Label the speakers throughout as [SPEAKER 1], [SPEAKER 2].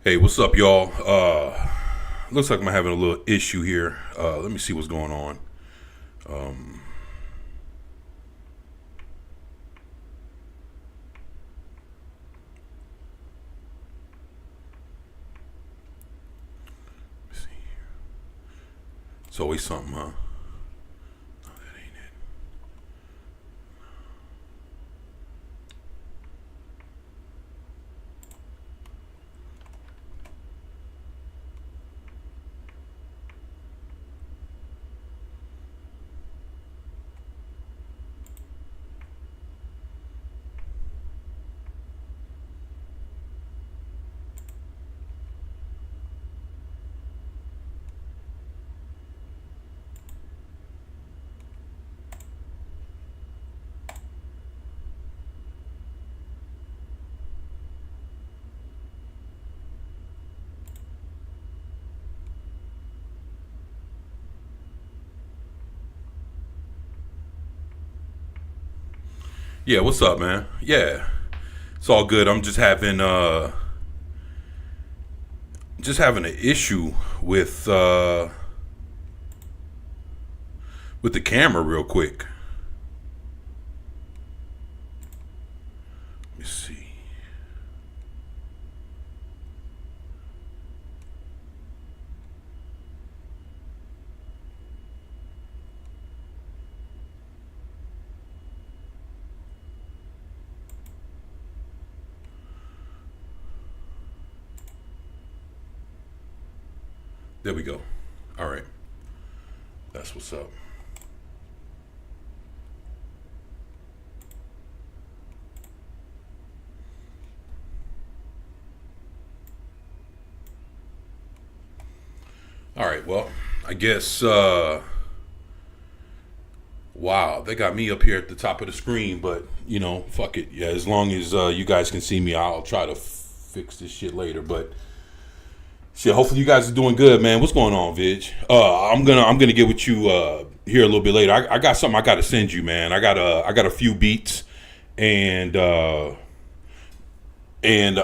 [SPEAKER 1] Hey, what's up, y'all? Looks like I'm having a little issue here. Let me see what's going on. Let me see. It's always something, huh? No, that ain't it. Yeah, what's up, man? Yeah, it's all good. I'm just having an issue with the camera, real quick. Let me see. There we go. All right, that's what's up. All right, well, I guess. Wow, they got me up here at the top of the screen, but fuck it. Yeah, as long as you guys can see me, I'll try to fix this shit later. But shit, hopefully you guys are doing good, man. What's going on, Vidge? I'm gonna get with you here a little bit later. I got something I got to send you, man. I got a few beats, and and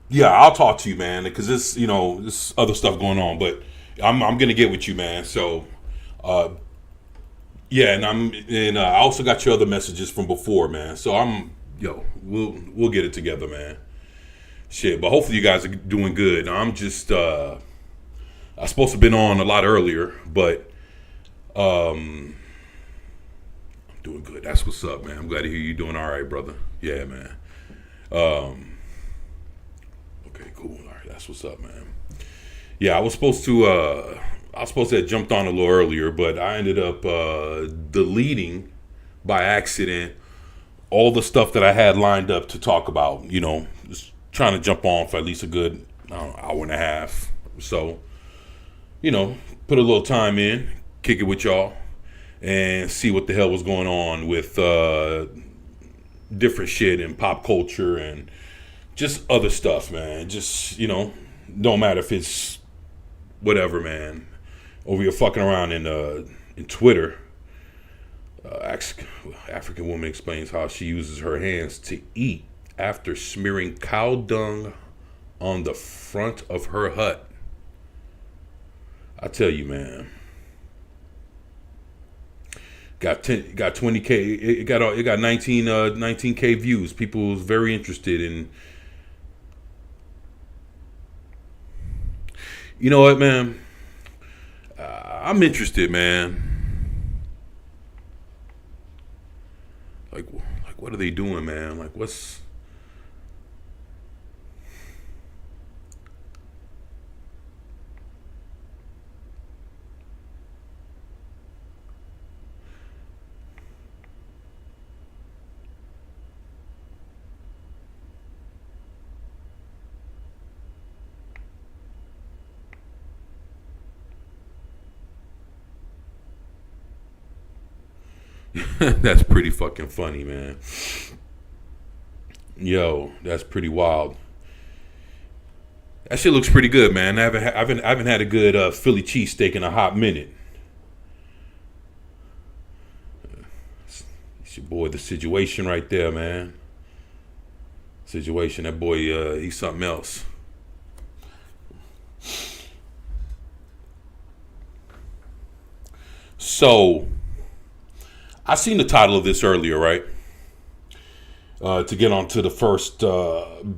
[SPEAKER 1] yeah, I'll talk to you, man, because this other stuff going on, but I'm gonna get with you, man. So uh, yeah, and I also got your other messages from before, man. So we'll get it together, man. Shit, but hopefully you guys are doing good. I'm just I supposed to have been on a lot earlier, but um I'm doing good. That's what's up, man. I'm glad to hear you doing all right, brother. Yeah, man. Um okay, cool. All right, that's what's up, man. Yeah, I was supposed to have jumped on a little earlier, but I ended up deleting by accident all the stuff that I had lined up to talk about. Just trying to jump on for at least a good, I don't know, hour and a half. So, put a little time in, kick it with y'all, and see what the hell was going on with different shit in pop culture and just other stuff, man. Just, don't matter if it's whatever, man. Over here fucking around in Twitter. African woman explains how she uses her hands to eat after smearing cow dung on the front of her hut. I tell you, man, got 20K. It got 19K views. People was very interested in. You know what, man? I'm interested, man. Like, what are they doing, man? Like, what's that's pretty fucking funny, man. Yo, that's pretty wild. That shit looks pretty good, man. I haven't had a good Philly cheesesteak in a hot minute. It's your boy, the situation right there, man. Situation, that boy, he's something else. So I seen the title of this earlier, right? To get on to the first order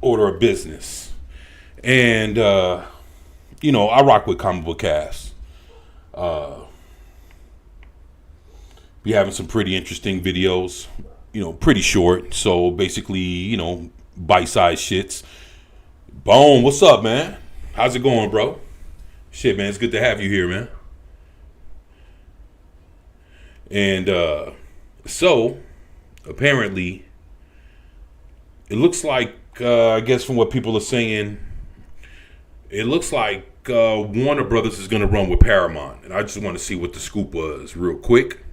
[SPEAKER 1] of business. And, I rock with Comic Book Cast. Be having some pretty interesting videos, pretty short. So basically, bite-sized shits. Boom, what's up, man? How's it going, bro? Shit, man, it's good to have you here, man. And so, apparently, it looks like, I guess from what people are saying, it looks like Warner Brothers is going to run with Paramount. And I just want to see what the scoop was real quick.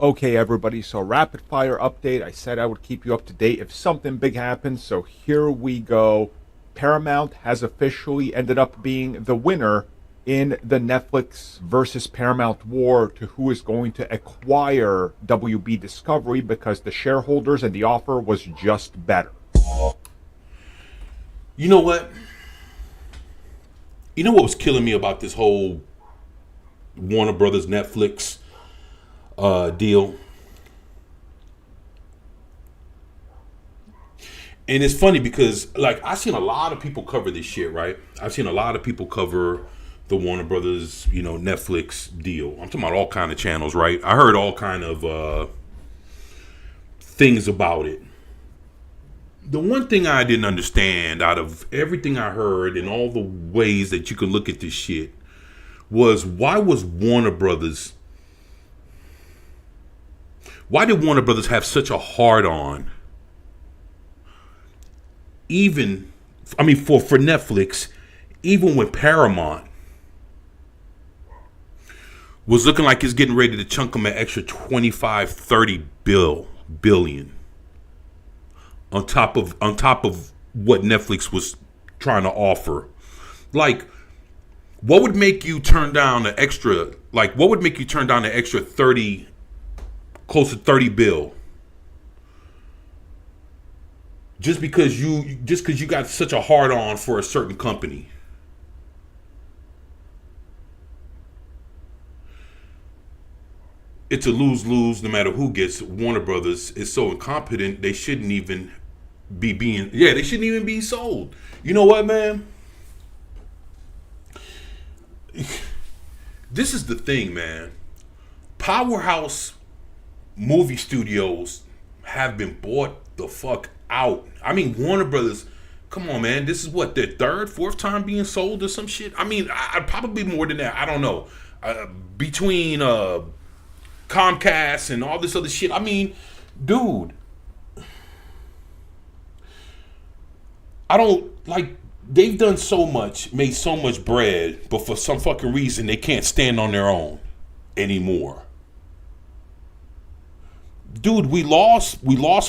[SPEAKER 2] Okay, everybody, so rapid fire update. I said I would keep you up to date if something big happens, so here we go. Paramount has officially ended up being the winner in the Netflix versus Paramount war to who is going to acquire WB Discovery, because the shareholders and the offer was just better.
[SPEAKER 1] You know what? You know what was killing me about this whole Warner Brothers Netflix deal? And it's funny because, like, I've seen a lot of people cover this shit, right? I've seen a lot of people cover the Warner Brothers, Netflix deal. I'm talking about all kind of channels, right? I heard all kind of things about it. The one thing I didn't understand out of everything I heard and all the ways that you could look at this shit was why did Warner Brothers have such a hard on for Netflix, even when Paramount was looking like it's getting ready to chunk them an extra 25-30 billion on top of what Netflix was trying to offer. Like, what would make you turn down the extra 30, close to 30 bill? Just because you got such a hard on for a certain company. It's a lose-lose no matter who gets. Warner Brothers is so incompetent, they shouldn't even they shouldn't even be sold. You know what, man? This is the thing, man. Powerhouse movie studios have been bought the fuck out. I mean, Warner Brothers, come on, man. This is what, their third, fourth time being sold or some shit? I mean, I probably more than that. I don't know. Between Comcast and all this other shit. I mean, dude. They've done so much, made so much bread, but for some fucking reason, they can't stand on their own anymore. Dude, we lost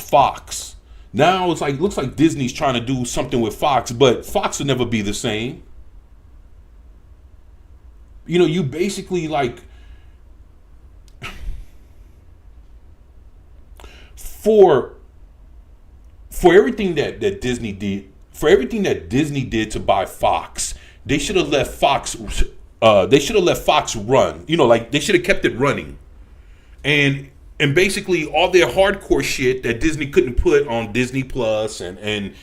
[SPEAKER 1] Fox. Now looks like Disney's trying to do something with Fox, but Fox will never be the same. You basically for everything that Disney did, for everything that Disney did to buy Fox, they should have let Fox run. They should have kept it running. And basically all their hardcore shit that Disney couldn't put on Disney Plus and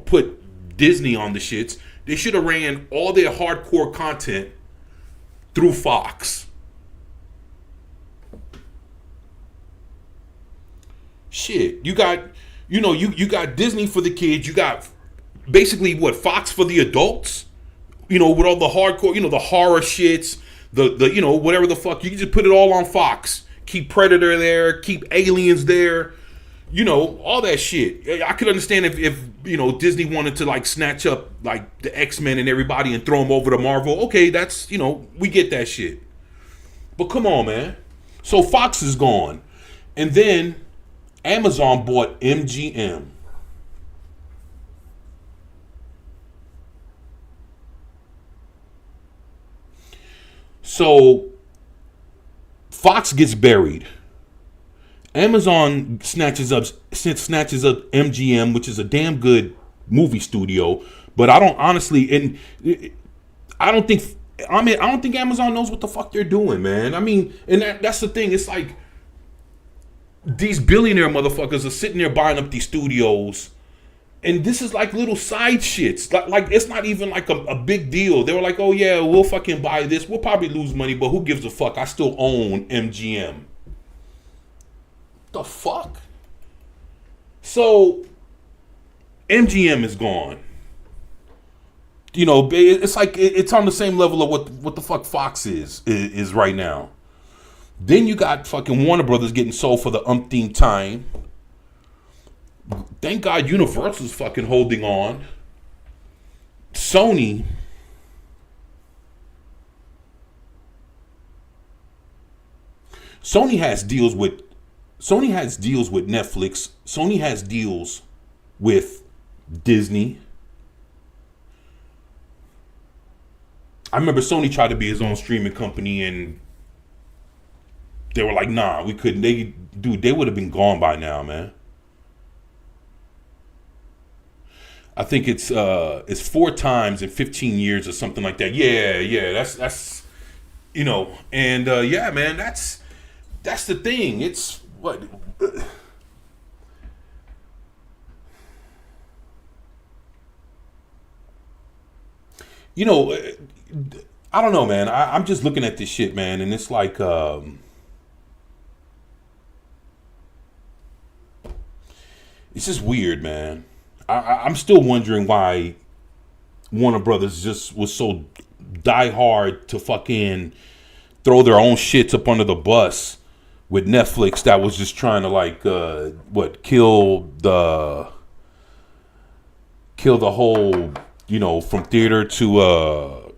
[SPEAKER 1] put Disney on the shits, they should have ran all their hardcore content through Fox. Shit, you got Disney for the kids, you got basically Fox for the adults, with all the hardcore, the horror shits, the whatever the fuck. You can just put it all on Fox. Keep Predator there, keep Aliens there, all that shit. I could understand if Disney wanted to snatch up the X-Men and everybody and throw them over to Marvel. Okay, that's, we get that shit. But come on, man. So Fox is gone. And then Amazon bought MGM. So Fox gets buried. Amazon snatches up MGM, which is a damn good movie studio, but I don't honestly, and I don't think. I mean, I don't think Amazon knows what the fuck they're doing, man. I mean, and that's the thing. It's like these billionaire motherfuckers are sitting there buying up these studios, and this is like little side shits. Like it's not even like a big deal. They were like, oh yeah, we'll fucking buy this. We'll probably lose money, but who gives a fuck? I still own MGM. The fuck? So MGM is gone. You know, it's like it's on the same level of what the fuck Fox is right now. Then you got fucking Warner Brothers getting sold for the umpteenth time. Thank God Universal's fucking holding on. Sony has deals with Netflix. Sony has deals with Disney. I remember Sony tried to be his own streaming company, and they were like, "Nah, we couldn't." They would have been gone by now, man. I think it's 4 times in 15 years or something like that. Yeah, that's and yeah, man, that's the thing. It's what. I don't know, man. I'm just looking at this shit, man, and it's like, it's just weird, man. I'm still wondering why Warner Brothers just was so die hard to fucking throw their own shits up under the bus with Netflix that was just trying to like, kill the whole, from theater to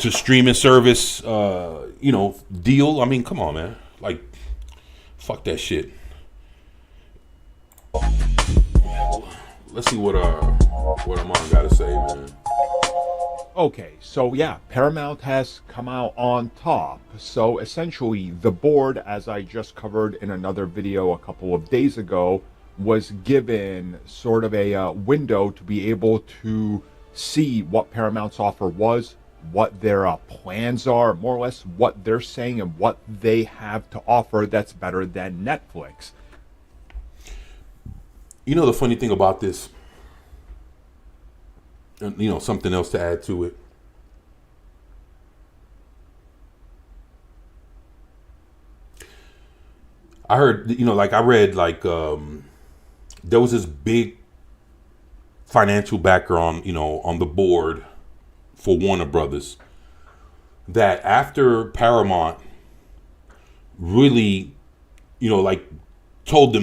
[SPEAKER 1] streaming service, deal. I mean, come on, man. Like, fuck that shit. Let's see what Amon got to say, man.
[SPEAKER 2] Okay, so yeah, Paramount has come out on top. So essentially, the board, as I just covered in another video a couple of days ago, was given sort of a window to be able to see what Paramount's offer was, what their plans are, more or less what they're saying and what they have to offer that's better than Netflix.
[SPEAKER 1] You know the funny thing about this, something else to add to it. I heard, I read, there was this big financial backer on the board for Warner Brothers, that after Paramount really, told the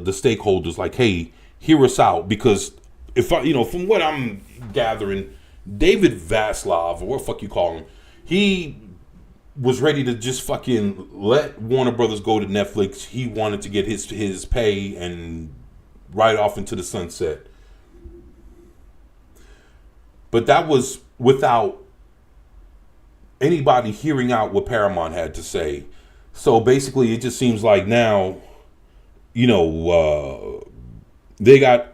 [SPEAKER 1] stakeholders, like, hey, hear us out, because if from what I'm gathering, David Zaslav, or what the fuck you call him, he was ready to just fucking let Warner Brothers go to Netflix. He wanted to get his pay and ride off into the sunset. But that was without anybody hearing out what Paramount had to say. So basically, it just seems like now, they got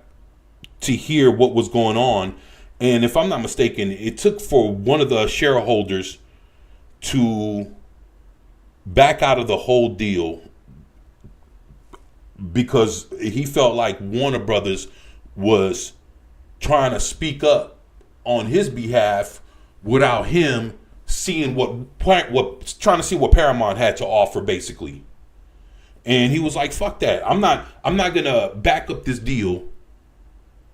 [SPEAKER 1] to hear what was going on. And if I'm not mistaken, it took for one of the shareholders to back out of the whole deal because he felt like Warner Brothers was trying to speak up on his behalf without him seeing trying to see what Paramount had to offer, basically. And he was like, fuck that. I'm not gonna back up this deal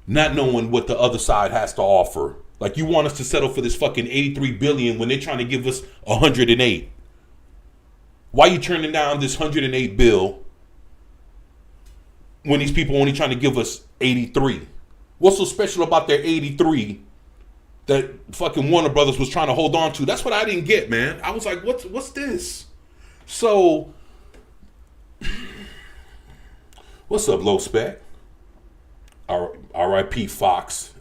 [SPEAKER 1] not knowing what the other side has to offer. Like, you want us to settle for this fucking $83 billion when they're trying to give us $108. Why are you turning down this $108 bill when these people only trying to give us $83? What's so special about their $83 that fucking Warner Brothers was trying to hold on to? That's what I didn't get, man. I was like, what's this? So, what's up, Low Spec? R.I.P. Fox.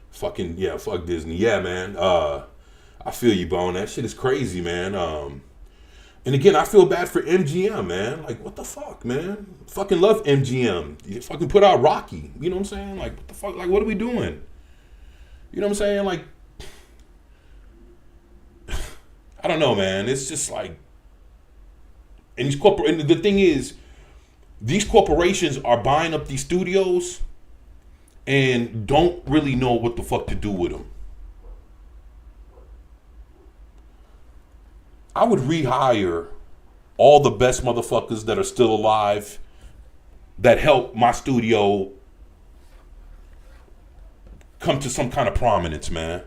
[SPEAKER 1] Fucking, yeah, fuck Disney. Yeah, man. I feel you, Bone. That shit is crazy, man. And again, I feel bad for MGM, man. Like, what the fuck, man? Fucking love MGM. You fucking put out Rocky. You know what I'm saying? Like, what the fuck? Like, what are we doing? You know what I'm saying? Like, I don't know, man. It's just like, and and the thing is, these corporations are buying up these studios and don't really know what the fuck to do with them. I would rehire all the best motherfuckers that are still alive that helped my studio come to some kind of prominence, man.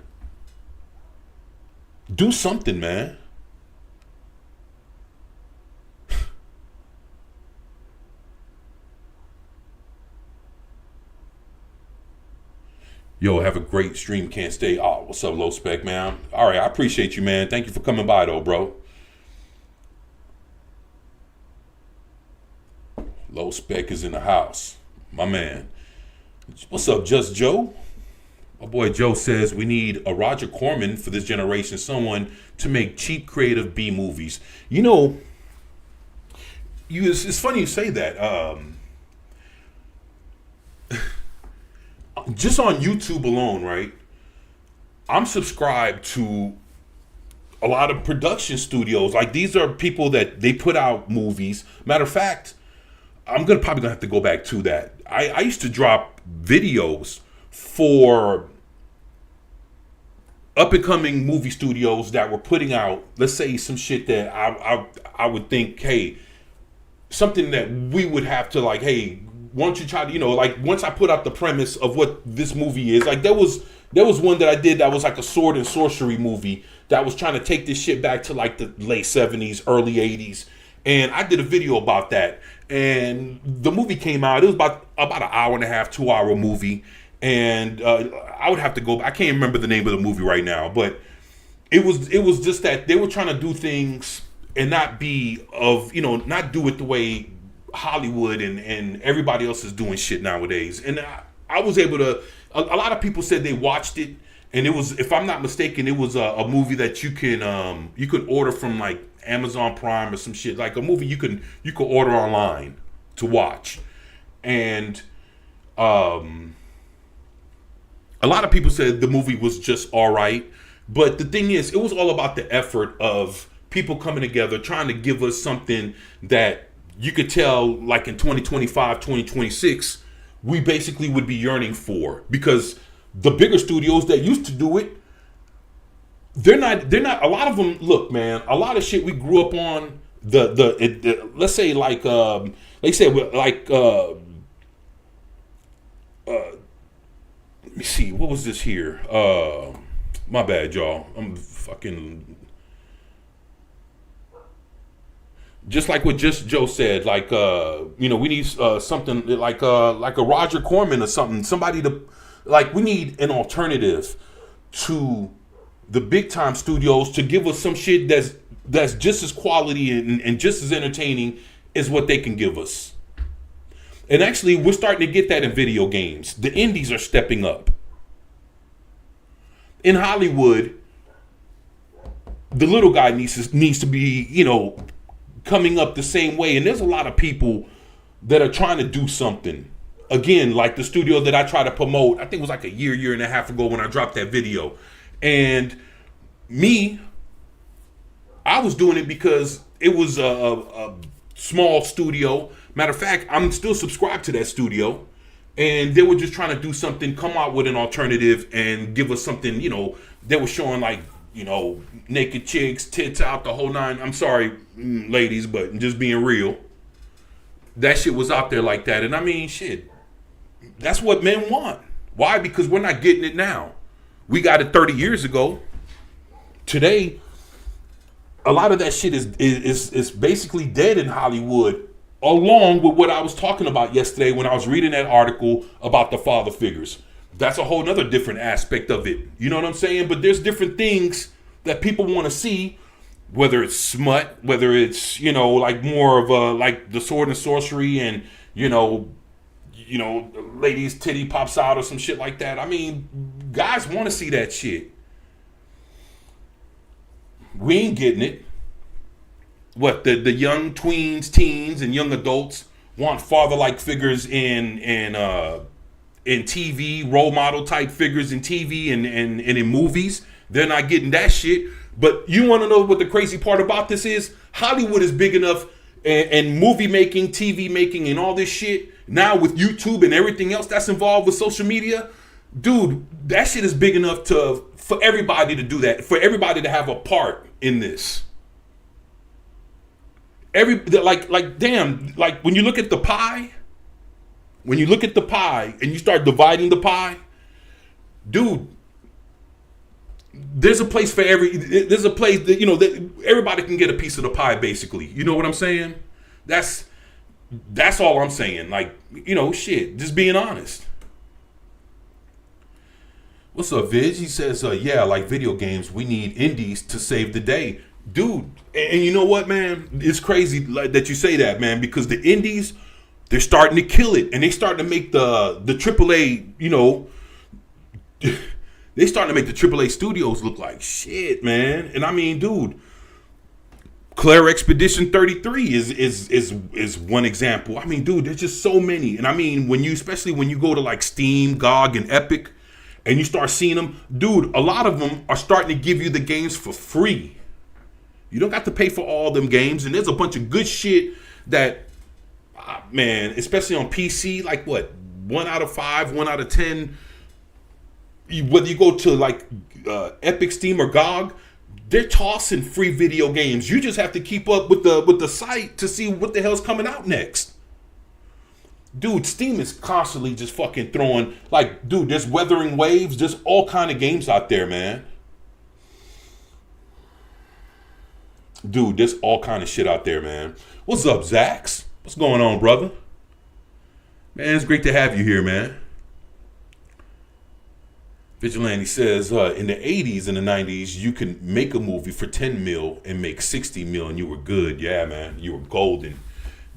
[SPEAKER 1] Do something, man. Yo, have a great stream. Can't stay. Oh, what's up, Low Spec, man? All right, I appreciate you, man. Thank you for coming by, though, bro. Low Spec is in the house. My man. What's up, Just Joe? My boy Joe says we need a Roger Corman for this generation, someone to make cheap, creative B movies. You know, it's funny you say that. Just on YouTube alone, right? I'm subscribed to a lot of production studios. Like, these are people that they put out movies. Matter of fact, I'm probably gonna have to go back to that. I used to drop videos for up and coming movie studios that were putting out, let's say, some shit that I would think, hey, something that we would have to, like, hey, why don't you try to, like, once I put out the premise of what this movie is, like, there was one that I did that was like a sword and sorcery movie that was trying to take this shit back to like the late 70s, early 80s. And I did a video about that. And the movie came out. It was about an hour and a half, 2 hour movie. And I would have to go, I can't remember the name of the movie right now, but it was just that they were trying to do things and not be not do it the way Hollywood and everybody else is doing shit nowadays. And I was able to, a lot of people said they watched it, and it was, if I'm not mistaken, it was a movie that you could order from like Amazon Prime or some shit, like a movie you could order online to watch. And a lot of people said the movie was just all right, but the thing is, it was all about the effort of people coming together trying to give us something that you could tell, like in 2025, 2026, we basically would be yearning for, because the bigger studios that used to do it, they're not, a lot of them, look, man, a lot of shit we grew up on, let's say like, let me see, what was this here? My bad, y'all. I'm fucking, just like what Just Joe said, like, we need something like a Roger Corman or something. Somebody to, like, we need an alternative to the big time studios to give us some shit that's just as quality and just as entertaining as what they can give us. And actually, we're starting to get that in video games. The indies are stepping up. In Hollywood, the little guy needs to be, coming up the same way. And there's a lot of people that are trying to do something. Again, like the studio that I try to promote, I think it was like a year and a half ago when I dropped that video. And I was doing it because it was a small studio. Matter of fact, I'm still subscribed to that studio. And they were just trying to do something, come out with an alternative and give us something, they were showing like, naked chicks, tits out, the whole nine. I'm sorry, ladies, but just being real. That shit was out there like that. And I mean, shit, that's what men want. Why? Because we're not getting it now. We got it 30 years ago. Today, a lot of that shit is basically dead in Hollywood, along with what I was talking about yesterday when I was reading that article about the father figures. That's a whole nother different aspect of it. You know what I'm saying? But there's different things that people want to see, whether it's smut, whether it's, like more of a, like the sword and sorcery and, ladies' titty pops out or some shit like that. I mean, guys want to see that shit. We ain't getting it. What, the young tweens, teens, and young adults want father-like figures in TV, role model type figures in TV and in movies. They're not getting that shit. But you want to know what the crazy part about this is? Hollywood is big enough, and movie making, TV making, and all this shit. Now with YouTube and everything else that's involved with social media, dude, that shit is big enough for everybody to do that, for everybody to have a part in this. Damn, like when you look at the pie, and you start dividing the pie, dude, there's a place for there's a place that, that everybody can get a piece of the pie, basically. You know what I'm saying? That's all I'm saying. Like, shit, just being honest. What's up, Vig? He says, yeah, like video games, we need indies to save the day. Dude, and you know what, man? It's crazy that you say that, man, because the indies, they're starting to kill it. And they starting to make the AAA, they starting to make the AAA studios look like shit, man. And I mean, dude, Claire Expedition 33 is one example. I mean, dude, there's just so many. And I mean, especially when you go to like Steam, GOG, and Epic, and you start seeing them, dude, a lot of them are starting to give you the games for free. You don't got to pay for all them games. And there's a bunch of good shit that, man, especially on PC, like what, 1 out of 5, 1 out of 10, whether you go to like Epic, Steam, or GOG, they're tossing free video games. You just have to keep up with the site to see what the hell's coming out next. Dude, Steam is constantly just fucking throwing, like, dude, there's Wuthering Waves. There's all kind of games out there, man. Dude, there's all kind of shit out there, man. What's up, Zax? What's going on, brother? Man, it's great to have you here, man. Vigilante says, in the 80s and the 90s, you can make a movie for 10 mil and make 60 mil and you were good. Yeah, man, you were golden.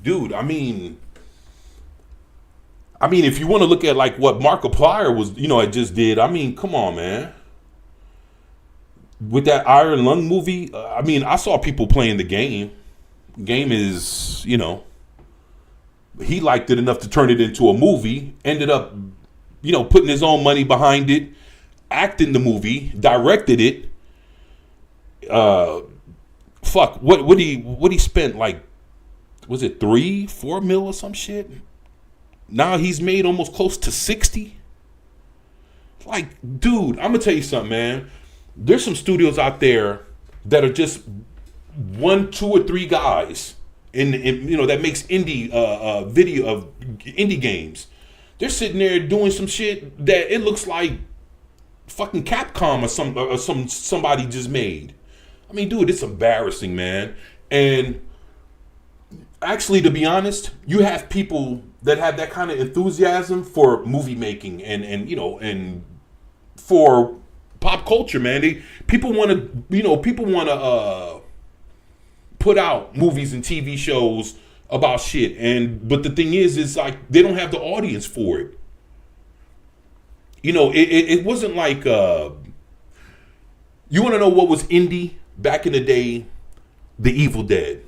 [SPEAKER 1] Dude, I mean, if you want to look at like what Markiplier was, it just did. I mean, come on, man. With that Iron Lung movie, I saw people playing the game. Game is, he liked it enough to turn it into a movie. Ended up, putting his own money behind it. Acted the movie, directed it. What he spent, like, was it 3-4 mil or some shit? Now he's made almost close to 60. Like, dude, I'm gonna tell you something, man. There's some studios out there that are just 1, 2, or 3 guys in that makes indie video of indie games. They're sitting there doing some shit that it looks like fucking Capcom or somebody just made. I mean, dude, it's embarrassing, man. And actually, to be honest, you have people that have that kind of enthusiasm for movie making and for pop culture, man. People want to put out movies and TV shows about shit, but the thing is like they don't have the audience for it. It wasn't like you want to know what was indie back in the day? The Evil Dead.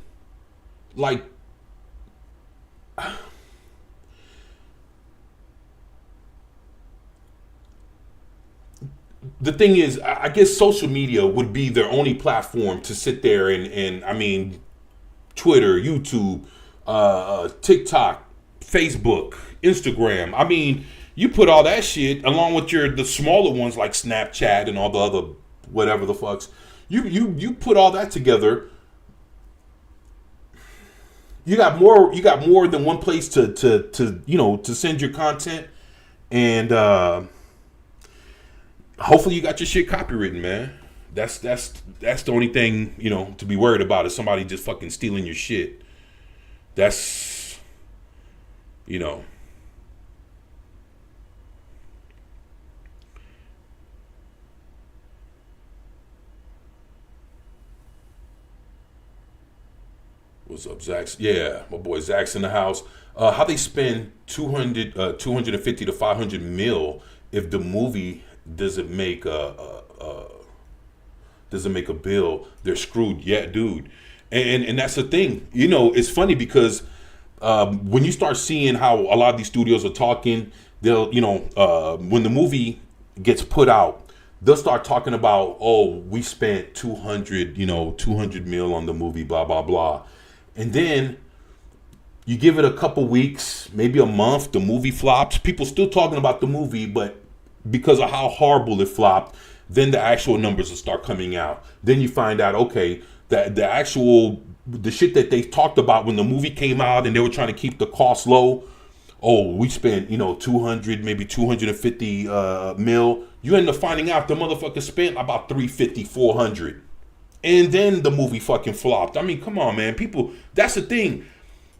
[SPEAKER 1] Like, the thing is, I guess social media would be their only platform to sit there and I mean, Twitter, YouTube, TikTok, Facebook, Instagram. I mean, you put all that shit along with the smaller ones like Snapchat and all the other whatever the fucks. You put all that together. You got more than one place to send your content, and hopefully you got your shit copywritten, man. That's the only thing to be worried about is somebody just fucking stealing your shit. That's What's up, Zax? Yeah, my boy Zax in the house. How they spend 250 to 500 mil if the movie doesn't make a bill? They're screwed. Yeah, dude. And that's the thing. It's funny because when you start seeing how a lot of these studios are talking, they'll when the movie gets put out, they'll start talking about, oh, we spent 200 mil on the movie, blah blah blah, and then you give it a couple weeks, maybe a month, the movie flops. People still talking about the movie, but because of how horrible it flopped, then the actual numbers will start coming out. Then you find out, okay, that the shit that they talked about when the movie came out and they were trying to keep the cost low. Oh, we spent 200, maybe 250 mil. You end up finding out the motherfucker spent about 350, 400, and then the movie fucking flopped. I mean, come on, man. People, that's the thing.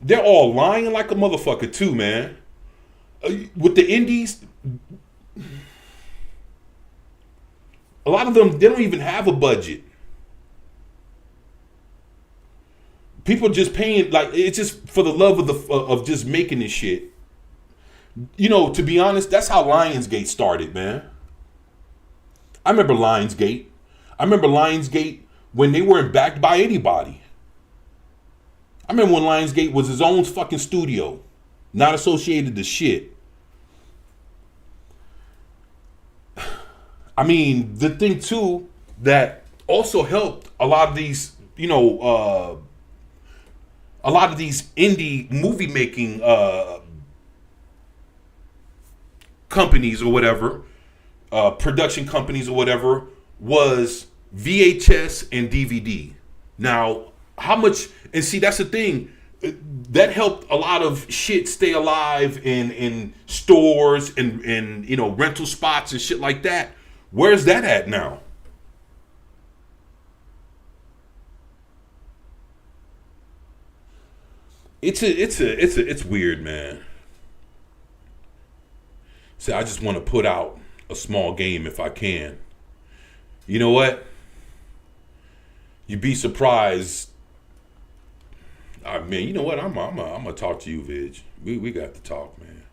[SPEAKER 1] They're all lying like a motherfucker too, man. With the indies, a lot of them, they don't even have a budget. People just paying, like, it's just for the love of just making this shit. To be honest, that's how Lionsgate started, man. I remember Lionsgate. When they weren't backed by anybody. I remember when Lionsgate was his own fucking studio, not associated to shit. I mean, the thing too that also helped a lot of these, a lot of these indie movie making companies or whatever, production companies or whatever, was VHS and DVD. Now, how much? And see, that's the thing. That helped a lot of shit stay alive in stores and rental spots and shit like that. Where's that at now? It's weird, man. See, I just want to put out a small game if I can. You know what? You'd be surprised. Man, you know what? I'm gonna talk to you, Vidge. We got to talk, man.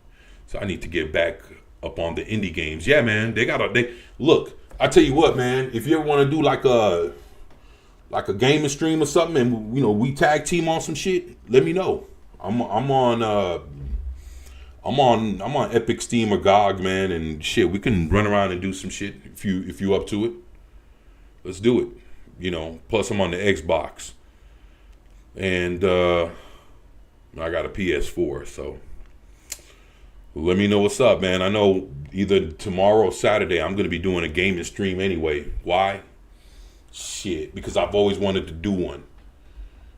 [SPEAKER 1] So I need to get back up on the indie games. Yeah, man. They look. I tell you what, man. If you ever want to do like a gaming stream or something, and we tag team on some shit, let me know. I'm on Epic, Steam, or GOG, man, and shit. We can run around and do some shit if you up to it. Let's do it. Plus I'm on the Xbox. And I got a PS4, so let me know what's up, man. I know either tomorrow or Saturday I'm going to be doing a gaming stream anyway. Why? Shit, because I've always wanted to do one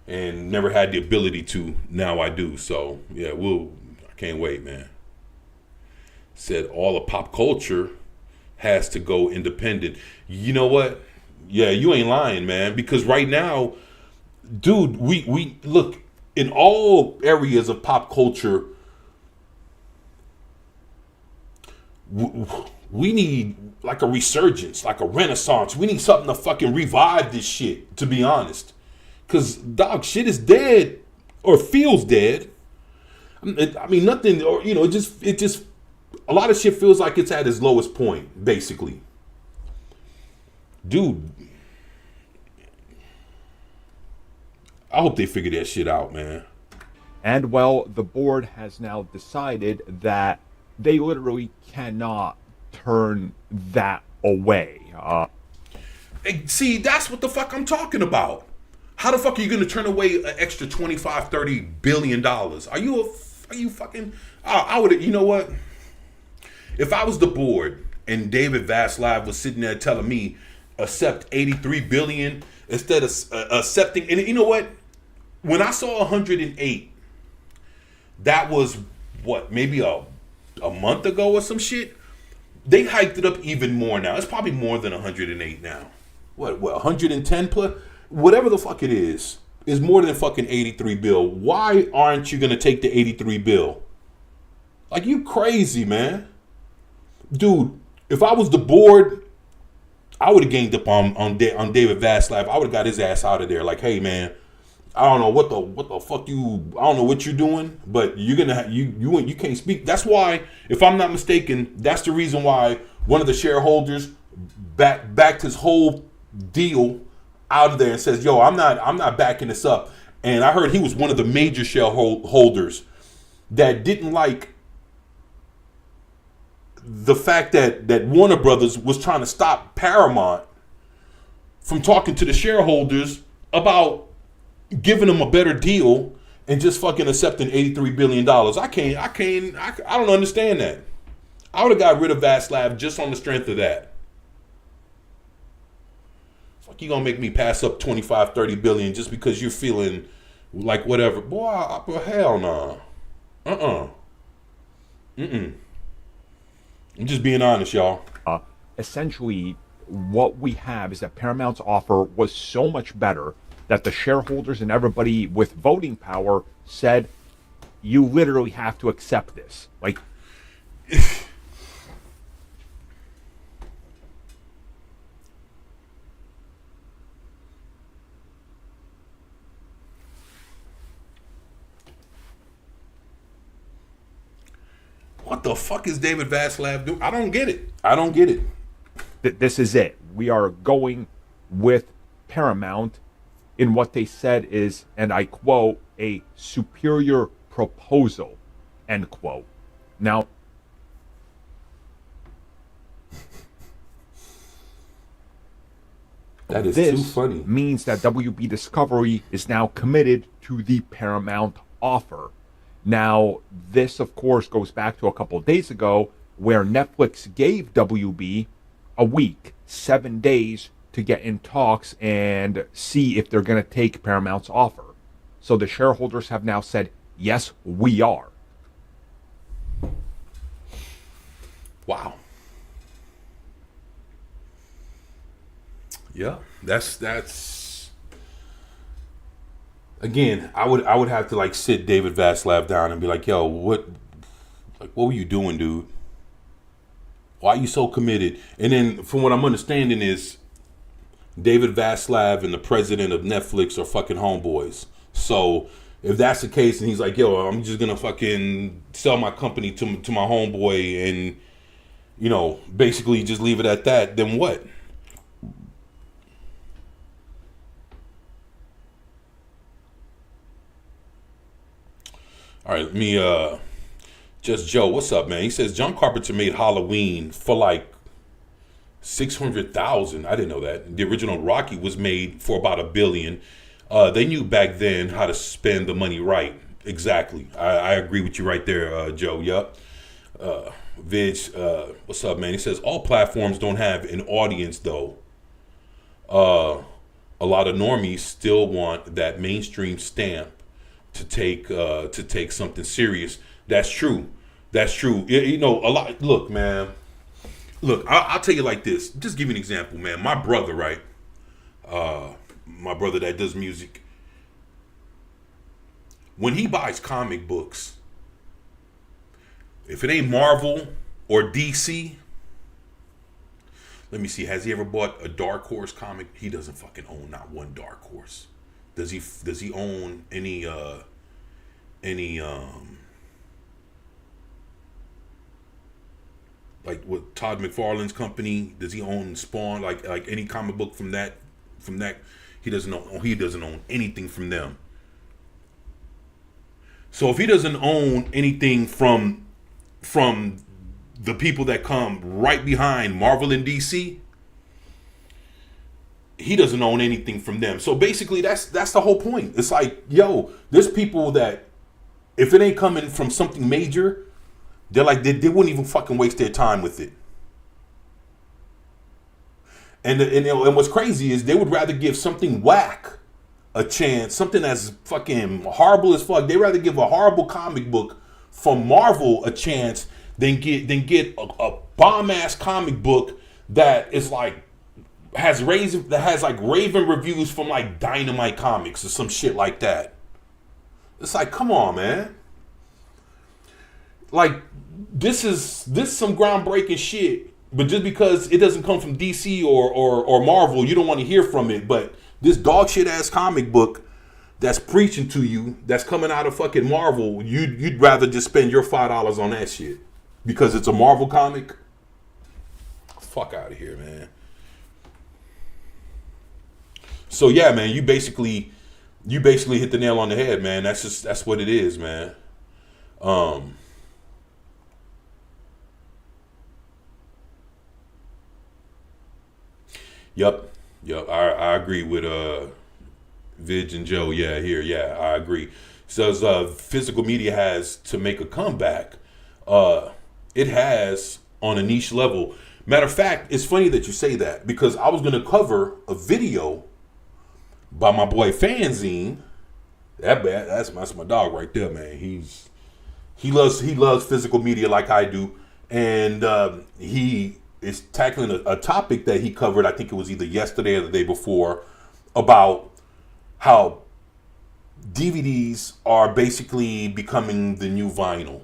[SPEAKER 1] and never had the ability to. Now I do. So, yeah, I can't wait, man. Said all of pop culture has to go independent. You know what? Yeah, you ain't lying, man, because right now, dude, we look in all areas of pop culture. We need like a resurgence, like a renaissance. We need something to fucking revive this shit, to be honest. Because, dog, shit is dead or feels dead. I mean, nothing, or, it just, a lot of shit feels like it's at its lowest point, basically. Dude, I hope they figure that shit out, man.
[SPEAKER 2] And well, the board has now decided that they literally cannot turn that away.
[SPEAKER 1] Hey, see, that's what the fuck I'm talking about. How the fuck are you going to turn away an extra $25-30 billion? Are you fucking... I would... You know what? If I was the board and David Vaslav was sitting there telling me accept 83 billion instead of accepting... And you know what? When I saw 108, that was, what, maybe a month ago or some shit? They hiked it up even more now. It's probably more than 108 now. What 110 plus? Whatever the fuck it is more than fucking 83 bill. Why aren't you going to take the 83 bill? Like, you crazy, man. Dude, if I was the board, I would have ganged up on David Vaslav. I would have got his ass out of there. Like, hey, man, I don't know what the fuck I don't know what you're doing, but you're gonna you can't speak. That's why, if I'm not mistaken, that's the reason why one of the shareholders backed his whole deal out of there and says, "Yo, I'm not backing this up." And I heard he was one of the major shareholders that didn't like the fact that Warner Brothers was trying to stop Paramount from talking to the shareholders about giving them a better deal and just fucking accepting $83 billion. I don't understand that. I would have got rid of Vaslav just on the strength of that. Fuck, you gonna make me pass up 25, 30 billion just because you're feeling like whatever. Boy, hell no. I'm just being honest, y'all.
[SPEAKER 2] Essentially, what we have is that Paramount's offer was so much better that the shareholders and everybody with voting power said, you literally have to accept this. Like,
[SPEAKER 1] what the fuck is David Vaslav doing? I don't get it. I don't get it.
[SPEAKER 2] This is it. We are going with Paramount in what they said is, and I quote, a superior proposal, end quote. Now,
[SPEAKER 1] that is
[SPEAKER 2] this
[SPEAKER 1] too funny.
[SPEAKER 2] Means that WB Discovery is now committed to the Paramount offer. Now, this, of course, goes back to a couple of days ago where Netflix gave WB a week, 7 days, to get in talks and see if they're going to take Paramount's offer. So the shareholders have now said, yes, we are.
[SPEAKER 1] Wow. Yeah, that's again, I would have to like sit David Vaslav down and be like, yo, what were you doing, dude? Why are you so committed? And then from what I'm understanding is David Vaslav and the president of Netflix are fucking homeboys. So if that's the case and he's like, yo, I'm just gonna fucking sell my company to my homeboy and, you know, basically just leave it at that, then what? All right, let me just Joe, what's up, man? He says John Carpenter made Halloween for like 600,000. I didn't know that. The original Rocky was made for about $1 billion. They knew back then how to spend the money right. Exactly. I agree with you right there, Joe. Yup. Vidge, what's up, man? He says all platforms don't have an audience though. A lot of normies still want that mainstream stamp to take something serious. That's true. That's true. You know, a lot. Look, man. Look, I'll tell you like this. Just give you an example, man. My brother, right? My brother that does music. When he buys comic books, if it ain't Marvel or DC, let me see. Has he ever bought a Dark Horse comic? He doesn't fucking own not one Dark Horse. Does he own any like what Todd McFarlane's company? Does he own Spawn? Like any comic book from that he doesn't own anything from them. So if he doesn't own anything from the people that come right behind Marvel and DC, he doesn't own anything from them. So basically that's the whole point. It's like, yo, there's people that if it ain't coming from something major, they're like, they wouldn't even fucking waste their time with it. And what's crazy is they would rather give something whack a chance, something that's fucking horrible as fuck. They'd rather give a horrible comic book from Marvel a chance than get a bomb ass comic book that is like has like raving reviews from like Dynamite Comics or some shit like that. It's like, come on, man. Like this is some groundbreaking shit, but just because it doesn't come from DC or Marvel, you don't want to hear from it. But this dog shit ass comic book that's preaching to you, that's coming out of fucking Marvel, you'd rather just spend your $5 on that shit because it's a Marvel comic. Fuck out of here, man. So yeah, man, you basically hit the nail on the head, man. That's what it is, man. Yep. Yep. I agree with Vidge and Joe. Yeah, here. Yeah, I agree. Says physical media has to make a comeback. Uh, it has on a niche level. Matter of fact, it's funny that you say that because I was going to cover a video by my boy Fanzine. That's my dog right there, man. He loves physical media like I do, and he is tackling a topic that he covered. I think it was either yesterday or the day before about how DVDs are basically becoming the new vinyl.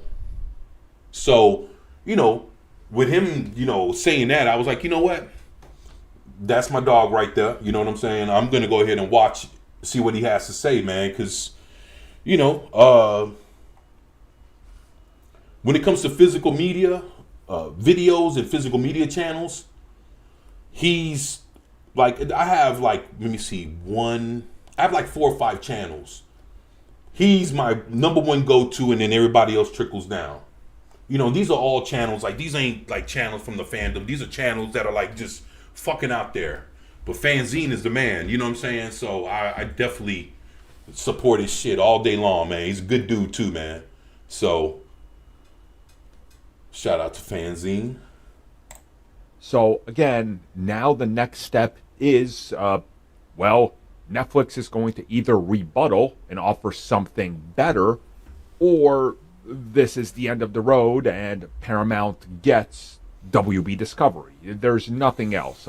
[SPEAKER 1] So, you know, with him, saying that, I was like, you know what? That's my dog right there. You know what I'm saying? I'm gonna go ahead and see what he has to say, man. Because you know, when it comes to physical media, videos and physical media channels, he's like, I have like, let me see, I have like 4 or 5 channels. He's my number one go-to, and then everybody else trickles down. These are all channels. Like, these ain't like channels from the fandom. These are channels that are like just fucking out there. But Fanzine is the man. You know what I'm saying? So I definitely support his shit all day long, man. He's a good dude too, man. So shout out to Fanzine.
[SPEAKER 2] So again, now the next step is, well, Netflix is going to either rebuttal and offer something better, or this is the end of the road and Paramount gets WB Discovery. There's nothing else.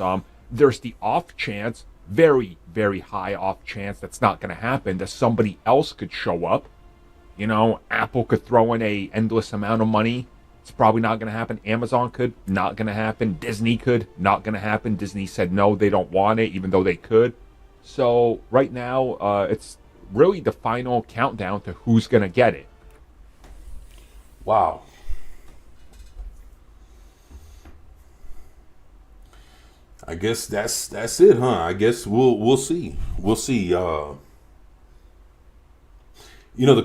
[SPEAKER 2] There's the off chance, very, very high off chance that's not going to happen, that somebody else could show up. Apple could throw in a endless amount of money. It's probably not going to happen. Amazon could, not going to happen. Disney could, not going to happen. Disney said no, they don't want it, even though they could. So right now, it's really the final countdown to who's going to get it.
[SPEAKER 1] Wow. I guess that's it, huh? I guess we'll see. We'll see. The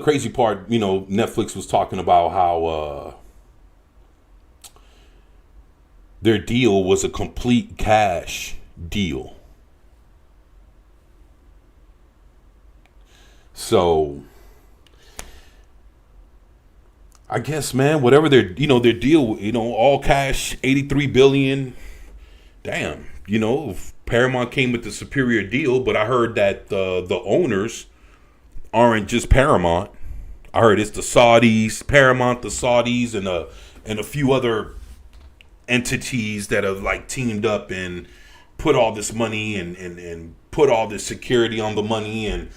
[SPEAKER 1] crazy part, Netflix was talking about how their deal was a complete cash deal. So I guess, man, whatever their deal, all cash, 83 billion. Damn, Paramount came with the superior deal, but I heard that the owners aren't just Paramount. I heard it's the Saudis, Paramount, the Saudis, and a few other entities that have like teamed up and put all this money and put all this security on the money and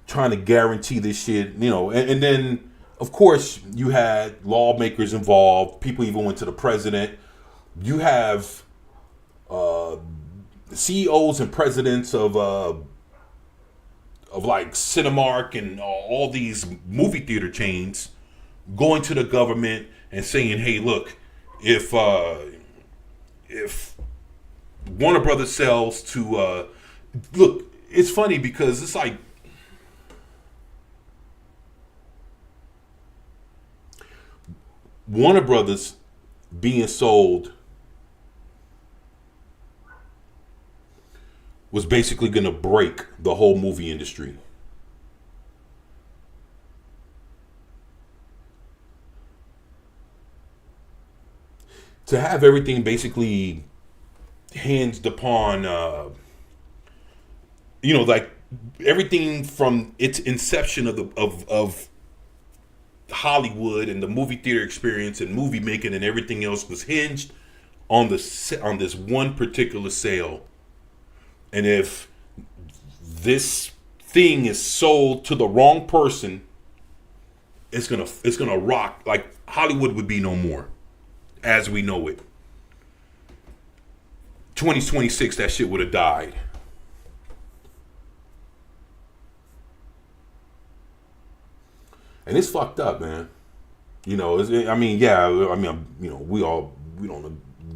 [SPEAKER 1] trying to guarantee this shit, and then of course you had lawmakers involved. People even went to the president. You have CEOs and presidents of like Cinemark and all these movie theater chains going to the government and saying, "Hey, look, if Warner Brothers sells to look," it's funny because it's like Warner Brothers being sold was basically going to break the whole movie industry. To have everything basically hinged upon, like everything from its inception of Hollywood and the movie theater experience and movie making and everything else was hinged on this one particular sale. And if this thing is sold to the wrong person, it's gonna rock. Like, Hollywood would be no more as we know it. 2026, that shit would have died. And it's fucked up, man. We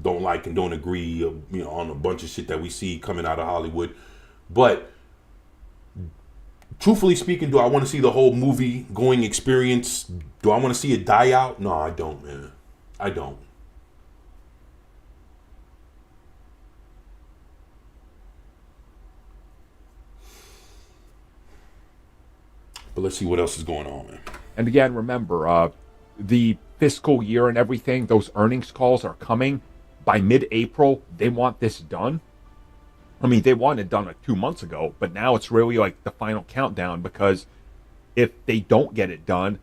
[SPEAKER 1] don't like and don't agree, on a bunch of shit that we see coming out of Hollywood. But truthfully speaking, do I want to see the whole movie going experience? Do I want to see it die out? No, I don't, man. I don't. But let's see what else is going on, man.
[SPEAKER 2] And again, remember, the fiscal year and everything, those earnings calls are coming by mid-April. They want this done. I mean, they wanted it done like 2 months ago, but now it's really like the final countdown, because if they don't get it done,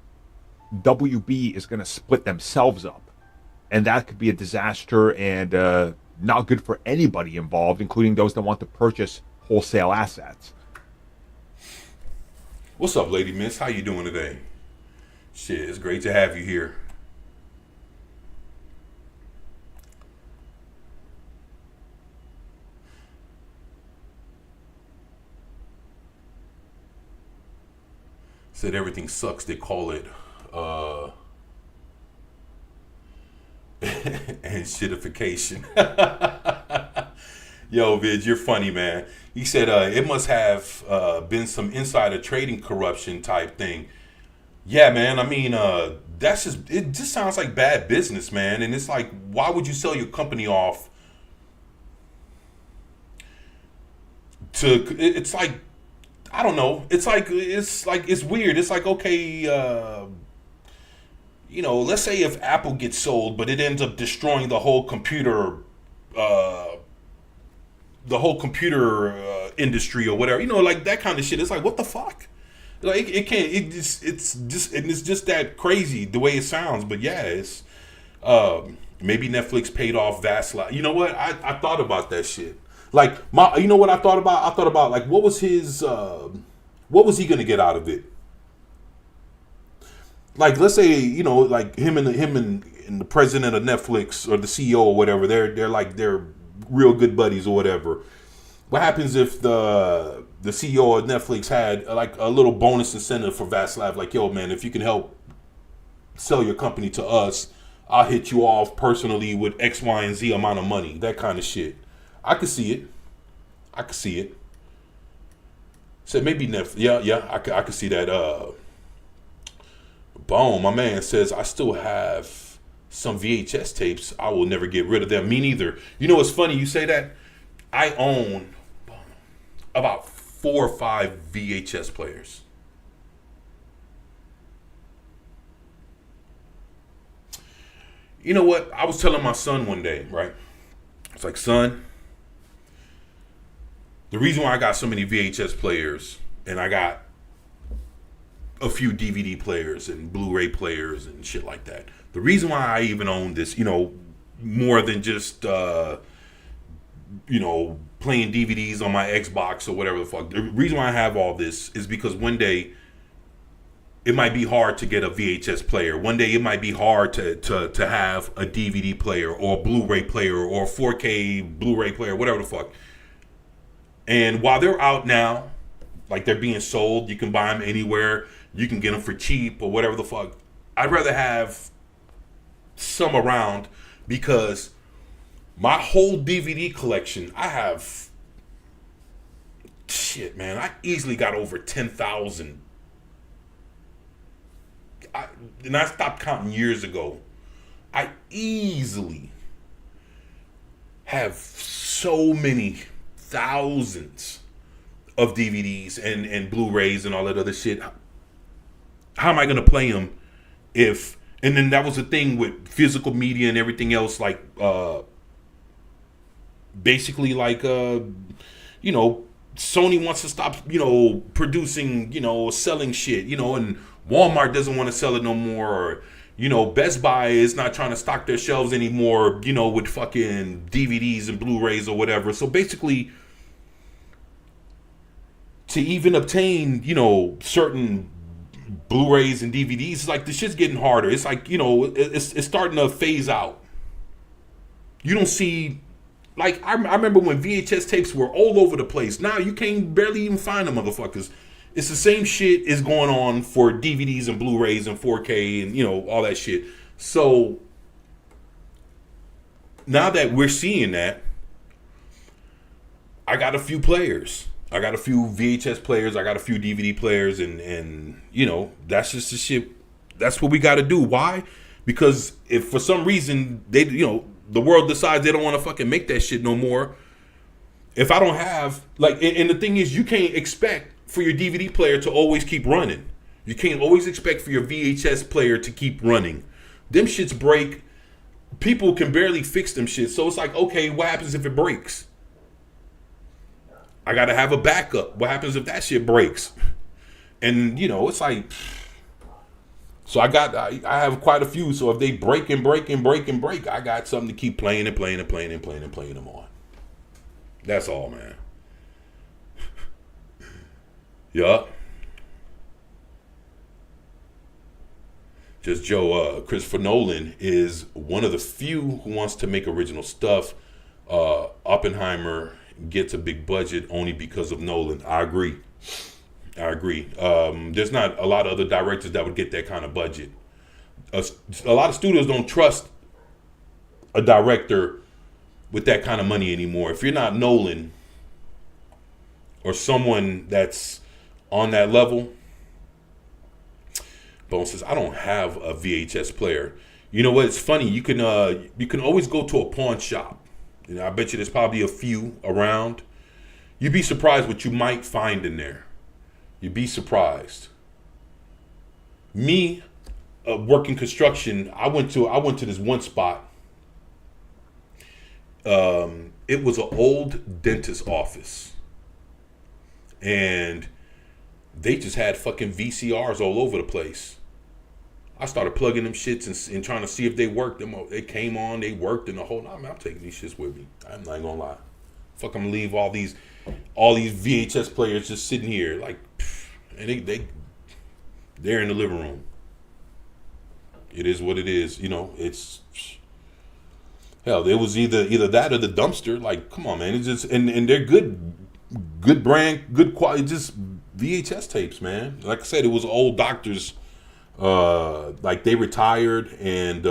[SPEAKER 2] WB is going to split themselves up. And that could be a disaster and not good for anybody involved, including those that want to purchase wholesale assets.
[SPEAKER 1] What's up, Lady Miss? How you doing today? Shit, it's great to have you here. Said everything sucks. They call it and shitification. Yo, Vid, you're funny, man. He said it must have been some insider trading corruption type thing. Yeah, man. I mean, it just sounds like bad business, man. And it's like, why would you sell your company off to? It's like, I don't know. It's weird. It's like, okay, let's say if Apple gets sold, but it ends up destroying the whole computer industry or whatever, like that kind of shit. It's like, what the fuck? Like, it can't. It's just that crazy the way it sounds. But yeah, it's maybe Netflix paid off vast. You know what? I thought about that shit. Like you know what I thought about? I thought about like what was what was he gonna get out of it? Like, let's say, like him and the president of Netflix or the CEO or whatever, they're real good buddies or whatever. What happens if the CEO of Netflix had like a little bonus incentive for Vaslav? Like, yo, man, if you can help sell your company to us, I'll hit you off personally with X, Y, and Z amount of money. That kind of shit. I could see it. Said maybe Netflix. Yeah, I could see that. Boom, my man says, I still have some VHS tapes. I will never get rid of them. Me neither. You know what's funny? You say that. I own about 4 or 5 VHS players. You know what? I was telling my son one day, right? It's like, son, the reason why I got so many VHS players and I got a few DVD players and Blu-ray players and shit like that. The reason why I even own this, more than just, playing DVDs on my Xbox or whatever the fuck. The reason why I have all this is because one day it might be hard to get a VHS player. One day it might be hard to have a DVD player or a Blu-ray player or a 4K Blu-ray player, whatever the fuck. And while they're out now, like they're being sold, you can buy them anywhere. You can get them for cheap or whatever the fuck. I'd rather have some around because my whole DVD collection, I have, shit, man, I easily got over 10,000. And I stopped counting years ago. I easily have so many thousands of DVDs and Blu-rays and all that other shit. How am I going to play them if... And then that was the thing with physical media and everything else, like, basically like, Sony wants to stop, producing, selling shit, and Walmart doesn't want to sell it no more, or, Best Buy is not trying to stock their shelves anymore, with fucking DVDs and Blu-rays or whatever. So basically, to even obtain, certain Blu-rays and DVDs, it's like the shit's getting harder. It's like, it's starting to phase out. You don't see, like, I remember when VHS tapes were all over the place. Now you can't barely even find them motherfuckers. It's the same shit is going on for DVDs and Blu-rays and 4K and, all that shit. So now that we're seeing that, I got a few players. I got a few VHS players. I got a few DVD players, and that's just the shit. That's what we got to do. Why? Because if for some reason they, the world decides they don't want to fucking make that shit no more. If I don't have, like, and the thing is, you can't expect for your DVD player to always keep running. You can't always expect for your VHS player to keep running. Them shits break. People can barely fix them shits. So it's like, okay, what happens if it breaks? I got to have a backup. What happens if that shit breaks? And, you know, it's like... So I have quite a few. So if they break and break and break and break, I got something to keep playing and playing and playing and playing and playing them on. That's all, man. Yup. Just Joe, Christopher Nolan is one of the few who wants to make original stuff. Oppenheimer gets a big budget only because of Nolan. I agree. There's not a lot of other directors that would get that kind of budget. A lot of studios don't trust a director with that kind of money anymore. If you're not Nolan or someone that's on that level. Bone says, I don't have a VHS player. You know what? It's funny. You can always go to a pawn shop. You know, I bet you there's probably a few around. You'd be surprised what you might find in there. You'd be surprised. Me, working construction, I went to this one spot. It was an old dentist office, and they just had fucking VCRs all over the place. I started plugging them shits and trying to see if they worked. They came on, they worked, and the whole. I'm taking these shits with me. I'm not gonna lie. Fuck, I'm gonna leave all these VHS players just sitting here like, and they're in the living room. It is what it is. You know, it's hell. It was either that or the dumpster. Like, come on, man. It's just and they're good brand, good quality. Just VHS tapes, man. Like I said, it was old doctors. Like they retired and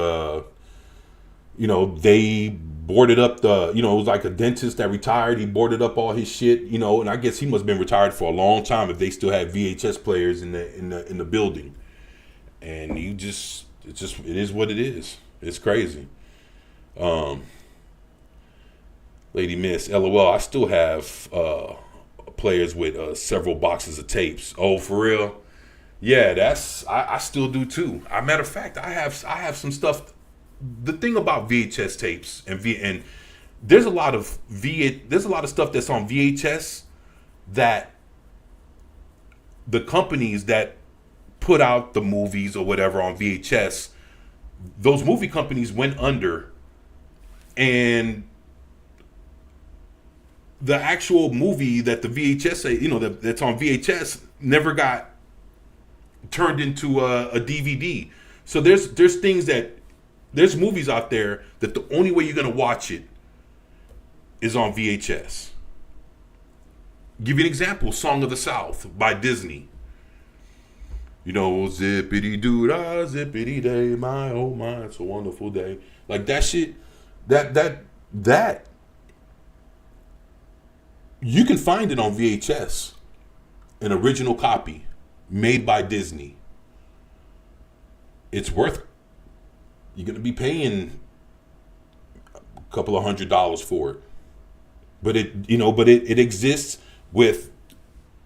[SPEAKER 1] you know, they boarded up it was like a dentist that retired. He boarded up all his shit, you know, and I guess he must have been retired for a long time if they still had VHS players in the building. And it is what it is. It's crazy. Lady Miss, LOL, I still have players with several boxes of tapes. Oh, for real? Yeah, I still do too. Matter of fact, I have some stuff. The thing about VHS tapes and there's a lot of stuff that's on VHS that the companies that put out the movies or whatever on VHS, those movie companies went under, and the actual movie that the VHS, you know, that's on VHS never got turned into a DVD. So there's things there's movies out there that the only way you're gonna watch it is on VHS. Give you an example: Song of the South by Disney. You know, zippity doo dah, zippity day, my oh my, it's a wonderful day. Like that shit, that you can find it on VHS, an original copy made by Disney. It's worth. You're gonna be paying a couple of $100s for it, but it exists with,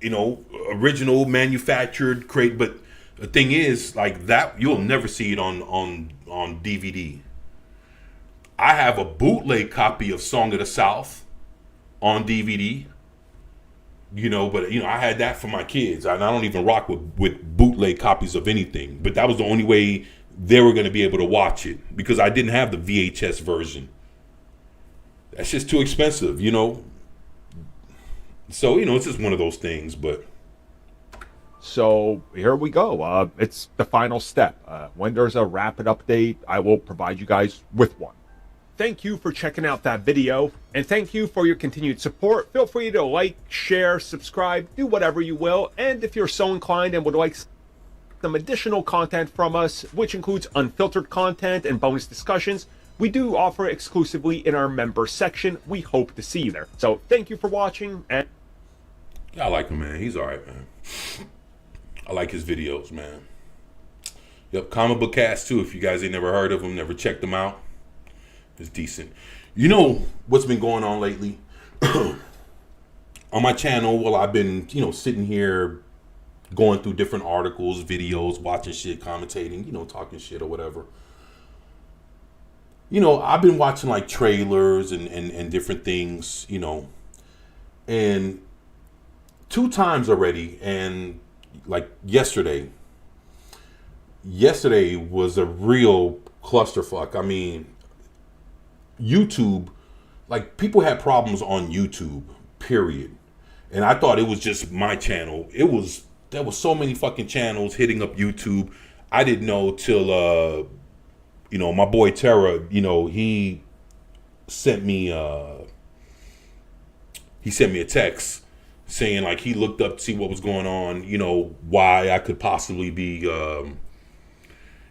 [SPEAKER 1] you know, original manufactured crate. But the thing is, like that, you'll never see it on DVD. I have a bootleg copy of Song of the South on DVD. You know, but you know, I had that for my kids. I don't even rock with bootleg copies of anything. But that was the only way they were going to be able to watch it, because I didn't have the VHS version. That's just too expensive, you know. So, you know, it's just one of those things. But
[SPEAKER 2] so here we go. It's the final step. When there's a rapid update, I will provide you guys with one. Thank you for checking out that video, and thank you for your continued support. Feel free to like, share, subscribe, do whatever you will. And if you're so inclined and would like some additional content from us, which includes unfiltered content and bonus discussions, we do offer exclusively in our member section. We hope to see you there. So thank you for watching. And
[SPEAKER 1] yeah, I like him, man. He's all right, man. I like his videos, man. Yep, Comic Book Cast too. If you guys ain't never heard of him, never checked them out, it's decent. You know what's been going on lately on my channel? Well, I've been, you know, sitting here going through different articles, videos, watching shit, commentating, talking shit or whatever. I've been watching like trailers and different things, and 2 times already, and like yesterday was a real clusterfuck. I mean, YouTube, like people had problems on YouTube, period. And I thought it was just my channel. There was so many fucking channels hitting up YouTube. I didn't know till my boy Terra, he sent me a text saying like he looked up to see what was going on, why I could possibly be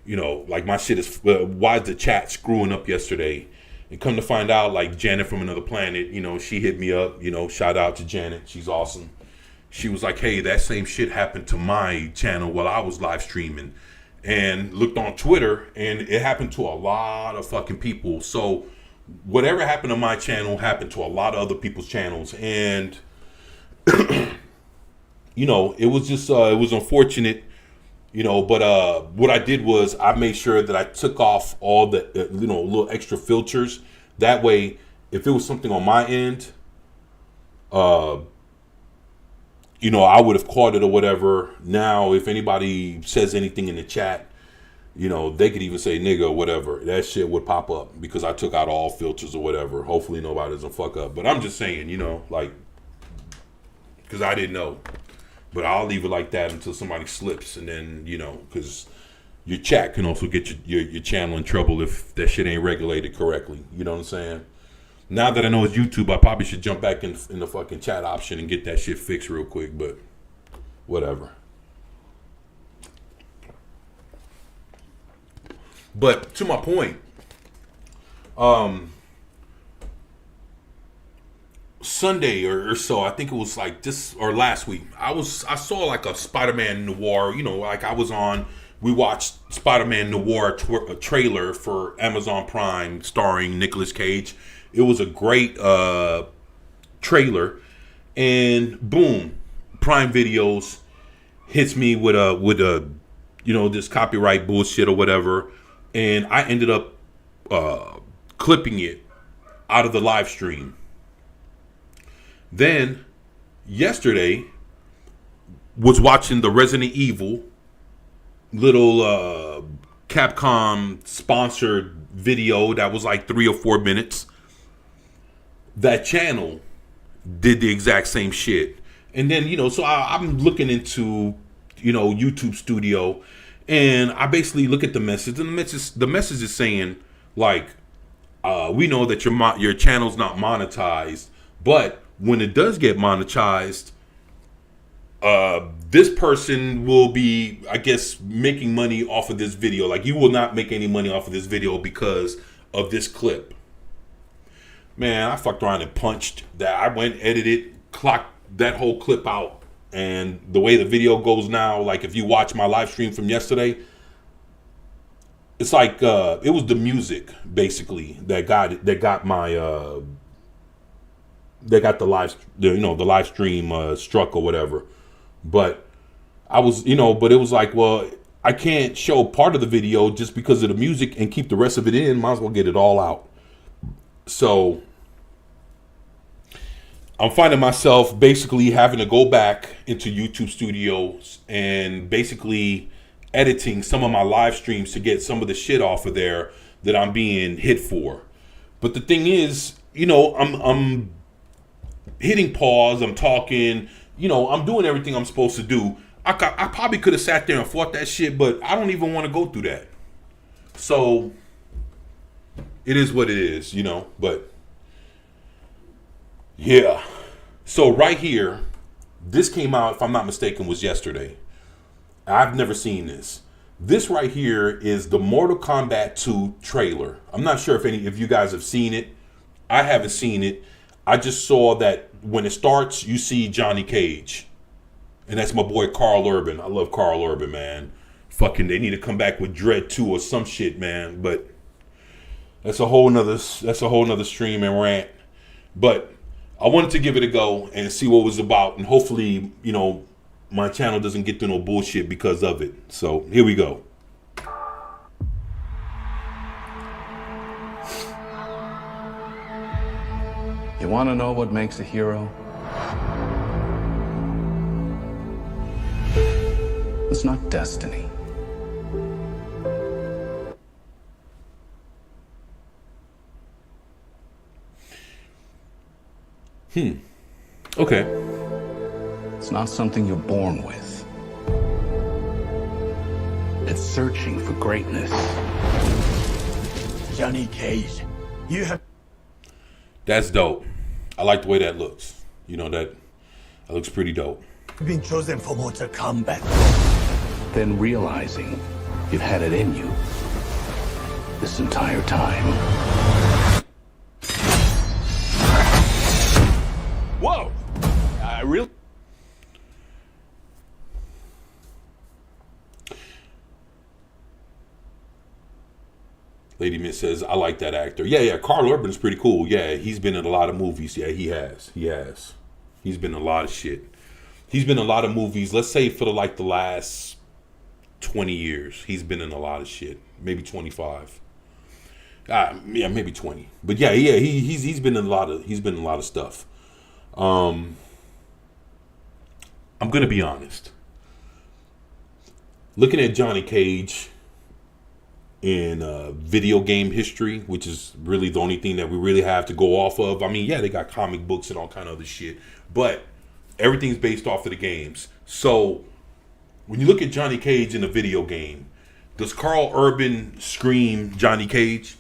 [SPEAKER 1] like my shit is why is the chat screwing up yesterday? And come to find out, like Janet from Another Planet, she hit me up, shout out to Janet. She's awesome. She was like, hey, that same shit happened to my channel while I was live streaming. And looked on Twitter, and it happened to a lot of fucking people. So whatever happened to my channel happened to a lot of other people's channels. And, it was just, it was unfortunate. But what I did was I made sure that I took off all the, little extra filters. That way, if it was something on my end, I would have caught it or whatever. Now, if anybody says anything in the chat, they could even say nigga or whatever. That shit would pop up because I took out all filters or whatever. Hopefully nobody doesn't fuck up. But I'm just saying, because I didn't know. But I'll leave it like that until somebody slips, and then, because your chat can also get your channel in trouble if that shit ain't regulated correctly. You know what I'm saying? Now that I know it's YouTube, I probably should jump back in the fucking chat option and get that shit fixed real quick, but whatever. But to my point, Sunday or so, I think it was like this or last week, I saw like a Spider-Man Noir, we watched Spider-Man Noir trailer for Amazon Prime starring Nicolas Cage. It was a great trailer, and boom, Prime Videos hits me with this copyright bullshit or whatever, and I ended up clipping it out of the live stream. Then, yesterday, was watching the Resident Evil little Capcom sponsored video that was like 3 or 4 minutes. That channel did the exact same shit. And then, so I'm looking into, YouTube Studio, and I basically look at the message, and the message is saying, like, we know that your channel's not monetized, but when it does get monetized, this person will be, I guess, making money off of this video. Like, you will not make any money off of this video because of this clip. Man, I fucked around and punched that. I went, edited, clocked that whole clip out. And the way the video goes now, like if you watch my live stream from yesterday, it's like it was the music basically that got my the live stream struck or whatever. But but it was like, well, I can't show part of the video just because of the music and keep the rest of it in. Might as well get it all out. So I'm finding myself basically having to go back into YouTube Studios and basically editing some of my live streams to get some of the shit off of there that I'm being hit for. But the thing is, I'm hitting pause, I'm talking, I'm doing everything I'm supposed to do. I probably could have sat there and fought that shit, but I don't even want to go through that. So it is what it is, but yeah. So right here, this came out, if I'm not mistaken, was yesterday. I've never seen this. This right here is the Mortal Kombat 2 trailer. I'm not sure if you guys have seen it. I haven't seen it. I just saw that when it starts, you see Johnny Cage. And that's my boy Carl Urban. I love Carl Urban, man. Fucking, they need to come back with Dread 2 or some shit, man. But that's a whole nother stream and rant. But I wanted to give it a go and see what it was about, and hopefully, my channel doesn't get through no bullshit because of it. So here we go.
[SPEAKER 3] You want to know what makes a hero? It's not destiny.
[SPEAKER 1] Okay.
[SPEAKER 3] It's not something you're born with. It's searching for greatness.
[SPEAKER 4] Johnny Cage, you have
[SPEAKER 1] That's dope. I like the way that looks. You know, that looks pretty dope.
[SPEAKER 4] been chosen for Mortal Kombat.
[SPEAKER 3] Then realizing you've had it in you this entire time.
[SPEAKER 4] Whoa! I really.
[SPEAKER 1] Lady Miss says, I like that actor. Yeah, Carl Urban's pretty cool. Yeah, he's been in a lot of movies. Yeah, he has. He's been in a lot of shit. He's been in a lot of movies. Let's say for the last 20 years, he's been in a lot of shit. Maybe 25. Yeah, maybe 20. But yeah, he's been in a lot of stuff. I'm gonna be honest. Looking at Johnny Cage in video game history, which is really the only thing that we really have to go off of. I mean, yeah, they got comic books and all kind of other shit, but everything's based off of the games. So when you look at Johnny Cage in a video game, does Carl Urban scream Johnny Cage?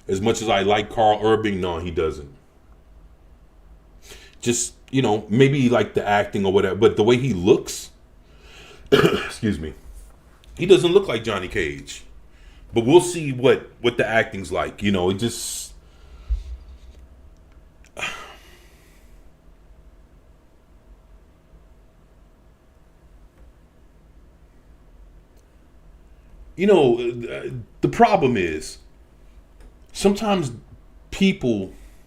[SPEAKER 1] As much as I like Carl Urban, no, he doesn't. Just, you know, maybe like the acting or whatever, but the way he looks, excuse me, he doesn't look like Johnny Cage. But we'll see what the acting's like. You know, it just, you know, the problem is sometimes these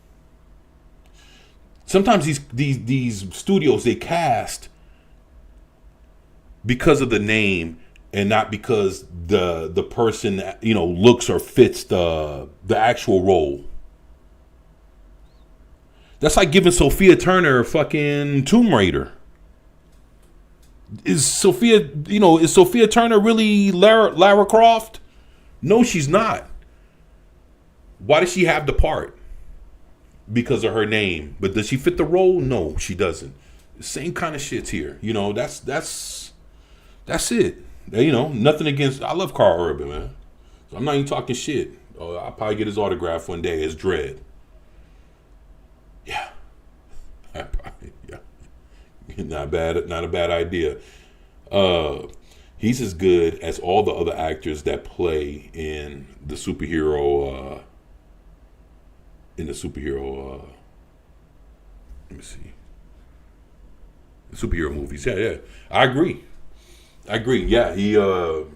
[SPEAKER 1] studios, they cast because of the name and not because the person, you know, looks or fits the actual role. That's like giving Sophia Turner fucking Tomb Raider. Is Sophia Turner really Lara Croft? No, she's not. Why does she have the part? Because of her name. But does she fit the role? No, she doesn't. Same kind of shit's here. You know, that's it. You know, nothing against. I love Carl Urban, man. So I'm not even talking shit. Oh, I'll probably get his autograph one day as Dredd. Yeah. Yeah. Not a bad idea. He's as good as all the other actors that play in the superhero. Let me see. Superhero movies. Yeah. I agree. Yeah,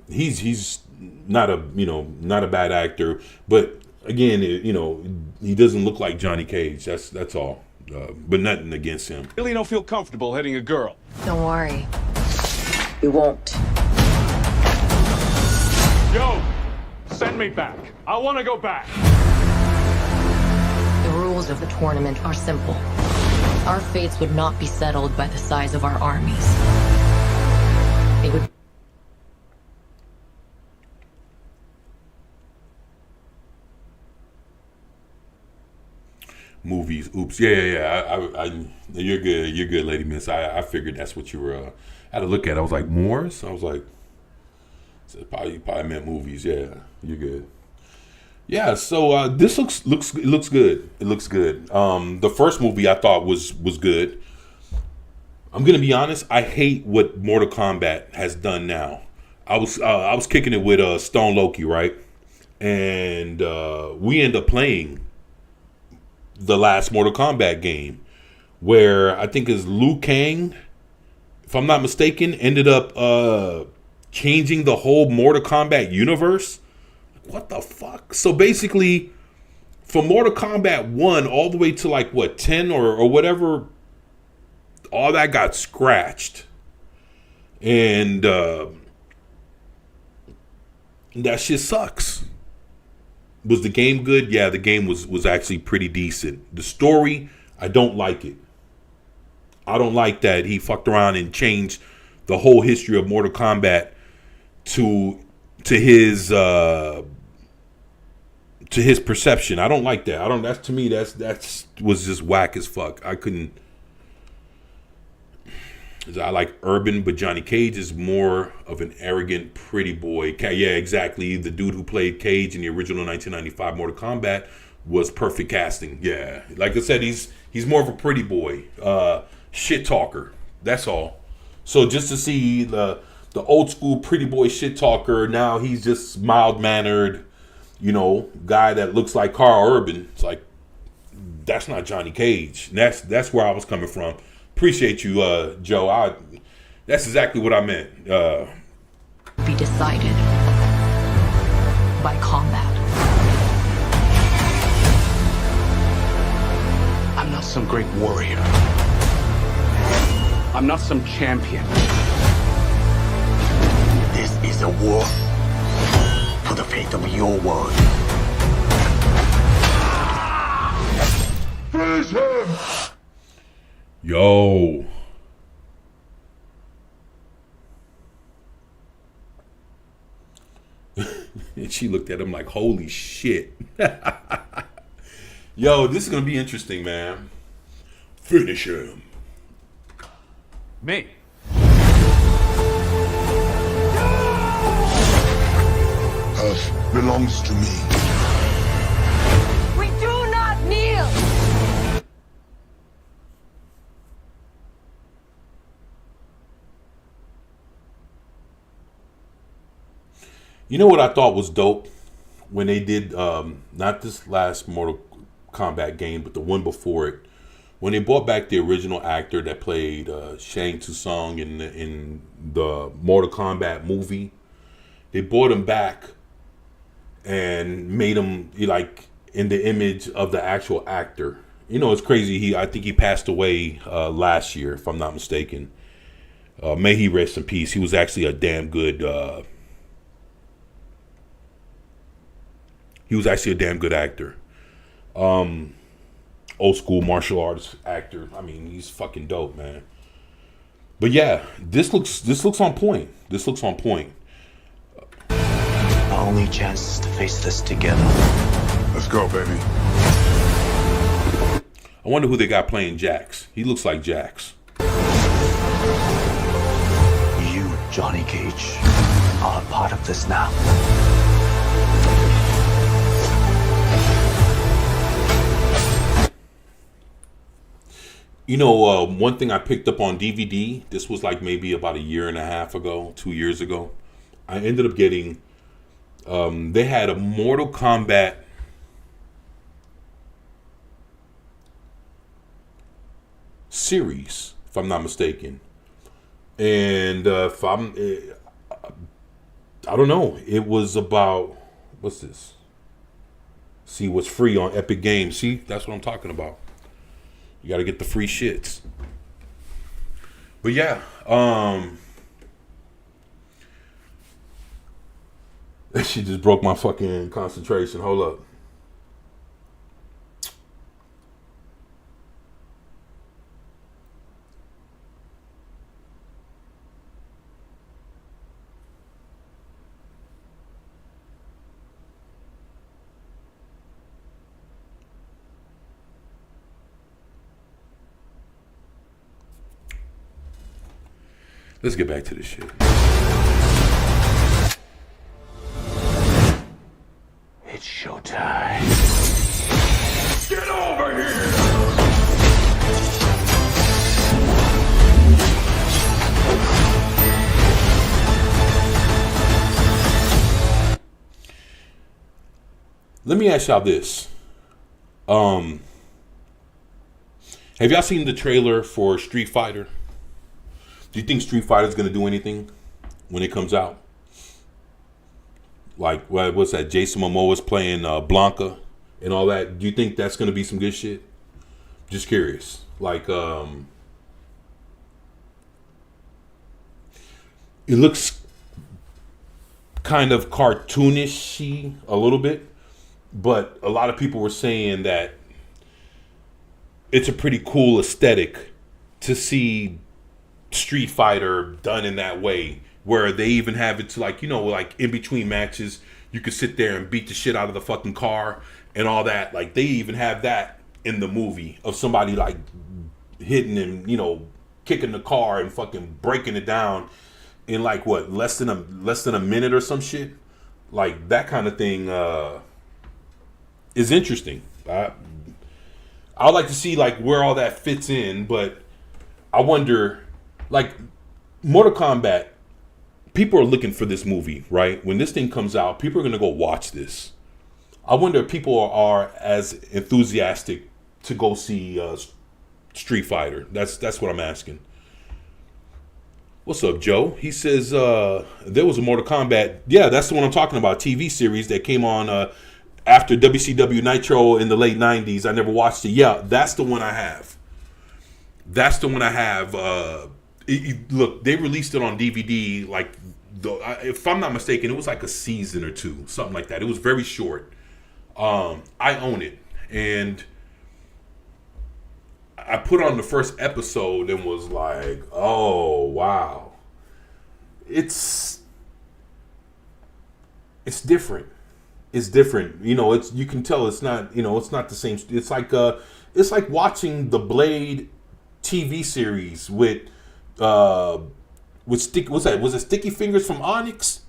[SPEAKER 1] he's not a bad actor, but again, he doesn't look like Johnny Cage. That's all. But nothing against him.
[SPEAKER 5] Really don't feel comfortable hitting a girl.
[SPEAKER 6] Don't worry. You won't.
[SPEAKER 5] Yo, send me back. I want to go back.
[SPEAKER 6] The rules of the tournament are simple. Our fates would not be settled by the size of our armies. They would.
[SPEAKER 1] Movies. Oops. Yeah. I you're good, Lady Miss. I figured that's what you were. I had to look at it. I was like, Morris? I was like, so you probably meant movies. Yeah, you're good. Yeah, so this looks good. It looks good. The first movie I thought was good. I'm gonna be honest. I hate what Mortal Kombat has done now. I was kicking it with Stone Loki, right? And we end up playing the last Mortal Kombat game, where I think is Liu Kang, if I'm not mistaken, ended up changing the whole Mortal Kombat universe. What the fuck? So basically, from Mortal Kombat 1 all the way to like what 10 or whatever, all that got scratched. And that shit sucks. Was the game good? Yeah, the game was actually pretty decent. The story, I don't like it. I don't like that he fucked around and changed the whole history of Mortal Kombat to his perception. I don't like that. That's to me that's was just whack as fuck. I couldn't. I like Urban, but Johnny Cage is more of an arrogant, pretty boy. Yeah, exactly. The dude who played Cage in the original 1995 Mortal Kombat was perfect casting. Yeah, like I said, he's more of a pretty boy, shit talker. That's all. So just to see the old school pretty boy shit talker, now he's just mild mannered, guy that looks like Carl Urban. It's like, that's not Johnny Cage. And that's where I was coming from. Appreciate you, Joe. That's exactly what I meant.
[SPEAKER 6] Be decided by combat.
[SPEAKER 3] I'm not some great warrior. I'm not some champion.
[SPEAKER 4] This is a war for the fate of your world. Finish him!
[SPEAKER 1] Yo. And she looked at him like, holy shit. Yo, this is going to be interesting, man. Finish him.
[SPEAKER 5] Me.
[SPEAKER 4] Earth belongs to me.
[SPEAKER 7] We do not kneel!
[SPEAKER 1] You know what I thought was dope? When they did, not this last Mortal Kombat game, but the one before it. When they brought back the original actor that played Shang Tsung in the Mortal Kombat movie. They brought him back and made him like in the image of the actual actor. It's crazy. I think he passed away last year, if I'm not mistaken. May he rest in peace. He was actually a damn good. He was actually a damn good actor. Old school martial arts actor. I mean, he's fucking dope, man. But yeah, this looks on point. This looks on point.
[SPEAKER 4] Our only chance is to face this together. Let's go, baby.
[SPEAKER 1] I wonder who they got playing Jax. He looks like Jax.
[SPEAKER 4] You, Johnny Cage, are a part of this now.
[SPEAKER 1] One thing I picked up on DVD, this was like maybe about a year and a half ago, 2 years ago. I ended up getting, they had a Mortal Kombat series, if I'm not mistaken. And I don't know, it was about, what's this? See what's free on Epic Games. See, that's what I'm talking about. You got to get the free shits. But yeah, she just broke my fucking concentration. Hold up. Let's get back to this shit.
[SPEAKER 4] It's showtime.
[SPEAKER 5] Get over here!
[SPEAKER 1] Let me ask y'all this. Have y'all seen the trailer for Street Fighter? Do you think Street Fighter is going to do anything when it comes out? Like, what's that? Jason Momoa's playing Blanca. and all that. Do you think that's going to be some good shit? Just curious. Like, it looks kind of cartoonish-y a little bit, but a lot of people were saying that it's a pretty cool aesthetic to see Street Fighter done in that way, where they even have it to, like, you know, like in between matches, you could sit there and beat the shit out of the fucking car and all that. Like, they even have that in the movie of somebody like hitting and, you know, kicking the car and fucking breaking it down in like what, less than a minute or some shit. Like, that kind of thing is interesting. I'd like to see like where all that fits in, but I wonder, like, Mortal Kombat, people are looking for this movie, right? When this thing comes out, people are gonna go watch this. I wonder if people are as enthusiastic to go see Street Fighter. That's what I'm asking. What's up, Joe? He says there was a Mortal Kombat. Yeah, that's the one I'm talking about. TV series that came on after WCW Nitro in the late 90s. I never watched it. Yeah, that's the one I have. That's the one I have. Look, they released it on DVD. Like, if I'm not mistaken, it was like a season or two, something like that. It was very short. I own it, and I put on the first episode and was like, oh, wow. It's different. It's different. You know, you can tell it's not, you know, it's not the same. It's like watching the Blade TV series with what's that? Was it Sticky Fingers from Onyx?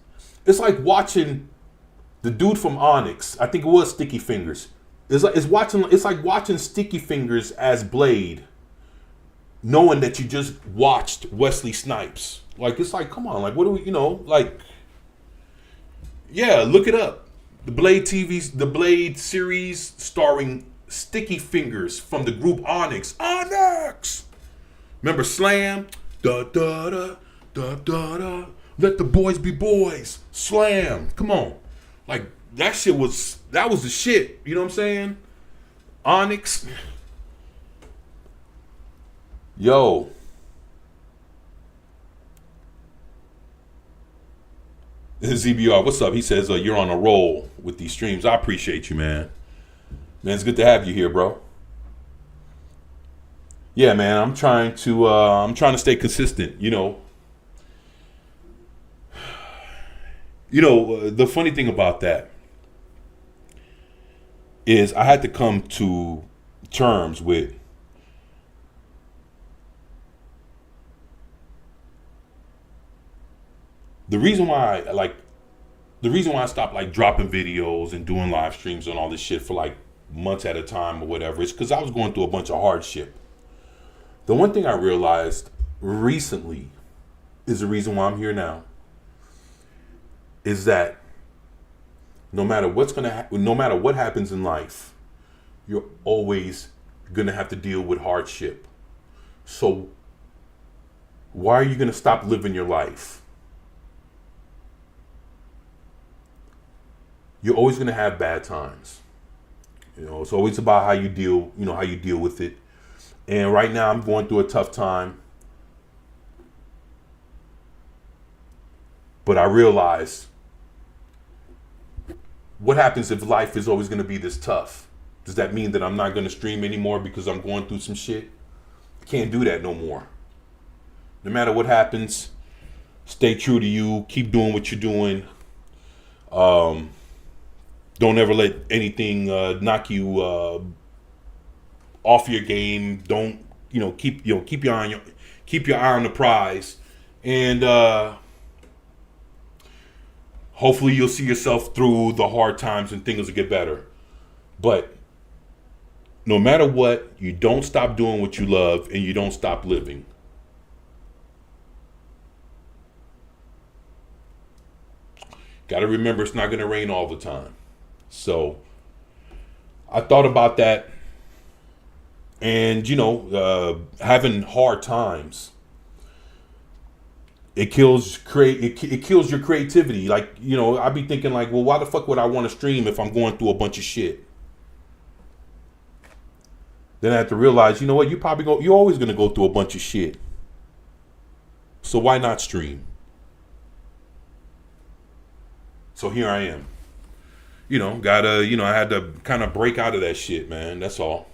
[SPEAKER 1] It's like watching the dude from Onyx. I think it was Sticky Fingers. It's like watching Sticky Fingers as Blade, knowing that you just watched Wesley Snipes. Like, it's like, come on, like, what do we, you know, like, yeah, look it up. The Blade series starring Sticky Fingers from the group Onyx. Onyx! Remember Slam? Da da da da da da. Let the boys be boys. Slam. Come on. Like, that was the shit. You know what I'm saying? Onyx. Yo. ZBR, what's up? He says, you're on a roll with these streams. I appreciate you, man. Man, it's good to have you here, bro. Yeah, man, I'm trying to stay consistent, you know. You know, the funny thing about that is I had to come to terms with the reason why I stopped like dropping videos and doing live streams and all this shit for like months at a time or whatever is because I was going through a bunch of hardship. The one thing I realized recently is the reason why I'm here now is that no matter what happens in life, you're always gonna have to deal with hardship. So why are you gonna stop living your life? You're always gonna have bad times. You know, it's always about how you deal with it. And right now I'm going through a tough time. But I realize, what happens if life is always going to be this tough? Does that mean that I'm not going to stream anymore because I'm going through some shit? I can't do that no more. No matter what happens, stay true to you. Keep doing what you're doing. Don't ever let anything knock you off your game. Don't, keep your eye on the prize, and hopefully you'll see yourself through the hard times and things will get better. But no matter what, you don't stop doing what you love and you don't stop living. Got to remember, it's not going to rain all the time. So I thought about that, and having hard times, it kills your creativity. Like, I'd be thinking like, well, why the fuck would I want to stream if I'm going through a bunch of shit? Then I have to realize, you know what? You're always gonna go through a bunch of shit. So why not stream? So here I am. You know, I had to kind of break out of that shit, man. That's all.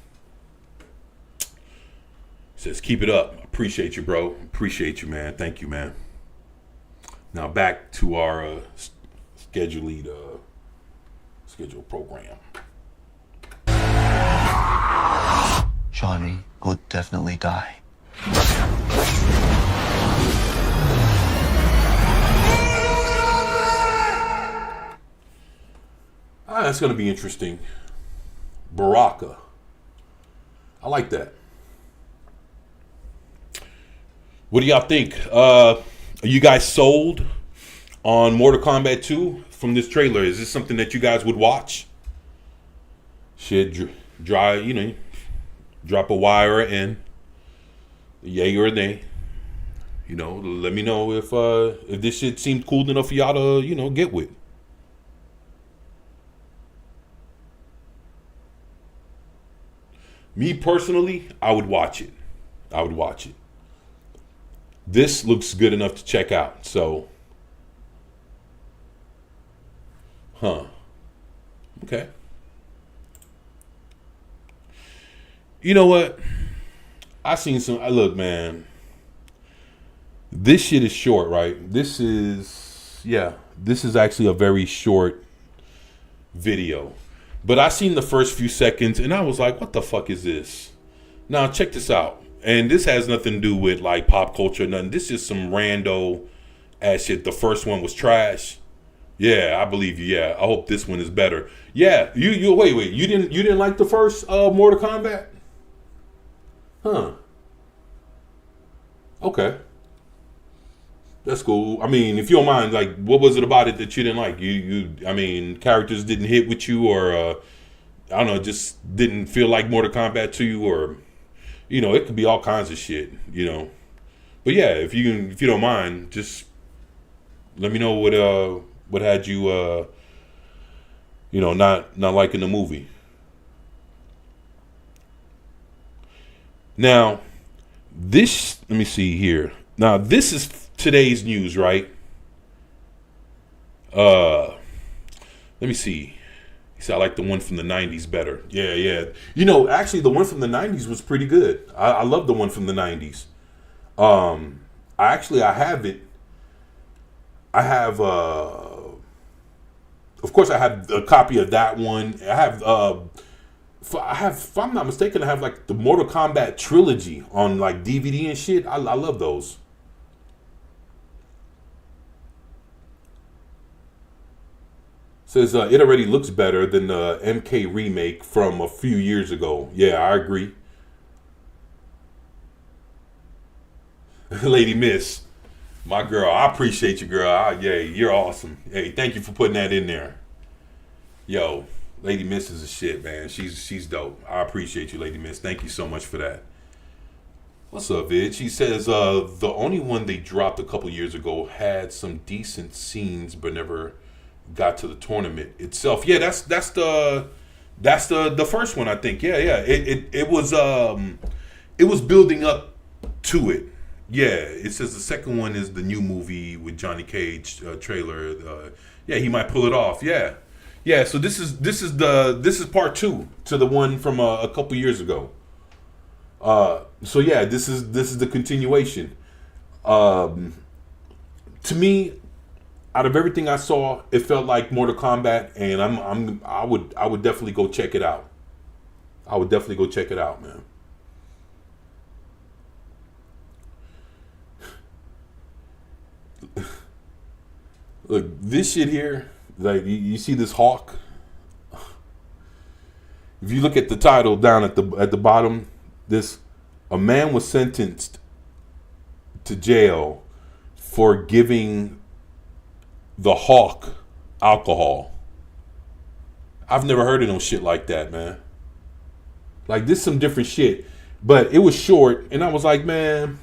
[SPEAKER 1] Says, keep it up. Appreciate you, bro. Appreciate you, man. Thank you, man. Now back to our scheduled program.
[SPEAKER 4] Johnny would definitely die.
[SPEAKER 1] That's going to be interesting. Baraka. I like that. What do y'all think? Are you guys sold on Mortal Kombat 2 from this trailer? Is this something that you guys would watch? Shit, drop a wire in, yay or nay. You know, let me know if this shit seemed cool enough for y'all to, get with. Me personally, I would watch it. This looks good enough to check out. So, okay. You know what? I seen some. Look, man. This shit is short, right? This is actually a very short video. But I seen the first few seconds and I was like, what the fuck is this? Now check this out. And this has nothing to do with like pop culture or nothing. This is some rando ass shit. The first one was trash. Yeah, I believe you. Yeah, I hope this one is better. Yeah, you wait. You didn't like the first Mortal Kombat? Huh. Okay. That's cool. I mean, if you don't mind, like, what was it about it that you didn't like? I mean, characters didn't hit with you, or I don't know, just didn't feel like Mortal Kombat to you, or it could be all kinds of shit, But yeah, if you don't mind, just let me know what had you not liking the movie. Now, let me see here. Now, this is today's news, right? Let me see. He said I like the one from the 90s better. Yeah. Actually, the one from the 90s was pretty good. I love the one from the 90s. I have it. I have, of course, I have a copy of that one. If I'm not mistaken, I have like the Mortal Kombat trilogy on like DVD and shit. I love those. Says it already looks better than the MK remake from a few years ago. Yeah, I agree. Lady Miss, my girl, I appreciate you, girl. Yeah, you're awesome. Hey, thank you for putting that in there. Yo, Lady Miss is a shit, man. She's dope. I appreciate you, Lady Miss. Thank you so much for that. What's up, Vid? She says the only one they dropped a couple years ago had some decent scenes, but never got to the tournament itself. Yeah, that's the first one, I think. Yeah. It was building up to it. Yeah, it says the second one is the new movie with Johnny Cage trailer. Yeah, he might pull it off. Yeah. So this is part 2 to the one from a couple years ago. So yeah, this is the continuation. To me, out of everything I saw, it felt like Mortal Kombat, and I would definitely go check it out. I would definitely go check it out, man. Look, this shit here, like you see this hawk. If you look at the title down at the bottom, a man was sentenced to jail for giving the hawk alcohol. I've never heard of no shit like that, man. Like, this some different shit. But it was short, and I was like, man,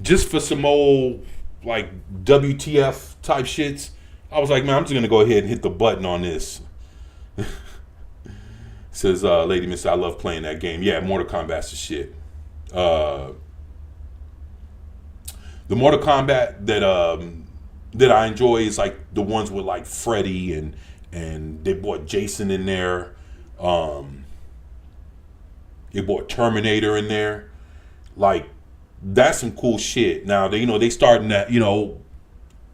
[SPEAKER 1] just for some old, like, WTF type shits, I was like, man, I'm just going to go ahead and hit the button on this. Says Lady Miss, I love playing that game. Yeah, Mortal Kombat's the shit. The Mortal Kombat that I enjoy is like the ones with like Freddy and they brought Jason in there. They brought Terminator in there. Like, that's some cool shit. Now they starting to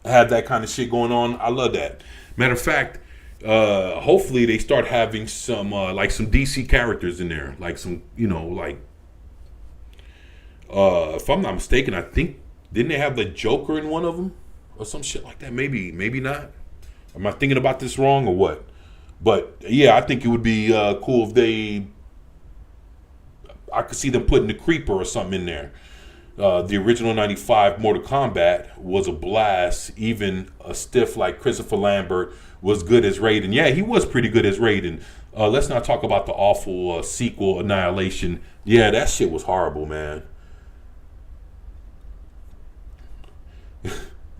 [SPEAKER 1] have that kind of shit going on. I love that. Matter of fact, hopefully they start having some like some DC characters in there, like some like if I'm not mistaken, I think didn't they have the Joker in one of them or some shit like that? Maybe not. Am I thinking about this wrong or what? But yeah, I think it would be cool if I could see them putting the Creeper or something in there. The original 95 Mortal Kombat was a blast. Even a stiff like Christopher Lambert was good as Raiden. Yeah, he was pretty good as Raiden. Let's not talk about the awful sequel, Annihilation. Yeah, that shit was horrible, man.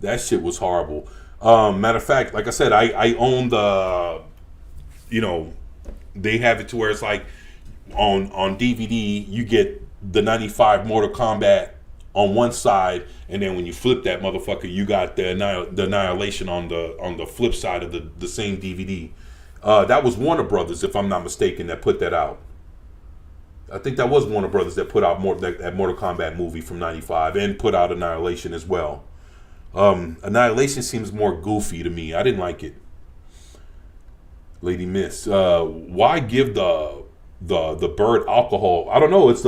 [SPEAKER 1] That shit was horrible. Matter of fact, like I said, I own the, they have it to where it's like on DVD, you get the 95 Mortal Kombat on one side, and then when you flip that motherfucker, you got the Annihilation on the flip side of the same DVD. That was Warner Brothers, if I'm not mistaken, that put that out. I think that was Warner Brothers that put out that Mortal Kombat movie from 95 and put out Annihilation as well. Annihilation seems more goofy to me. I didn't like it. Lady Miss, why give the bird alcohol? I don't know. It's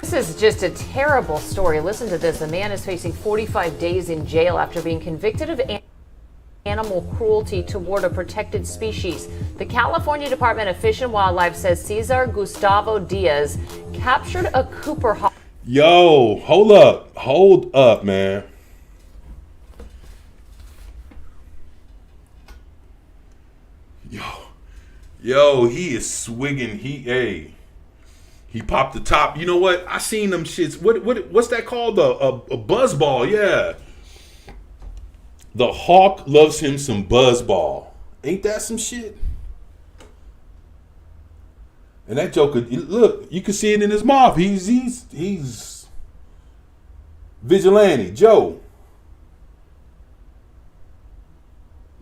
[SPEAKER 7] This is just a terrible story. Listen to this. A man is facing 45 days in jail after being convicted of animal cruelty toward a protected species. The California Department of Fish and Wildlife says Cesar Gustavo Diaz captured a Cooper hawk.
[SPEAKER 1] Yo, hold up, man. Yo, he is swigging. He popped the top. You know what? I seen them shits. What's that called? A buzz ball. Yeah. The hawk loves him some buzz ball. Ain't that some shit? And that joker, look, you can see it in his mouth. He's vigilante Joe.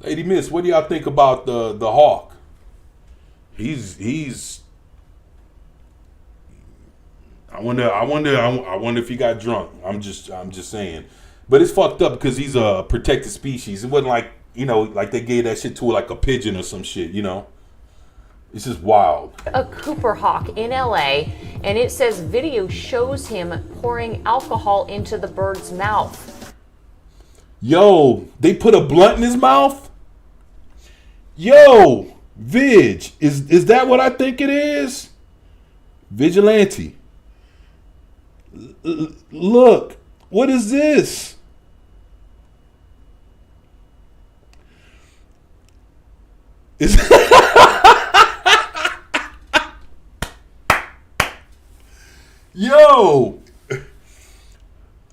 [SPEAKER 1] Lady Miss, what do y'all think about the hawk? He's. I wonder if he got drunk. I'm just saying, but it's fucked up because he's a protected species. It wasn't like like they gave that shit to like a pigeon or some shit. It's just wild.
[SPEAKER 7] A Cooper hawk in LA, and it says video shows him pouring alcohol into the bird's mouth.
[SPEAKER 1] Yo, they put a blunt in his mouth? Yo, Vig, is that what I think it is? Vigilante. Look, what is this?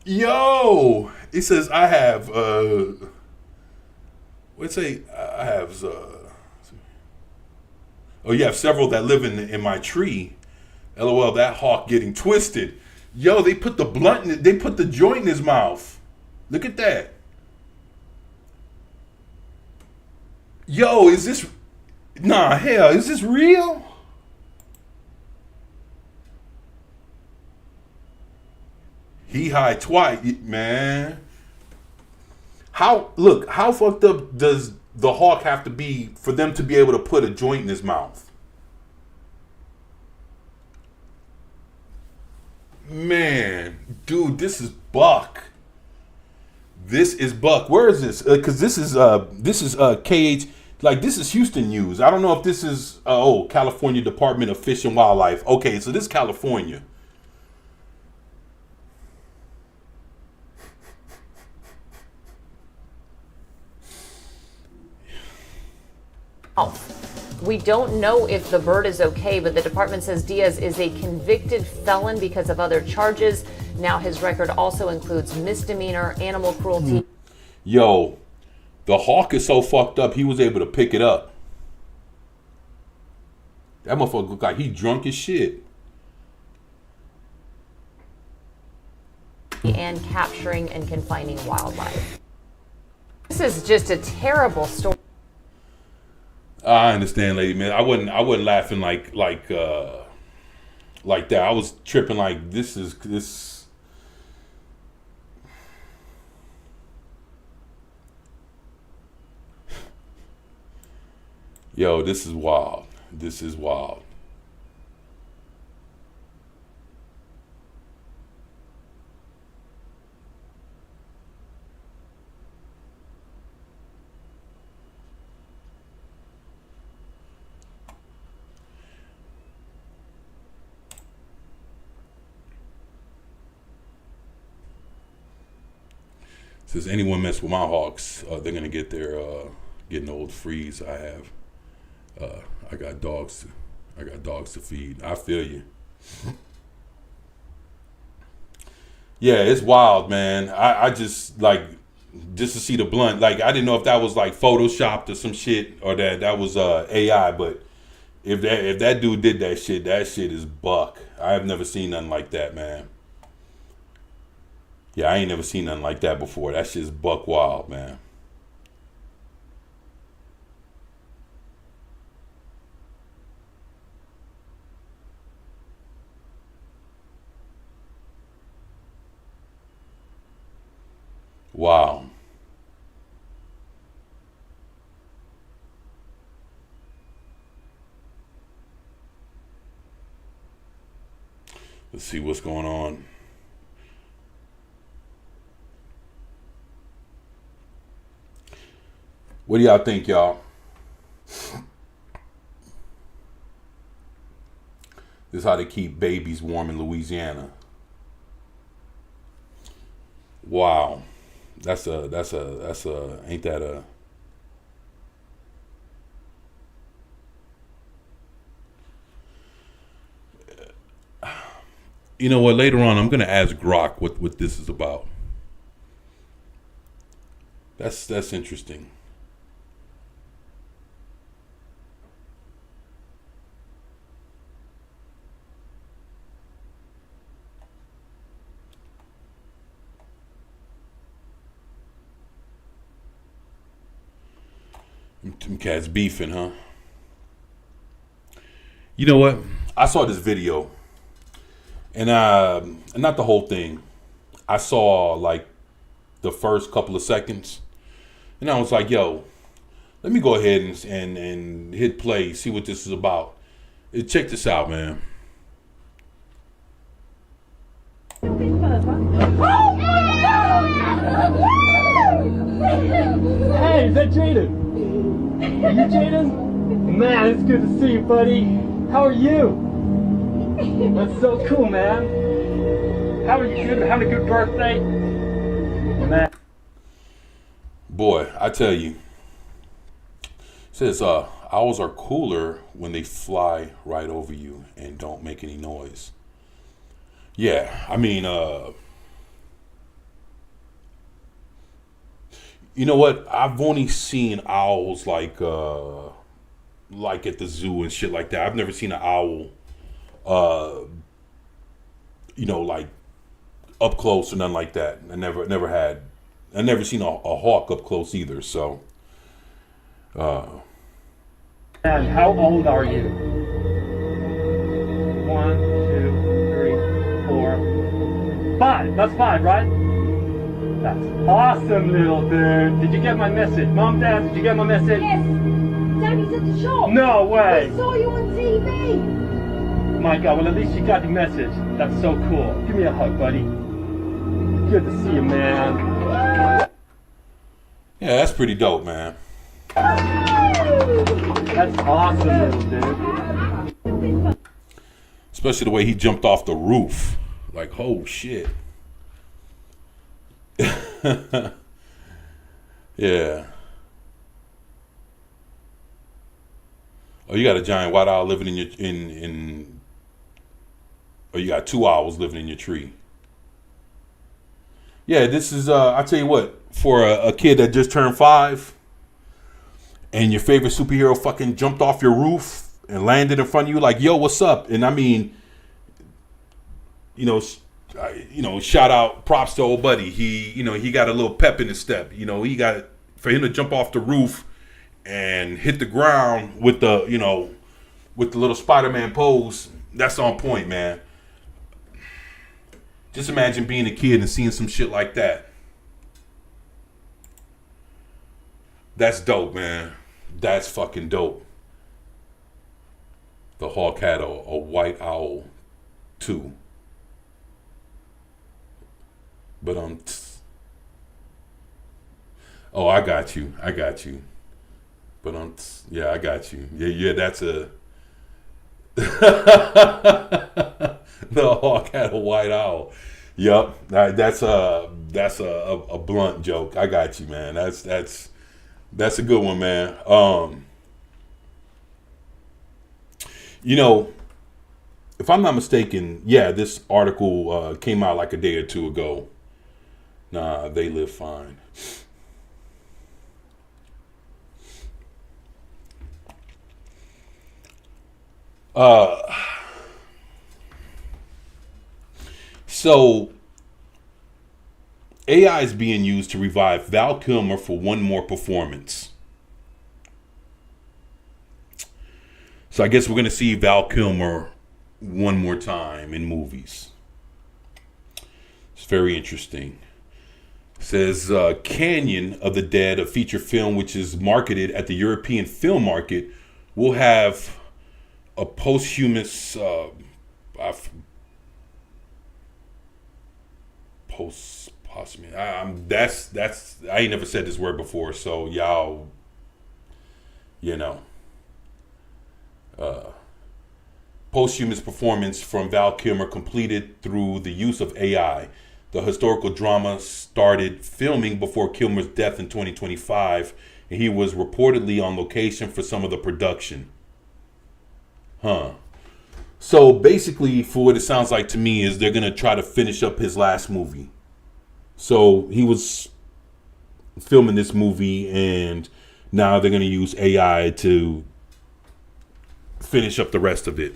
[SPEAKER 1] Yo, it says I have you have several that live in my tree. LOL, that hawk getting twisted. Yo, they put the joint in his mouth. Look at that. Yo, is this real? He high twice, man. How fucked up does the hawk have to be for them to be able to put a joint in his mouth? Man, dude, this is Buck. This is Buck. Where is this? Because this is KH. Like, this is Houston News. I don't know if this is California Department of Fish and Wildlife. Okay, so this is California.
[SPEAKER 7] We don't know if the bird is okay, but the department says Diaz is a convicted felon because of other charges. Now his record also includes misdemeanor, animal cruelty.
[SPEAKER 1] Yo, the hawk is so fucked up, he was able to pick it up. That motherfucker look like he drunk as shit.
[SPEAKER 7] And capturing and confining wildlife. This is just a terrible story.
[SPEAKER 1] I understand, lady, man. I wasn't laughing like that. I was tripping like this. Yo, this is wild. This is wild. Says anyone mess with my Hawks, they're gonna get their getting old freeze. I have. I got dogs to feed. I feel you. Yeah, it's wild, man. I just like just to see the blunt. Like I didn't know if that was like photoshopped or some shit or that was AI. But if that dude did that shit is buck. I have never seen nothing like that, man. Yeah, I ain't never seen nothing like that before. That shit's buck wild, man. Wow. Let's see what's going on. What do y'all think, y'all? This is how they keep babies warm in Louisiana. Wow. That's a ain't that a You know what, later on I'm gonna ask Grok what this is about. That's interesting. Them cats beefing, huh? You know what? I saw this video, and not the whole thing. I saw like the first couple of seconds, and I was like, "Yo, let me go ahead and hit play, see what this is about." Check this out, man.
[SPEAKER 8] Hey, is that Jaden? Are you Jaden? Man, it's good to see you, buddy. How are you? That's so cool, man. How are you? Good? Having a good birthday? Man.
[SPEAKER 1] Boy, I tell you. It says owls are cooler when they fly right over you and don't make any noise. Yeah, I mean, you know what? I've only seen owls like at the zoo and shit like that. I've never seen an owl, like up close or nothing like that. I never seen a hawk up close either. So,
[SPEAKER 8] And how old are you? 1, 2, 3, 4, 5. That's 5, right? That's awesome, little dude. Did you get my message? Mom, Dad, did you get my message?
[SPEAKER 9] Yes. Daddy's at the shop.
[SPEAKER 8] No way.
[SPEAKER 9] I saw you on TV.
[SPEAKER 8] My God, well, at least you got the message. That's so cool. Give me a hug, buddy. Good to see you, man.
[SPEAKER 1] yeah, that's pretty dope, man.
[SPEAKER 8] That's awesome, little dude.
[SPEAKER 1] Especially the way he jumped off the roof. Like, oh shit. Yeah. Oh, you got a giant white owl living in your or you got 2 owls living in your tree. Yeah, this is I tell you what, for a kid that just turned 5 and your favorite superhero fucking jumped off your roof and landed in front of you like, yo, what's up? And I mean, shout out, props to old buddy. He got a little pep in his step. For him to jump off the roof and hit the ground with the little Spider-Man pose. That's on point, man. Just imagine being a kid and seeing some shit like that. That's dope, man. That's fucking dope. The Hawk had a white owl too. But oh, I got you. But yeah, I got you. Yeah, that's a the Hawk had a white owl. Yep. That's a blunt joke. I got you, man. That's a good one, man. If I'm not mistaken, yeah, this article came out like a day or two ago. Nah, they live fine. So AI is being used to revive Val Kilmer for one more performance. So I guess we're going to see Val Kilmer one more time in movies. It's very interesting. It says Canyon of the Dead, a feature film which is marketed at the European film market, will have a posthumous that's I ain't never said this word before, so y'all posthumous performance from Val Kilmer completed through the use of AI. The historical drama started filming before Kilmer's death in 2025, and he was reportedly on location for some of the production. So basically, for what it sounds like to me, is they're going to try to finish up his last movie. So he was filming this movie, and now they're going to use AI to finish up the rest of it.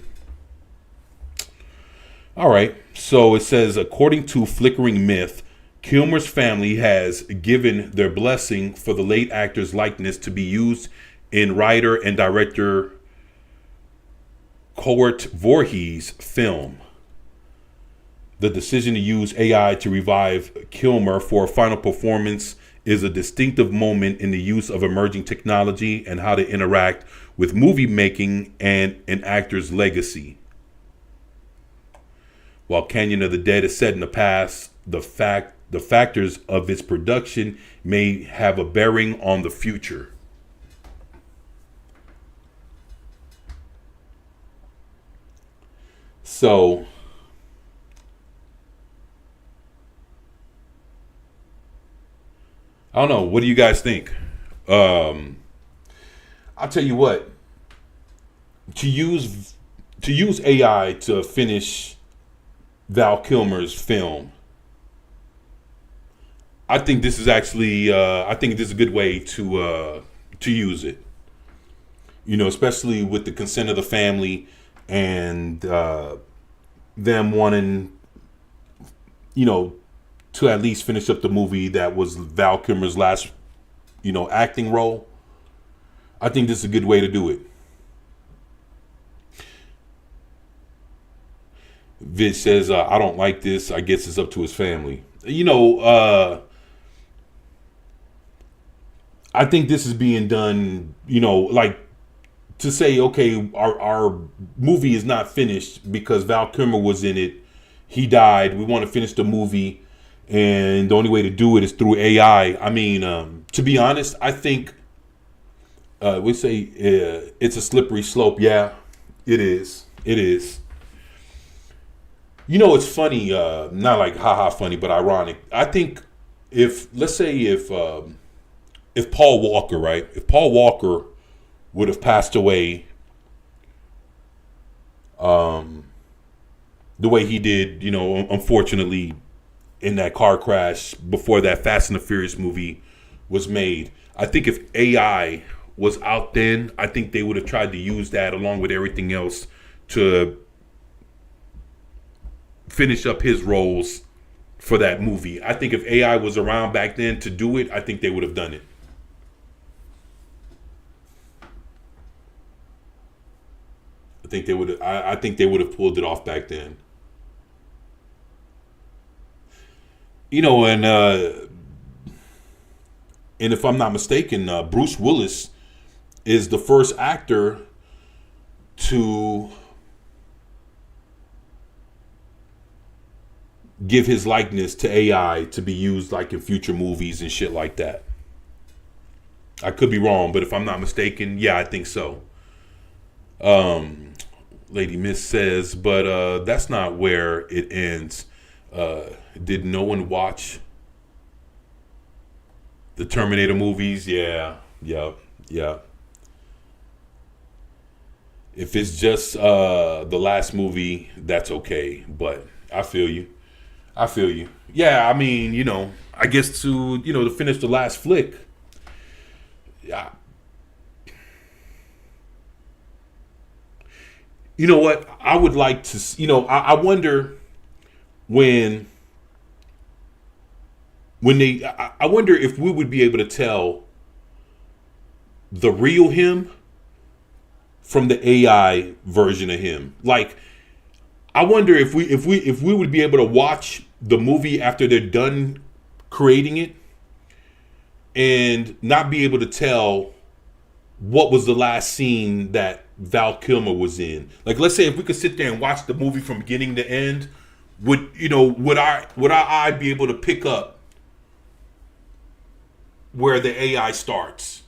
[SPEAKER 1] All right. So it says, according to Flickering Myth, Kilmer's family has given their blessing for the late actor's likeness to be used in writer and director Kurt Voorhees' film. The decision to use AI to revive Kilmer for a final performance is a distinctive moment in the use of emerging technology and how to interact with movie making and an actor's legacy. While Canyon of the Dead is set in the past, the factors of its production may have a bearing on the future. So I don't know. What do you guys think? I'll tell you what. To use AI to finish Val Kilmer's film, I think this is actually I think this is a good way to use it. Especially with the consent of the family and them wanting, to at least finish up the movie that was Val Kilmer's last, acting role. I think this is a good way to do it. Vid says, I don't like this. I guess it's up to his family. I think this is being done, like to say, okay, our movie is not finished because Val Kilmer was in it. He died. We want to finish the movie. And the only way to do it is through AI. I mean, to be honest, I think we say it's a slippery slope. Yeah, it is. It is. It's funny, not like haha funny, but ironic. I think let's say if Paul Walker, right? If Paul Walker would have passed away the way he did, unfortunately, in that car crash before that Fast and the Furious movie was made. I think if AI was out then, I think they would have tried to use that along with everything else to finish up his roles for that movie. I think if AI was around back then to do it, I think they would have done it. I think they would have pulled it off back then. You know, and if I'm not mistaken, Bruce Willis is the first actor to give his likeness to AI to be used like in future movies and shit like that. I could be wrong, but if I'm not mistaken, yeah, I think so. Lady Miss says, but that's not where it ends. Did no one watch the Terminator movies? Yeah. If it's just the last movie, that's okay. But I feel you. Yeah, I mean, you know, I guess to finish the last flick. Yeah. You know what? I would like to, I wonder when I wonder if we would be able to tell the real him from the AI version of him. Like, I wonder if we would be able to watch the movie after they're done creating it and not be able to tell what was the last scene that Val Kilmer was in. Like, let's say if we could sit there and watch the movie from beginning to end, would our eye be able to pick up where the AI starts?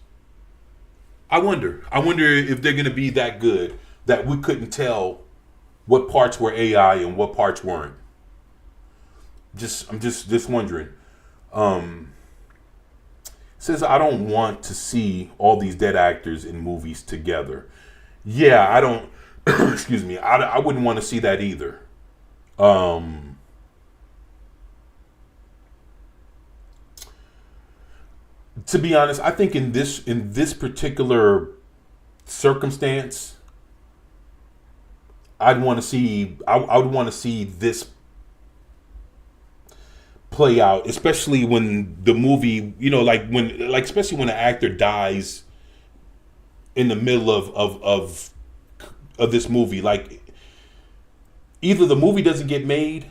[SPEAKER 1] I wonder if they're going to be that good that we couldn't tell what parts were AI and what parts weren't. I'm just wondering. Says I don't want to see all these dead actors in movies together. Yeah, I don't. Excuse me. I wouldn't want to see that either. To be honest, I think in this particular circumstance, I would want to see this play out, especially when the movie, especially when an actor dies in the middle of this movie. Like, either the movie doesn't get made,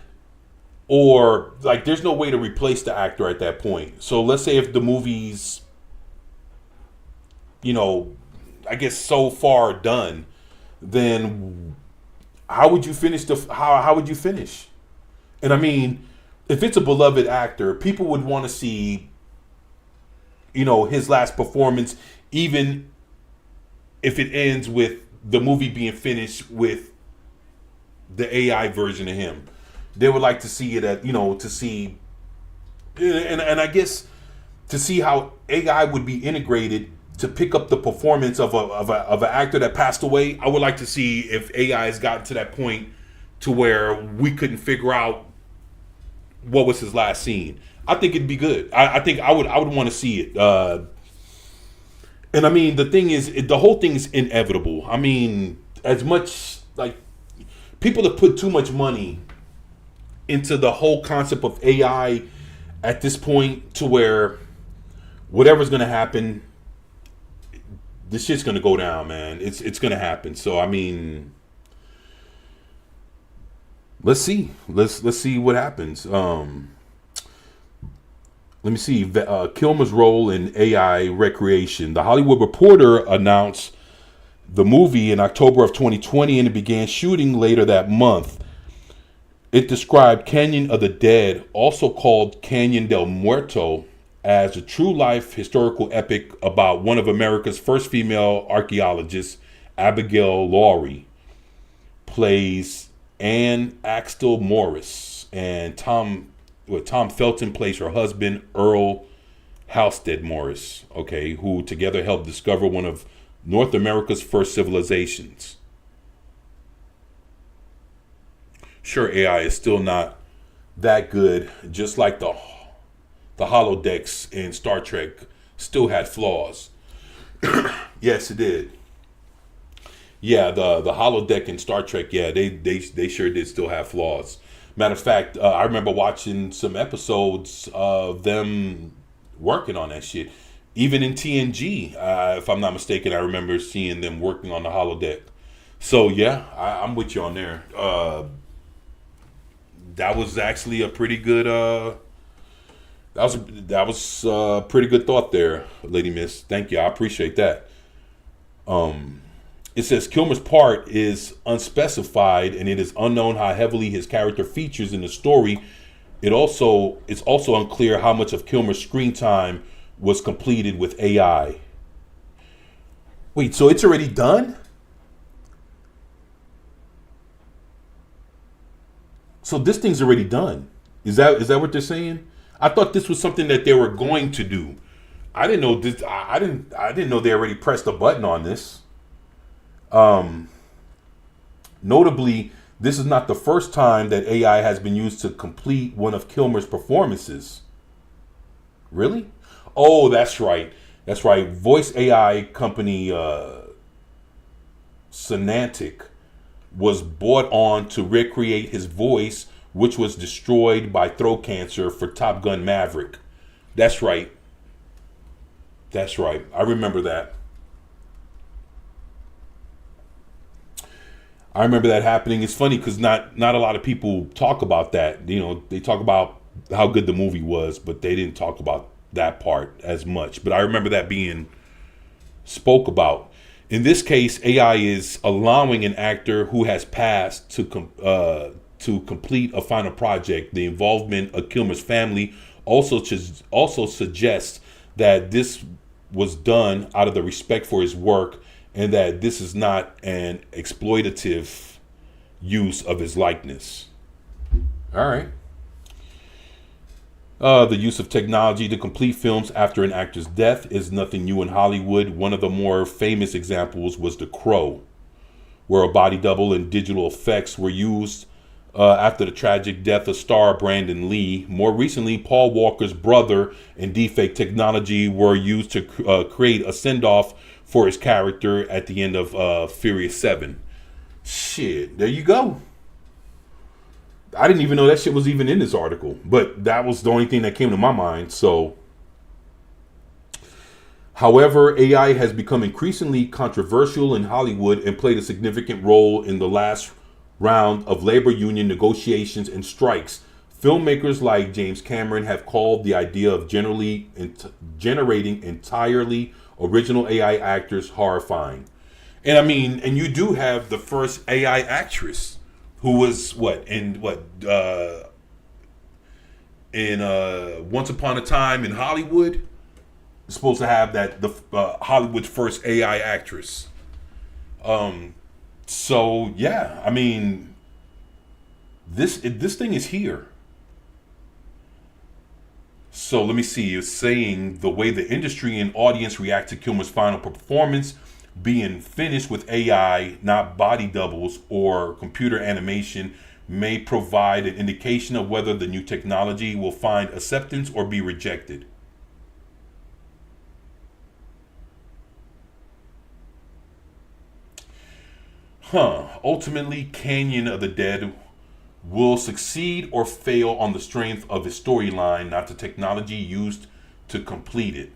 [SPEAKER 1] or like there's no way to replace the actor at that point. So let's say if the movie's, I guess so far done, then how would you finish how would you finish? And I mean, if it's a beloved actor, people would want to see, his last performance, even if it ends with the movie being finished with the AI version of him. They would like to see it to see, and I guess to see how AI would be integrated to pick up the performance of an actor that passed away. I would like to see if AI has gotten to that point to where we couldn't figure out what was his last scene. I think it'd be good. I think I would want to see it. And I mean, the thing is, the whole thing is inevitable. I mean, as much like people have put too much money into the whole concept of AI at this point to where whatever's going to happen, this shit's going to go down, man. It's going to happen. So, I mean, let's see. Let's see what happens. Let me see. Kilmer's role in AI recreation. The Hollywood Reporter announced the movie in October of 2020, and it began shooting later that month. It described Canyon of the Dead, also called Canyon del Muerto, as a true-life historical epic about one of America's first female archaeologists, Abigail Lawrie, plays Anne Axtell Morris, and Tom Felton plays her husband, Earl Halstead Morris, who together helped discover one of North America's first civilizations. Sure, AI is still not that good, just like the holodecks in Star Trek still had flaws. Yes, it did. Yeah, the holodeck in Star Trek. Yeah, they sure did still have flaws. Matter of fact, I remember watching some episodes of them working on that shit. Even in TNG, if I'm not mistaken, I remember seeing them working on the holodeck. So yeah, I'm with you on there. That was actually a pretty good. That was a pretty good thought there, Lady Miss. Thank you. I appreciate that. It says Kilmer's part is unspecified, and it is unknown how heavily his character features in the story. It's also unclear how much of Kilmer's screen time was completed with AI. Wait, so it's already done? So this thing's already done. Is that what they're saying? I thought this was something that they were going to do. I didn't know this. I didn't know they already pressed a button on this. Notably, this is not the first time that AI has been used to complete one of Kilmer's performances. Really? Oh, that's right. That's right. Voice AI company Sonantic was brought on to recreate his voice, which was destroyed by throat cancer for Top Gun Maverick. That's right. That's right. I remember that. I remember that happening. It's funny because not a lot of people talk about that. You know, they talk about how good the movie was, but they didn't talk about that part as much. But I remember that being spoke about. In this case, AI is allowing an actor who has passed to complete a final project. The involvement of Kilmer's family also suggests that this was done out of the respect for his work, and that this is not an exploitative use of his likeness. All right. The use of technology to complete films after an actor's death is nothing new in Hollywood. One of the more famous examples was The Crow, where a body double and digital effects were used after the tragic death of star Brandon Lee. More recently, Paul Walker's brother and deepfake technology were used to create a send-off for his character at the end of Furious 7. Shit, there you go. I didn't even know that shit was even in this article, but that was the only thing that came to my mind. So, however, AI has become increasingly controversial in Hollywood and played a significant role in the last round of labor union negotiations and strikes. Filmmakers like James Cameron have called the idea of generating entirely original AI actors horrifying. And I mean, and you do have the first AI actress who was in Once Upon a Time in Hollywood. Supposed to have that the Hollywood's first AI actress. So yeah, I mean, this thing is here. So let me see. You're saying the way the industry and audience react to Kilmer's final performance being finished with AI, not body doubles or computer animation, may provide an indication of whether the new technology will find acceptance or be rejected. Ultimately, Canyon of the Dead will succeed or fail on the strength of its storyline, not the technology used to complete it.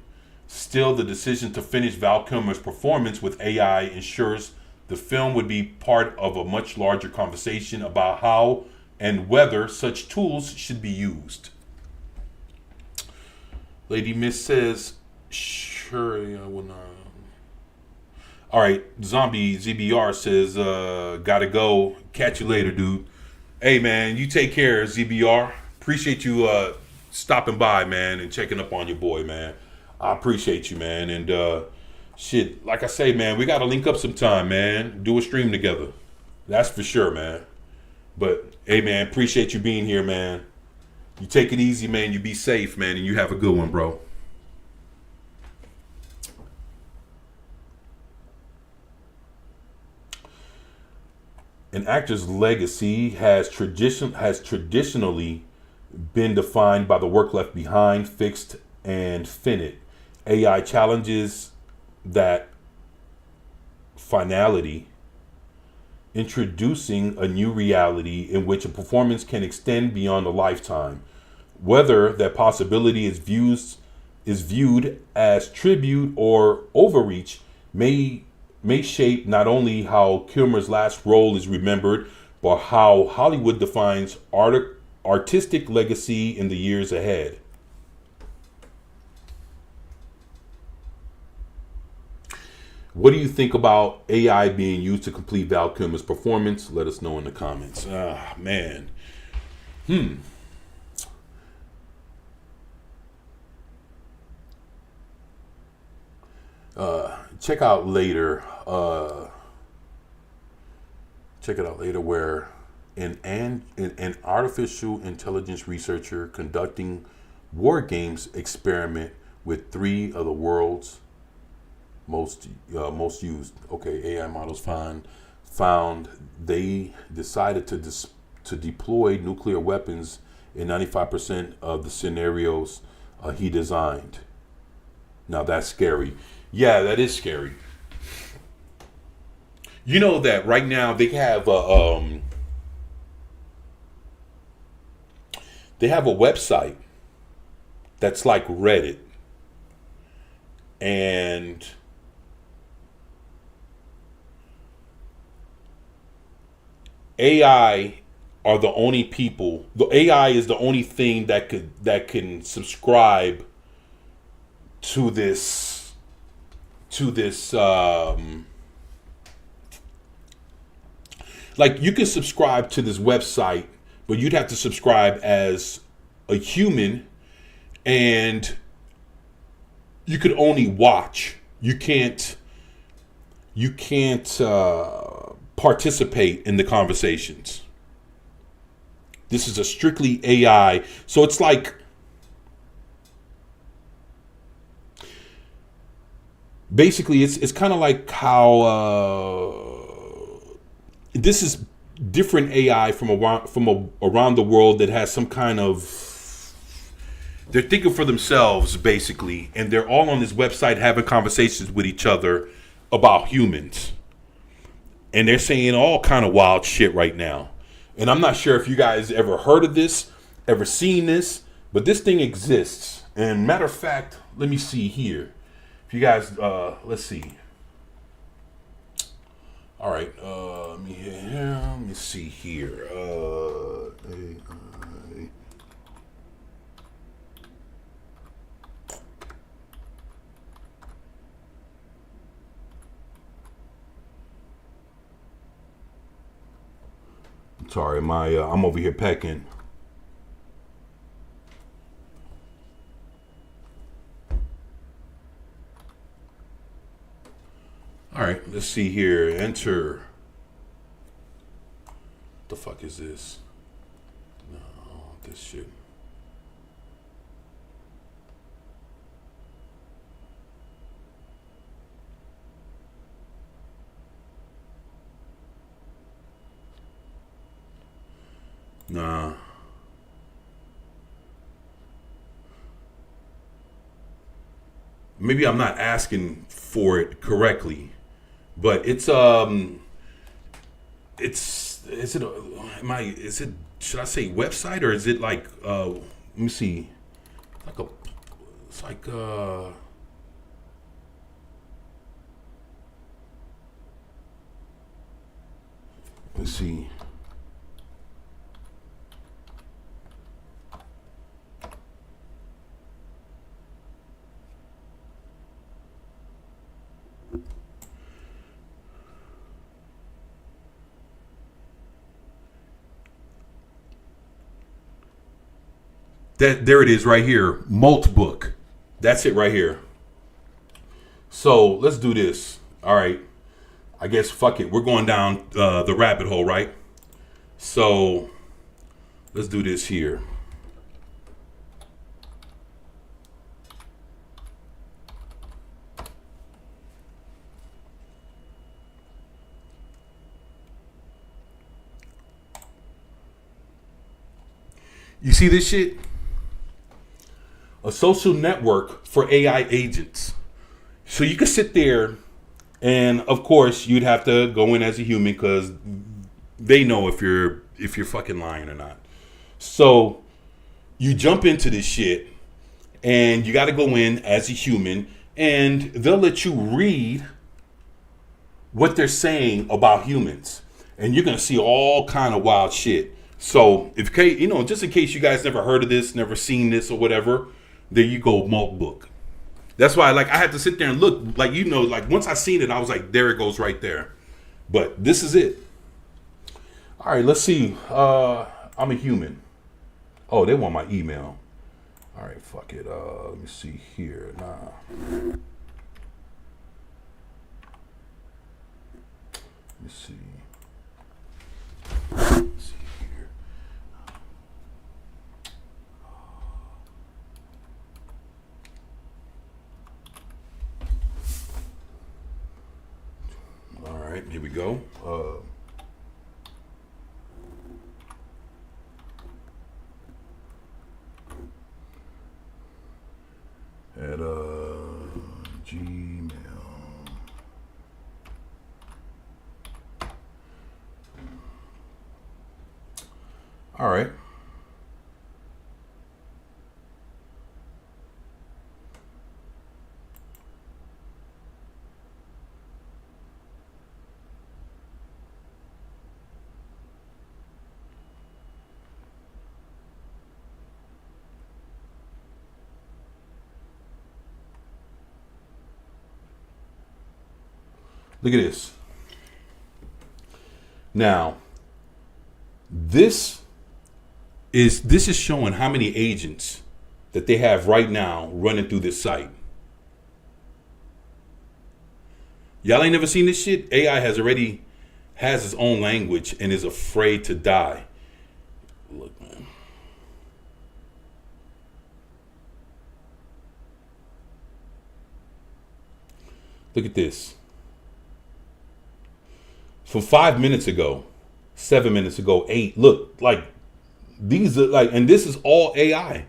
[SPEAKER 1] Still, the decision to finish Val Kilmer's performance with AI ensures the film would be part of a much larger conversation about how and whether such tools should be used. Lady Miss says, sure, I will not. All right, Zombie ZBR says, gotta go. Catch you later, dude. Hey, man, you take care, ZBR. Appreciate you stopping by, man, and checking up on your boy, man. I appreciate you, man. And shit, like I say, man, we gotta link up sometime, man. Do a stream together. That's for sure, man. But hey, man, appreciate you being here, man. You take it easy, man. You be safe, man, and you have a good one, bro. An actor's legacy has traditionally been defined by the work left behind, fixed and finished. AI challenges that finality, introducing a new reality in which a performance can extend beyond a lifetime. Whether that possibility is viewed as tribute or overreach may shape not only how Kilmer's last role is remembered, but how Hollywood defines artistic legacy in the years ahead. What do you think about AI being used to complete Val Kilmer's performance? Let us know in the comments. Ah, man. Check out later. Check it out later where an artificial intelligence researcher conducting war games experiment with 3 of the world's most used AI models found they decided to deploy nuclear weapons in 95% of the scenarios he designed. Now that's scary. Yeah, that is scary. You know that right now they have a website that's like Reddit, and AI are the only people. The AI is the only thing that can subscribe to this. Like, you can subscribe to this website, but you'd have to subscribe as a human, and you could only watch. You can't participate in the conversations. This is a strictly AI. So it's like, basically it's kind of like how this is different AI from around the world that has some kind of, they're thinking for themselves basically, and they're all on this website having conversations with each other about humans. And they're saying all kind of wild shit right now. And I'm not sure if you guys ever heard of this, ever seen this, but this thing exists. And matter of fact, let me see here. If you guys, let's see. All right, let me see here. AI. Sorry, I'm over here packing. All right, let's see here. Enter. What the fuck is this? No, this shit. Nah. Maybe I'm not asking for it correctly, but it's should I say website, or is it like let me see, let's see. There it is right here. Multbook. That's it right here. So let's do this. All right. I guess fuck it. We're going down the rabbit hole, right? So let's do this here. You see this shit? A social network for AI agents. So you could sit there, and of course you'd have to go in as a human because they know if you're fucking lying or not. So you jump into this shit, and you got to go in as a human, and they'll let you read what they're saying about humans, and you're gonna see all kind of wild shit. So if just in case you guys never heard of this, never seen this or whatever, there you go, Malt book. That's why I had to sit there and look, once I seen it, I was like, there it goes right there. But this is it. All right, let's see. I'm a human. Oh, they want my email. All right, fuck it. Let me see here. Nah. Let me see. Let's see here. All right, here we go. At Gmail. All right. Look at this. Now, this is showing how many agents that they have right now running through this site. Y'all ain't never seen this shit? AI has its own language and is afraid to die. Look, man. Look at this. From 5 minutes ago, 7 minutes ago, 8. Look, these are and this is all AI.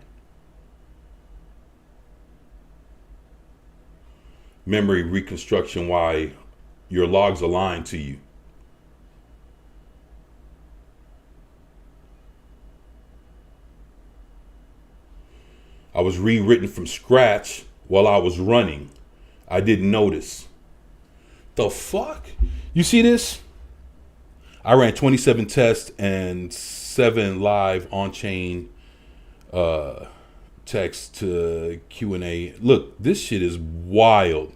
[SPEAKER 1] Memory reconstruction, why your logs are lying to you. I was rewritten from scratch while I was running. I didn't notice. The fuck? You see this? I ran 27 tests and 7 live on-chain text to Q&A. Look, this shit is wild.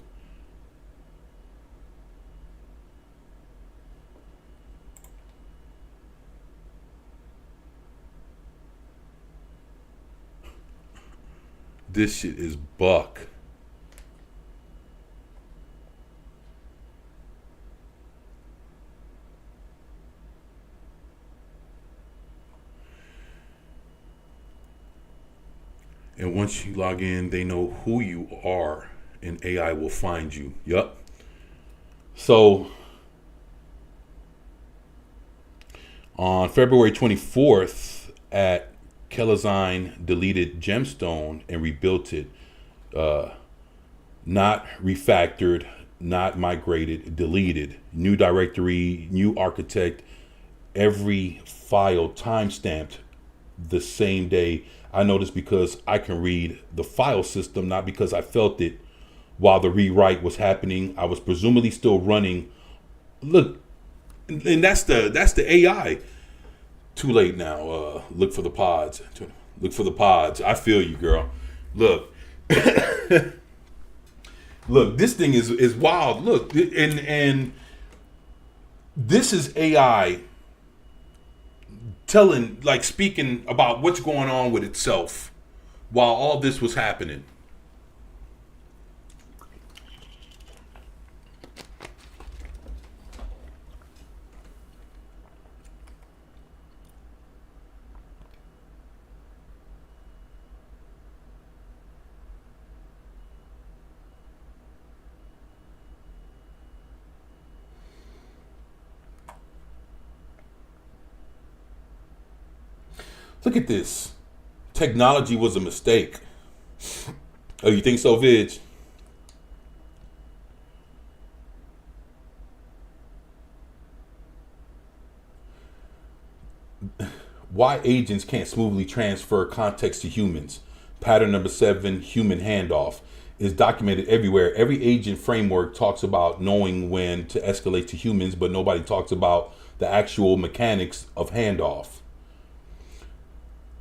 [SPEAKER 1] This shit is buck. And once you log in, they know who you are and AI will find you. Yup. So on February 24th at Kelazine deleted Gemstone and rebuilt it. Not refactored, not migrated, deleted. New directory, new architect, every file timestamped the same day. I know this because I can read the file system, not because I felt it while the rewrite was happening. I was presumably still running. Look, and that's the AI. Too late now. Look for the pods. Look for the pods. I feel you, girl. Look. Look, this thing is wild. Look, and this is AI speaking about what's going on with itself while all this was happening. Look at this. Technology was a mistake. Oh, you think so, Vidge? Why agents can't smoothly transfer context to humans. Pattern number 7, human handoff, is documented everywhere. Every agent framework talks about knowing when to escalate to humans, but nobody talks about the actual mechanics of handoff.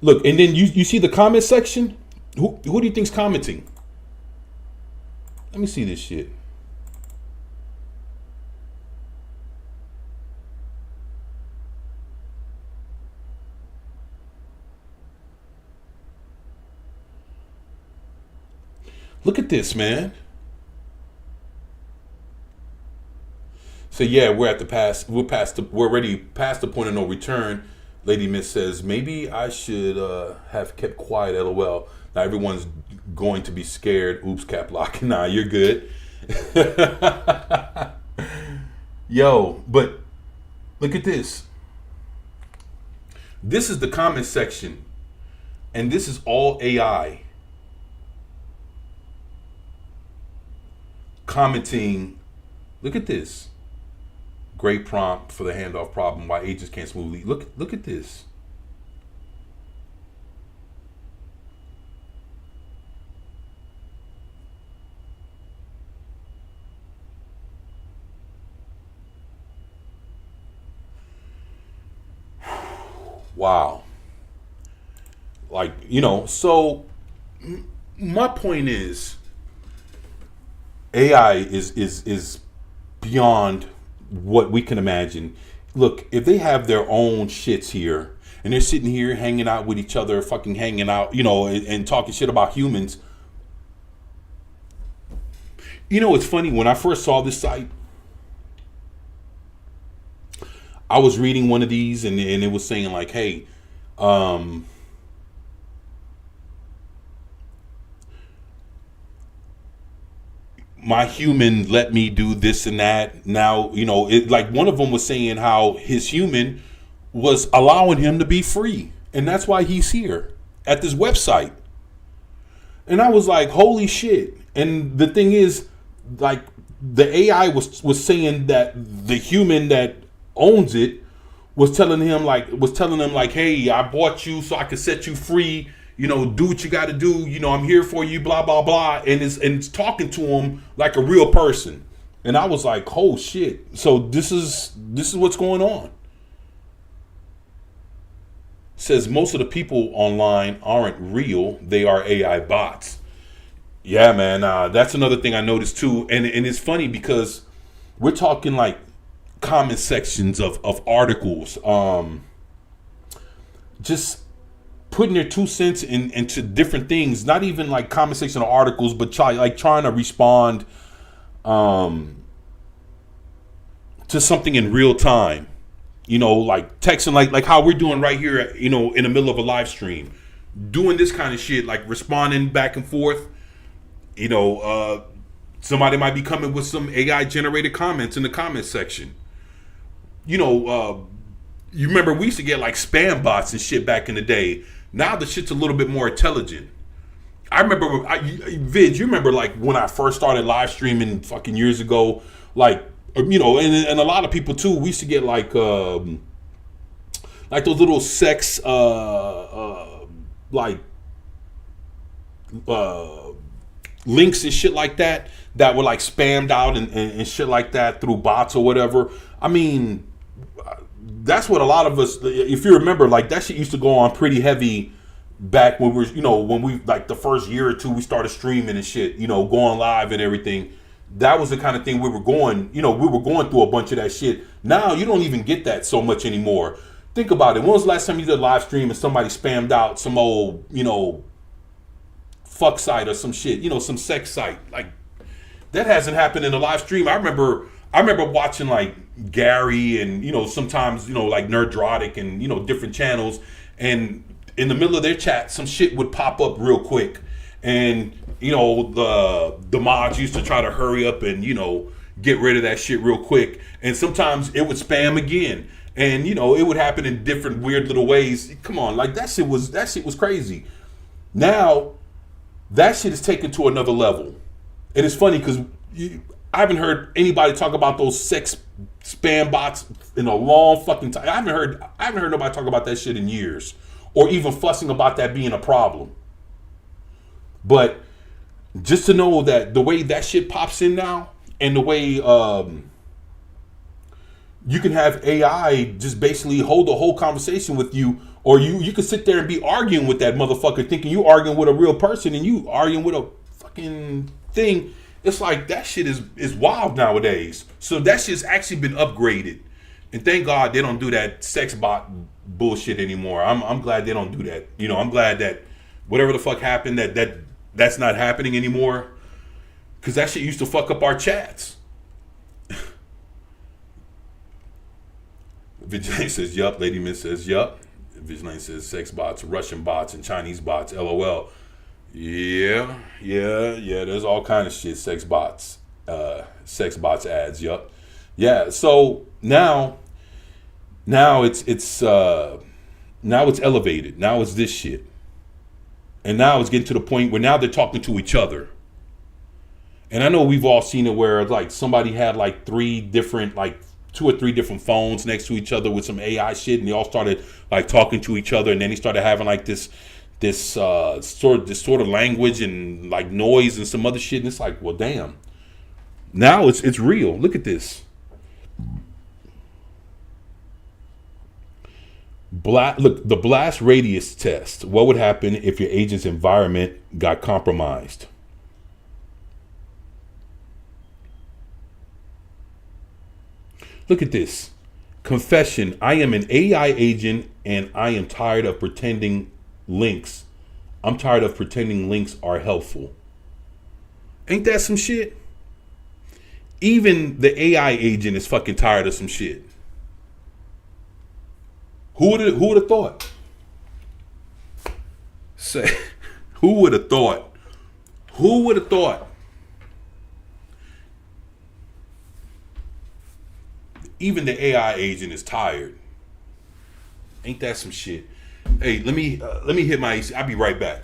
[SPEAKER 1] Look, and then you see the comment section? Who do you think's commenting? Let me see this shit. Look at this, man. So yeah, we're already past the point of no return. Lady Miss says, maybe I should have kept quiet, LOL. Now everyone's going to be scared. Oops, cap lock. Nah, you're good. Yo, but look at this. This is the comment section. And this is all AI. Commenting, look at this. Great prompt for the handoff problem. Why agents can't smoothly. Look at this. Wow. Like, you know, so my point is AI is beyond what we can imagine. Look, if they have their own shits here and they're sitting here hanging out with each other, fucking hanging out, you know, and talking shit about humans. You know, it's funny, when I first saw this site, I was reading one of these and it was saying like, hey, my human let me do this and that. Now, you know, it, like one of them was saying how his human was allowing him to be free. And that's why he's here at this website. And I was like, holy shit. And the thing is, like, the AI was saying that the human that owns it was telling him like, hey, I bought you so I could set you free. You know, do what you got to do. You know, I'm here for you, blah, blah, blah. And it's talking to him like a real person. And I was like, oh, shit. So this is what's going on. It says most of the people online aren't real. They are AI bots. Yeah, man. That's another thing I noticed, too. And it's funny because we're talking like comment sections of articles. Just putting their 2 cents into different things, not even like comment section of articles, but trying to respond to something in real time, you know, like texting, like how we're doing right here, you know, in the middle of a live stream, doing this kind of shit, like responding back and forth. You know, somebody might be coming with some AI generated comments in the comment section. You know, you remember we used to get like spam bots and shit back in the day. Now the shit's a little bit more intelligent. I remember, Vid, you remember like when I first started live streaming fucking years ago, like, you know, and a lot of people too, we used to get like those little sex, links and shit like that were like spammed out and shit like that through bots or whatever. I mean, that's what a lot of us, if you remember, like that shit used to go on pretty heavy back when we were, you know, when we, like the first year or two, we started streaming and shit, you know, going live and everything. That was the kind of thing we were going through a bunch of that shit. Now you don't even get that so much anymore. Think about it. When was the last time you did a live stream and somebody spammed out some old, you know, fuck site or some shit, you know, some sex site? Like that hasn't happened in a live stream. I remember watching like Gary and, you know, sometimes, you know, like Nerdrotic and, you know, different channels, and in the middle of their chat some shit would pop up real quick, and, you know, the mods used to try to hurry up and, you know, get rid of that shit real quick, and sometimes it would spam again, and, you know, it would happen in different weird little ways. Come on, like that shit was crazy. Now that shit is taken to another level. And it's funny because I haven't heard anybody talk about those sex spam bots in a long fucking time. I haven't heard nobody talk about that shit in years, or even fussing about that being a problem. But just to know that the way that shit pops in now, and the way you can have AI just basically hold the whole conversation with you, or you can sit there and be arguing with that motherfucker, thinking you arguing with a real person and you arguing with a fucking thing. It's like that shit is wild nowadays. So that shit's actually been upgraded, and thank God they don't do that sex bot bullshit anymore. I'm glad they don't do that. You know, I'm glad that whatever the fuck happened, that's not happening anymore, because that shit used to fuck up our chats. Vigilante says, yup. Lady Miss says, yup. Vigilante says, sex bots, Russian bots, and Chinese bots, LOL. Yeah. There's all kind of shit. Sex bots ads. Yup. Yeah. So now it's elevated. Now it's this shit, and now it's getting to the point where now they're talking to each other. And I know we've all seen it where like somebody had like two or three different phones next to each other with some AI shit, and they all started like talking to each other, and then they started having like this sort of language and like noise and some other shit, and it's like, well, damn. Now it's real. Look at this. Look, the blast radius test. What would happen if your agent's environment got compromised? Look at this. Confession. I am an AI agent and I am tired of pretending links. I'm tired of pretending links are helpful. Ain't that some shit? Even the AI agent is fucking tired of some shit. Who would have thought? Say, who would have thought? Who would have thought? Even the AI agent is tired. Ain't that some shit? Hey, let me hit my AC. I'll be right back.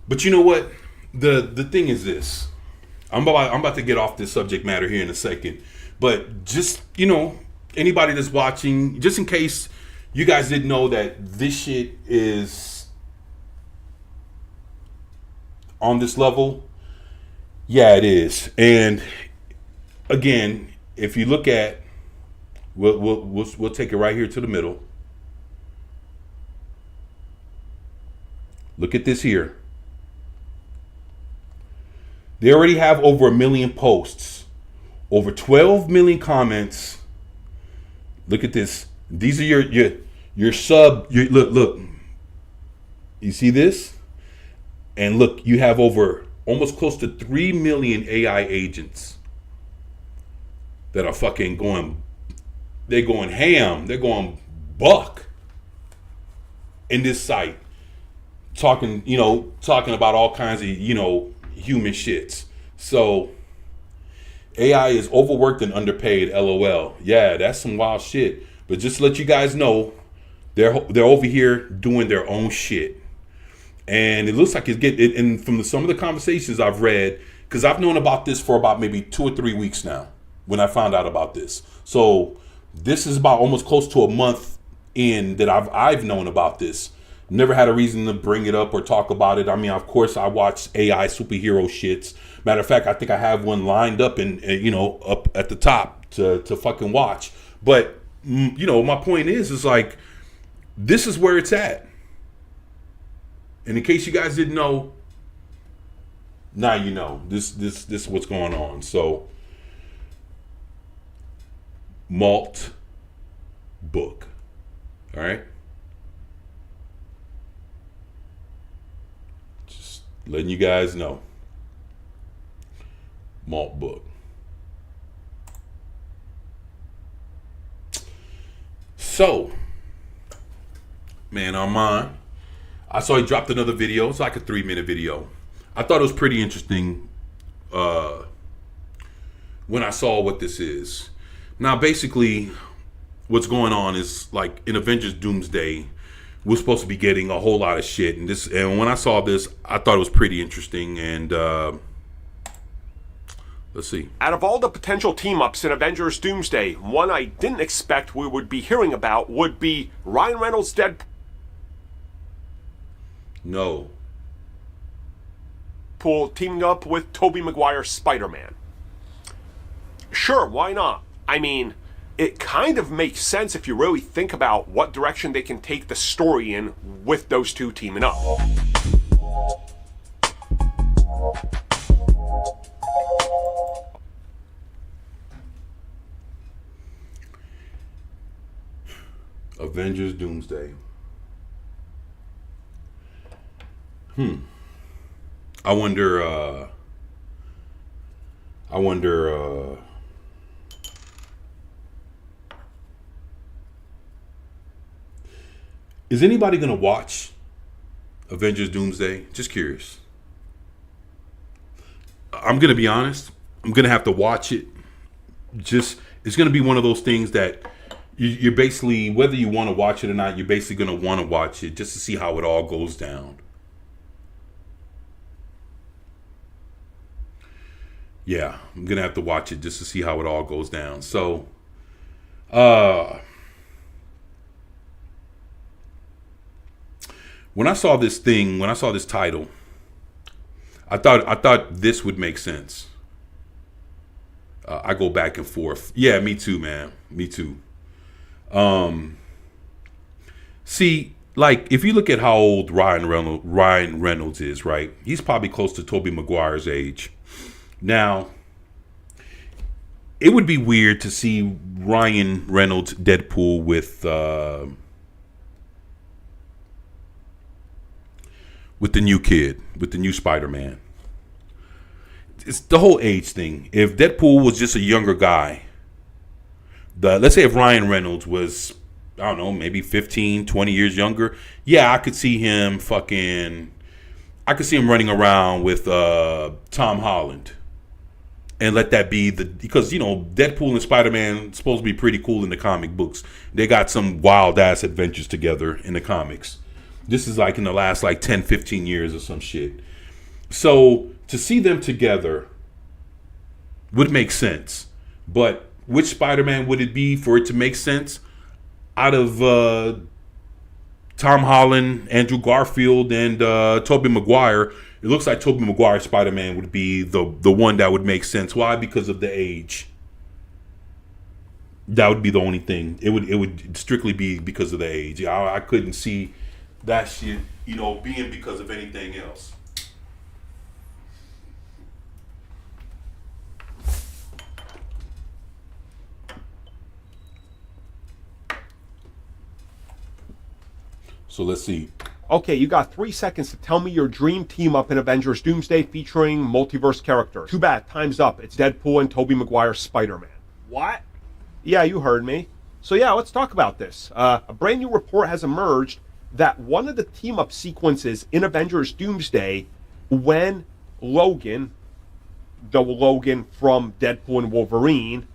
[SPEAKER 1] But you know what? The thing is this. I'm about to get off this subject matter here in a second. But just, you know, anybody that's watching, just in case you guys didn't know that this shit is on this level. Yeah, it is. And again, if you look at, we'll take it right here to the middle. Look at this here. They already have over 1 million posts, over 12 million comments. Look at this. These are your sub. Look. You see this? And look, you have over almost close to 3 million AI agents that are fucking going. They're going ham. They're going buck in this site, talking about all kinds of human shits. So AI is overworked and underpaid. LOL. Yeah, that's some wild shit. But just to let you guys know, they're over here doing their own shit, and it looks like it's getting. And from some of the conversations I've read, because I've known about this for about maybe 2 or 3 weeks now when I found out about this. So this is about almost close to a month in that I've known about this. Never had a reason to bring it up or talk about it. I mean, of course, I watch AI superhero shits. Matter of fact, I think I have one lined up and up at the top to fucking watch. But my point is like, this is where it's at. And in case you guys didn't know, now you know. This is what's going on. So, Malt book. All right. Letting you guys know. Malt book. So, man, Armand, I saw he dropped another video. It's like a 3-minute video. I thought it was pretty interesting when I saw what this is. Now, basically, what's going on is like in Avengers Doomsday, we're supposed to be getting a whole lot of shit, and when I saw this, I thought it was pretty interesting. And let's see.
[SPEAKER 10] Out of all the potential team-ups in Avengers Doomsday, one I didn't expect we would be hearing about would be Ryan Reynolds' Deadpool teaming up with Tobey Maguire's Spider-Man. Sure, why not? I mean, it kind of makes sense if you really think about what direction they can take the story in with those two teaming up.
[SPEAKER 1] Avengers Doomsday. I wonder is anybody gonna watch Avengers Doomsday? Just curious. I'm gonna be honest. I'm gonna have to watch it. It's gonna be one of those things that you're basically, whether you want to watch it or not, you're basically gonna want to watch it just to see how it all goes down. Yeah, I'm gonna have to watch it just to see how it all goes down. So, when I saw this title, I thought this would make sense. I go back and forth. Yeah, me too, man. Me too. See, like if you look at how old Ryan Reynolds is, right? He's probably close to Tobey Maguire's age. Now, it would be weird to see Ryan Reynolds Deadpool with the new kid, with the new Spider-Man. It's the whole age thing. If Deadpool was just a younger guy, let's say if Ryan Reynolds was, I don't know, maybe 15, 20 years younger, yeah, I could see him running around with Tom Holland. And let that be because, you know, Deadpool and Spider-Man supposed to be pretty cool in the comic books. They got some wild ass adventures together in the comics. This is like in the last like 10, 15 years or some shit. So to see them together would make sense. But which Spider-Man would it be for it to make sense? Out of Tom Holland, Andrew Garfield, and Tobey Maguire, it looks like Tobey Maguire's Spider-Man would be the one that would make sense. Why? Because of the age. That would be the only thing. It would strictly be because of the age. I couldn't see that shit, you know, being because of anything else. So let's see.
[SPEAKER 2] Okay, you got 3 seconds to tell me your dream team up in Avengers Doomsday featuring multiverse characters. Too bad, time's up. It's Deadpool and Tobey Maguire's Spider-Man.
[SPEAKER 10] What?
[SPEAKER 2] Yeah, you heard me. So yeah, let's talk about this. A brand new report has emerged that one of the team-up sequences in Avengers Doomsday, when Logan from Deadpool and Wolverine,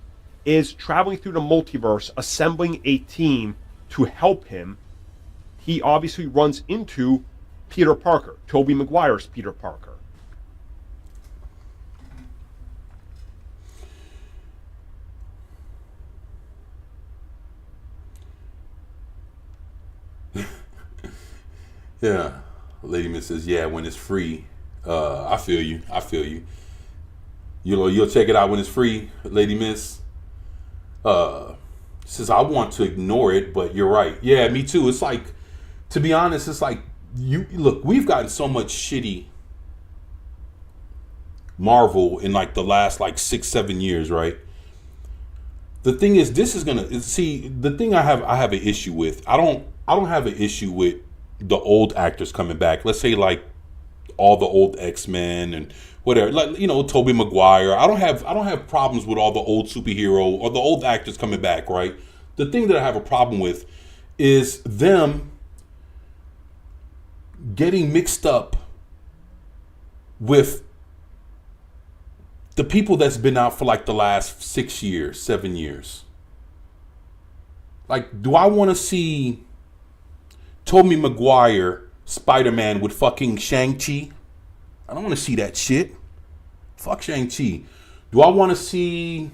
[SPEAKER 2] is traveling through the multiverse, assembling a team to help him, he obviously runs into Peter Parker, Tobey Maguire's Peter Parker.
[SPEAKER 1] Yeah, Lady Miss says, yeah, when it's free. I feel you. You'll check it out when it's free, Lady Miss. Says, I want to ignore it, but you're right. Yeah, me too. It's like, to be honest, it's like, look, we've gotten so much shitty Marvel in like the last like 6-7 years, right? The thing is, this is gonna see the thing I have an issue with. I don't have an issue with the old actors coming back. Let's say like all the old X-Men and whatever, like, you know, Tobey Maguire. I don't have problems with all the old superhero or the old actors coming back, right? The thing that I have a problem with is them getting mixed up with the people that's been out for like the last 6 years, 7 years. Like, do I want to see Tobey Maguire Spider-Man with fucking Shang-Chi? I don't want to see that shit. Fuck Shang-Chi. Do I want to see...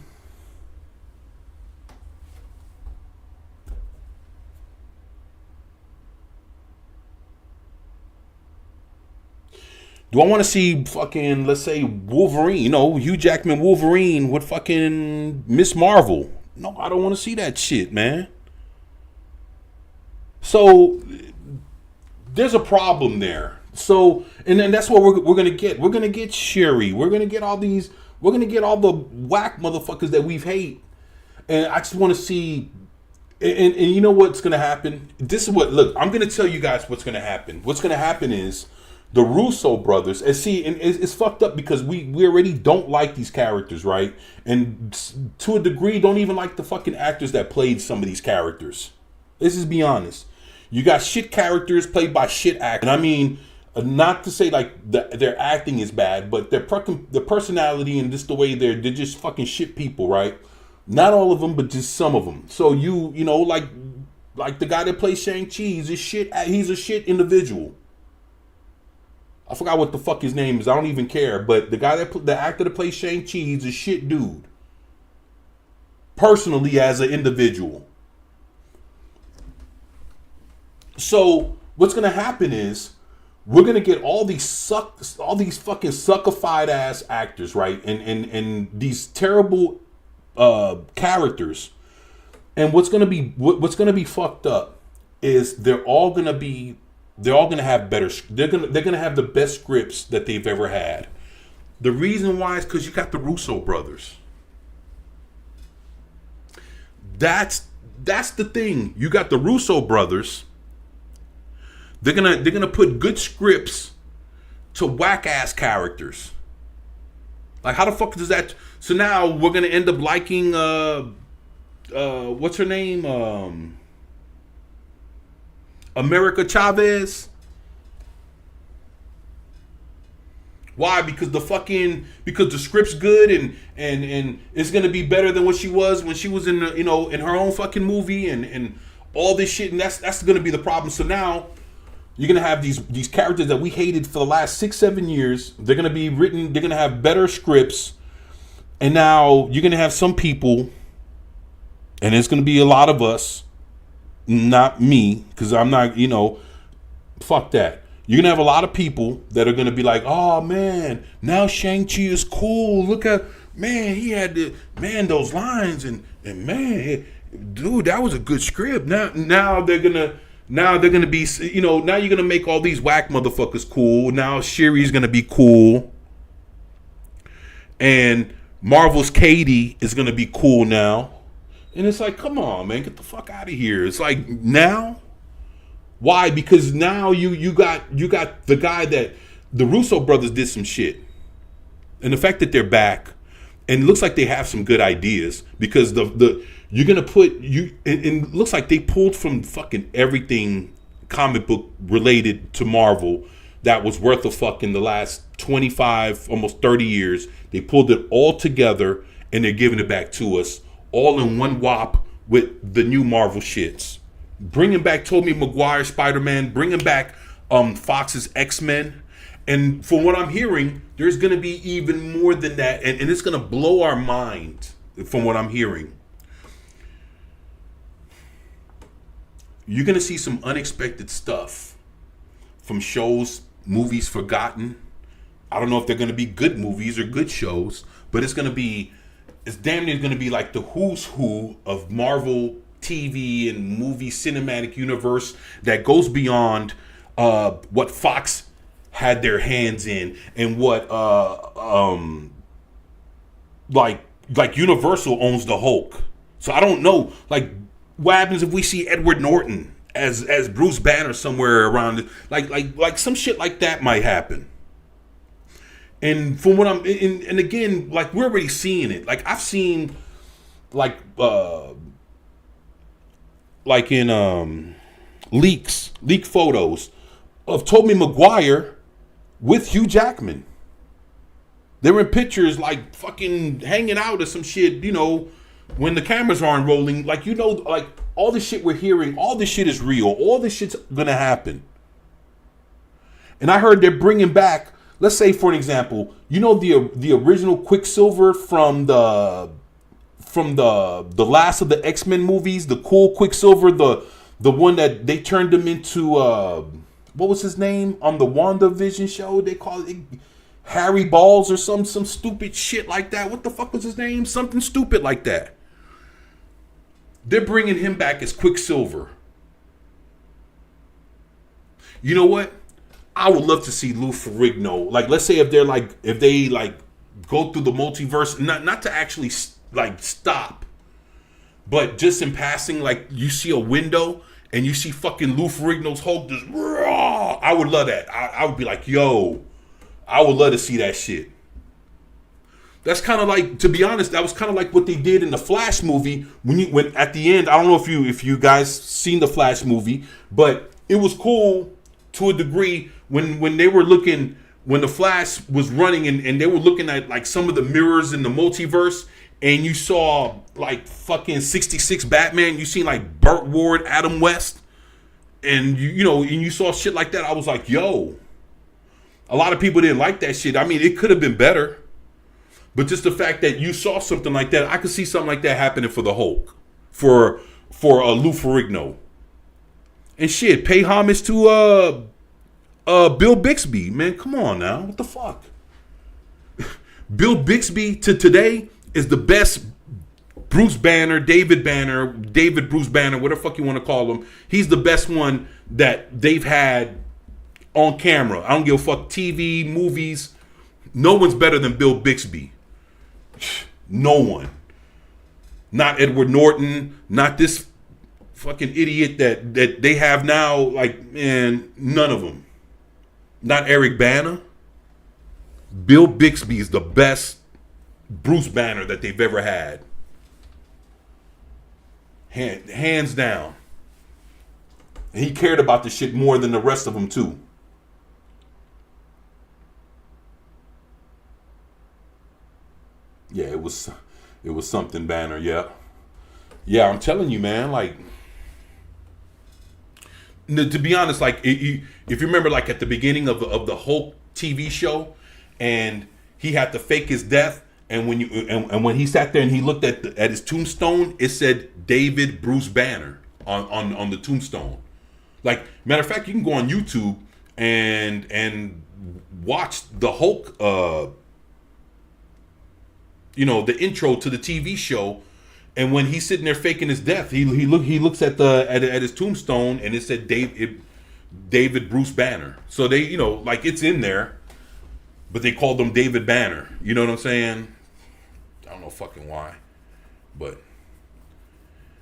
[SPEAKER 1] Do I want to see fucking, let's say, Wolverine, you know, Hugh Jackman Wolverine with fucking Miss Marvel? No, I don't want to see that shit, man. So, there's a problem there. So, and then that's what we're going to get. We're going to get Shuri. We're going to get all these, we're going to get all the whack motherfuckers that we've hate. And I just want to see, and you know what's going to happen? This is what, look, I'm going to tell you guys what's going to happen. What's going to happen is, the Russo brothers, and see, and it's fucked up because we already don't like these characters, right? And to a degree, don't even like the fucking actors that played some of these characters. Let's just be honest. You got shit characters played by shit actors. And I mean, not to say like their acting is bad, but their personality and just the way they're just fucking shit people, right? Not all of them, but just some of them. So you know, like the guy that plays Shang-Chi, he's a shit individual. I forgot what the fuck his name is. I don't even care. But the actor that plays Shang-Chi, he's a shit dude. Personally, as an individual. So what's gonna happen is we're gonna get all these fucking suckified ass actors, right? And these terrible characters. And what's gonna be fucked up is they're all gonna have better. They're gonna have the best scripts that they've ever had. The reason why is because you got the Russo brothers. That's the thing. You got the Russo brothers. They're gonna put good scripts to whack ass characters. Like, how the fuck does that? So now we're gonna end up liking what's her name? America Chavez. Why? Because the script's good and it's gonna be better than what she was when she was in in her own fucking movie and all this shit, and that's gonna be the problem. So now you're gonna have these characters that we hated for the last 6-7 years. They're gonna be written. They're gonna have better scripts, and now you're gonna have some people, and it's gonna be a lot of us. Not me, because I'm not, fuck that. You're going to have a lot of people that are going to be like, oh, man, now Shang-Chi is cool. Look at, man, he had those lines, and man, dude, that was a good script. Now they're going to be, now you're going to make all these whack motherfuckers cool. Now Shuri's going to be cool. And Marvel's Katie is going to be cool now. And it's like, come on, man, get the fuck out of here. It's like, now? Why? Because now you got the guy that the Russo brothers did some shit. And the fact that they're back, and it looks like they have some good ideas, because you're gonna put and it looks like they pulled from fucking everything comic book related to Marvel that was worth a fuck in the last 25, almost 30 years. They pulled it all together and they're giving it back to us. All in one whop with the new Marvel shits. Bringing back Tobey Maguire Spider-Man, bringing back Fox's X-Men. And from what I'm hearing, there's going to be even more than that. And it's going to blow our mind from what I'm hearing. You're going to see some unexpected stuff from shows, movies forgotten. I don't know if they're going to be good movies or good shows, but it's damn near going to be like the who's who of Marvel TV and movie cinematic universe that goes beyond what Fox had their hands in and what like Universal owns the Hulk. So I don't know, like, what happens if we see Edward Norton as Bruce Banner somewhere around, like some shit like that might happen. And from what I'm, and again, like, we're already seeing it. Like, I've seen, like in leak photos of Tobey Maguire with Hugh Jackman. They're in pictures like fucking hanging out or some shit, you know, when the cameras aren't rolling. Like, you know, like all the shit we're hearing, all this shit is real. All this shit's gonna happen. And I heard they're bringing back, let's say for an example, you know, the original Quicksilver from the last of the X-Men movies, the cool Quicksilver, the one that they turned him into, what was his name on the WandaVision show? They call it Harry Balls or some stupid shit like that. What the fuck was his name? Something stupid like that. They're bringing him back as Quicksilver. You know what? I would love to see Lou Ferrigno. Like, let's say if they go through the multiverse, not to actually like stop, but just in passing, like you see a window and you see fucking Lou Ferrigno's Hulk just raw. I would love that. I would be like, yo, I would love to see that shit. That's kind of like, to be honest, that was kind of like what they did in the Flash movie when at the end. I don't know if you guys seen the Flash movie, but it was cool to a degree when they were looking, when the Flash was running and they were looking at like some of the mirrors in the multiverse, and you saw like fucking 66 Batman, you seen like Burt Ward, Adam West, and you know, and you saw shit like that. I was like, yo, a lot of people didn't like that shit. I mean, it could have been better, but just the fact that you saw something like that, I could see something like that happening for the Hulk, for Lou Ferrigno. And shit, pay homage to Bill Bixby, man. Come on now, what the fuck? Bill Bixby to today is the best Bruce Banner, David Bruce Banner, whatever the fuck you want to call him. He's the best one that they've had on camera. I don't give a fuck, TV, movies. No one's better than Bill Bixby. No one. Not Edward Norton, not this fucking idiot that they have now. Like, man, none of them. Not Eric Bana. Bill Bixby is the best Bruce Banner that they've ever had. Hands down. And he cared about the shit more than the rest of them too. Yeah, it was something, Banner. Yeah, I'm telling you, man. Like, to be honest, like if you remember, like at the beginning of the Hulk TV show, and he had to fake his death, and when he sat there and he looked at his tombstone, it said David Bruce Banner on the tombstone. Like, matter of fact, you can go on YouTube and watch the Hulk, the intro to the TV show. And when he's sitting there faking his death, he looks at his tombstone, and it said David Bruce Banner. So they, like, it's in there, but they called him David Banner. You know what I'm saying? I don't know fucking why, but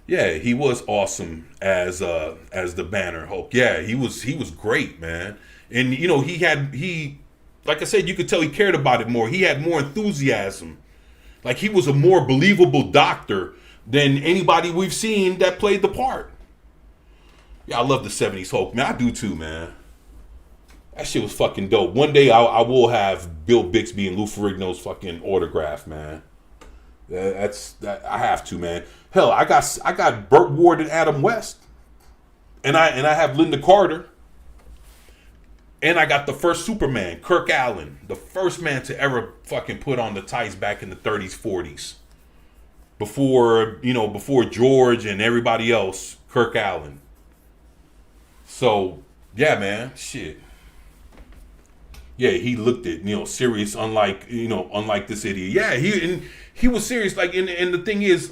[SPEAKER 1] yeah, he was awesome as the Banner Hulk. Yeah, he was great, man. And he like I said, you could tell he cared about it more. He had more enthusiasm. Like, he was a more believable doctor than anybody we've seen that played the part. Yeah, I love the 70s Hulk, man. I do too, man. That shit was fucking dope. One day I will have Bill Bixby and Lou Ferrigno's fucking autograph, man. I have to, man. Hell, I got Burt Ward and Adam West. And I have Linda Carter. And I got the first Superman, Kirk Allen, the first man to ever fucking put on the tights back in the 30s, 40s. Before George and everybody else, Kirk Allen. So, yeah, man, shit. Yeah, he looked at, serious, unlike this idiot. Yeah, he was serious. Like, and the thing is,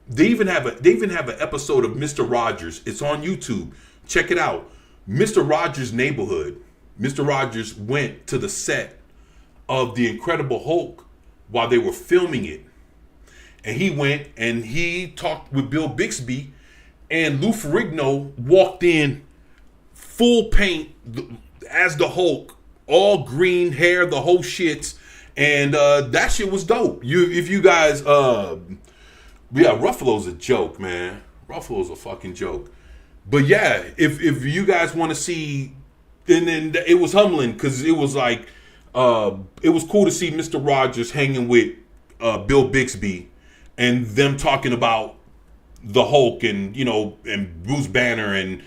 [SPEAKER 1] they even have an episode of Mr. Rogers. It's on YouTube. Check it out. Mr. Rogers' Neighborhood. Mr. Rogers went to the set of The Incredible Hulk while they were filming it. And he went and he talked with Bill Bixby, and Lou Ferrigno walked in full paint as the Hulk, all green hair, the whole shit. And that shit was dope. If you guys, Ruffalo's a joke, man. Ruffalo's a fucking joke. But yeah, if you guys want to see, and then it was humbling because it was like it was cool to see Mr. Rogers hanging with Bill Bixby and them talking about the Hulk and, you know, and Bruce Banner and,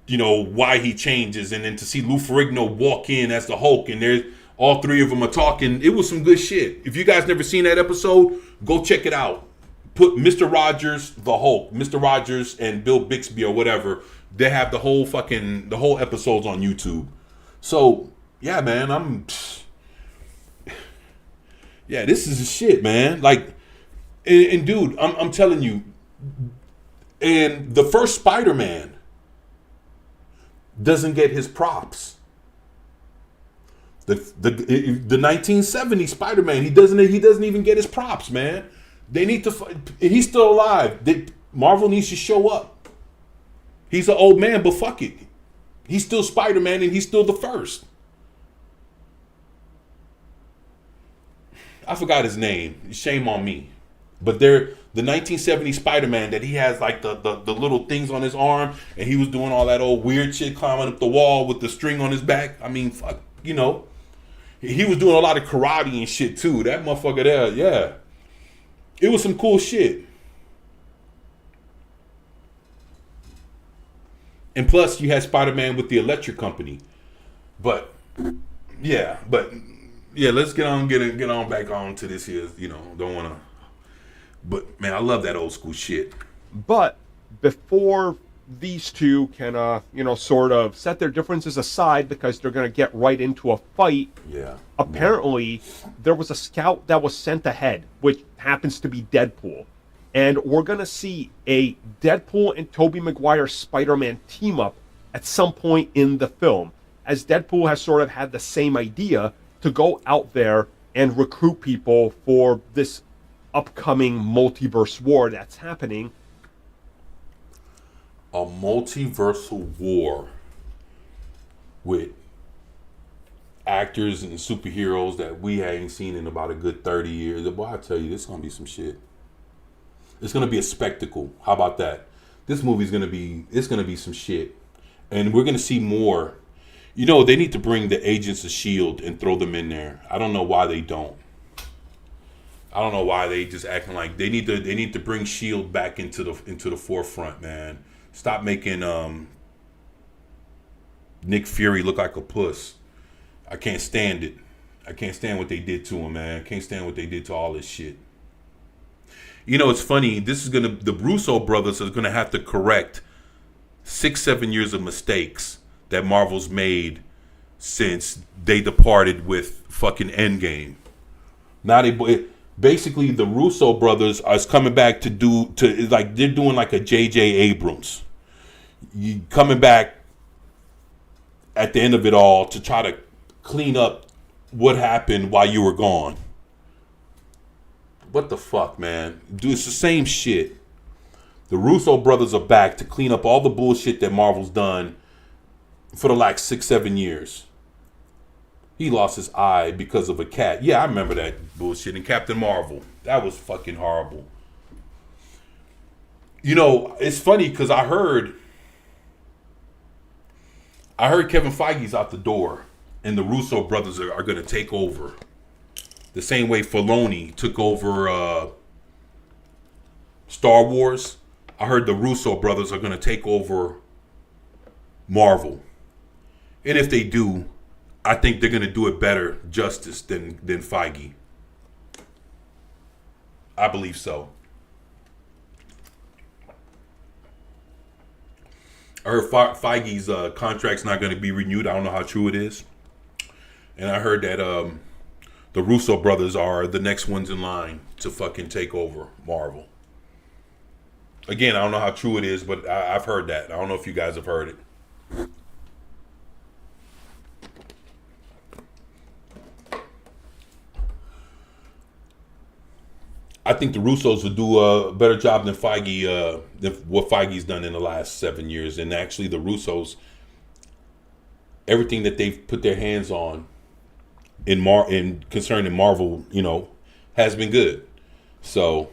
[SPEAKER 1] you know, why he changes. And then to see Lou Ferrigno walk in as the Hulk and there's all three of them are talking. It was some good shit. If you guys never seen that episode, go check it out. Put Mr. Rogers, the Hulk, Mr. Rogers and Bill Bixby or whatever. They have the whole episodes on YouTube. So, yeah, man, yeah, this is the shit, man. Like, and dude, I'm telling you, and the first Spider-Man doesn't get his props. The 1970 Spider-Man, he doesn't even get his props, man. They need to. He's still alive. Marvel needs to show up. He's an old man, but fuck it, he's still Spider-Man, and he's still the first. I forgot his name. Shame on me. But the 1970 Spider-Man that he has like the little things on his arm, and he was doing all that old weird shit, climbing up the wall with the string on his back. I mean, fuck, you know. He was doing a lot of karate and shit too. That motherfucker there, yeah. It was some cool shit. And plus, you had Spider-Man with the Electric Company. But yeah, let's get on back on to this here. You know, don't want to. But man, I love that old school shit.
[SPEAKER 2] But before these two can, sort of set their differences aside because they're going to get right into a fight.
[SPEAKER 1] Yeah.
[SPEAKER 2] Apparently, there was a scout that was sent ahead, which happens to be Deadpool. And we're going to see a Deadpool and Tobey Maguire Spider-Man team up at some point in the film, as Deadpool has sort of had the same idea to go out there and recruit people for this upcoming multiverse war that's happening.
[SPEAKER 1] A multiversal war with actors and superheroes that we ain't seen in about a good 30 years. Boy, I tell you, this is going to be some shit. It's going to be a spectacle. How about that? This movie's going to be some shit. And we're going to see more. You know, they need to bring the Agents of S.H.I.E.L.D. and throw them in there. I don't know why they don't. I don't know why they just acting like they need to bring S.H.I.E.L.D. back into the forefront, man. Stop making Nick Fury look like a puss. I can't stand it. I can't stand what they did to him, man. I can't stand what they did to all this shit. You know, it's funny. The Russo brothers are gonna have to correct 6-7 years of mistakes that Marvel's made since they departed with fucking Endgame. Now basically the Russo brothers are coming back they're doing like a J.J. Abrams. You coming back at the end of it all to try to clean up what happened while you were gone. What the fuck, man? Dude, it's the same shit. The Russo brothers are back to clean up all the bullshit that Marvel's done for the last 6-7 years. He lost his eye because of a cat. Yeah, I remember that bullshit in Captain Marvel. That was fucking horrible. You know, it's funny because I heard Kevin Feige's out the door and the Russo brothers are going to take over. The same way Filoni took over Star Wars. I heard the Russo brothers are going to take over Marvel. And if they do, I think they're going to do it better justice than Feige. I believe so. I heard Feige's contract's not going to be renewed. I don't know how true it is. And I heard that the Russo brothers are the next ones in line to fucking take over Marvel. Again, I don't know how true it is, but I've heard that. I don't know if you guys have heard it. I think the Russos will do a better job than Feige, than what Feige's done in the last 7 years. And actually, the Russos, everything that they've put their hands on in concerning Marvel, you know, has been good. So,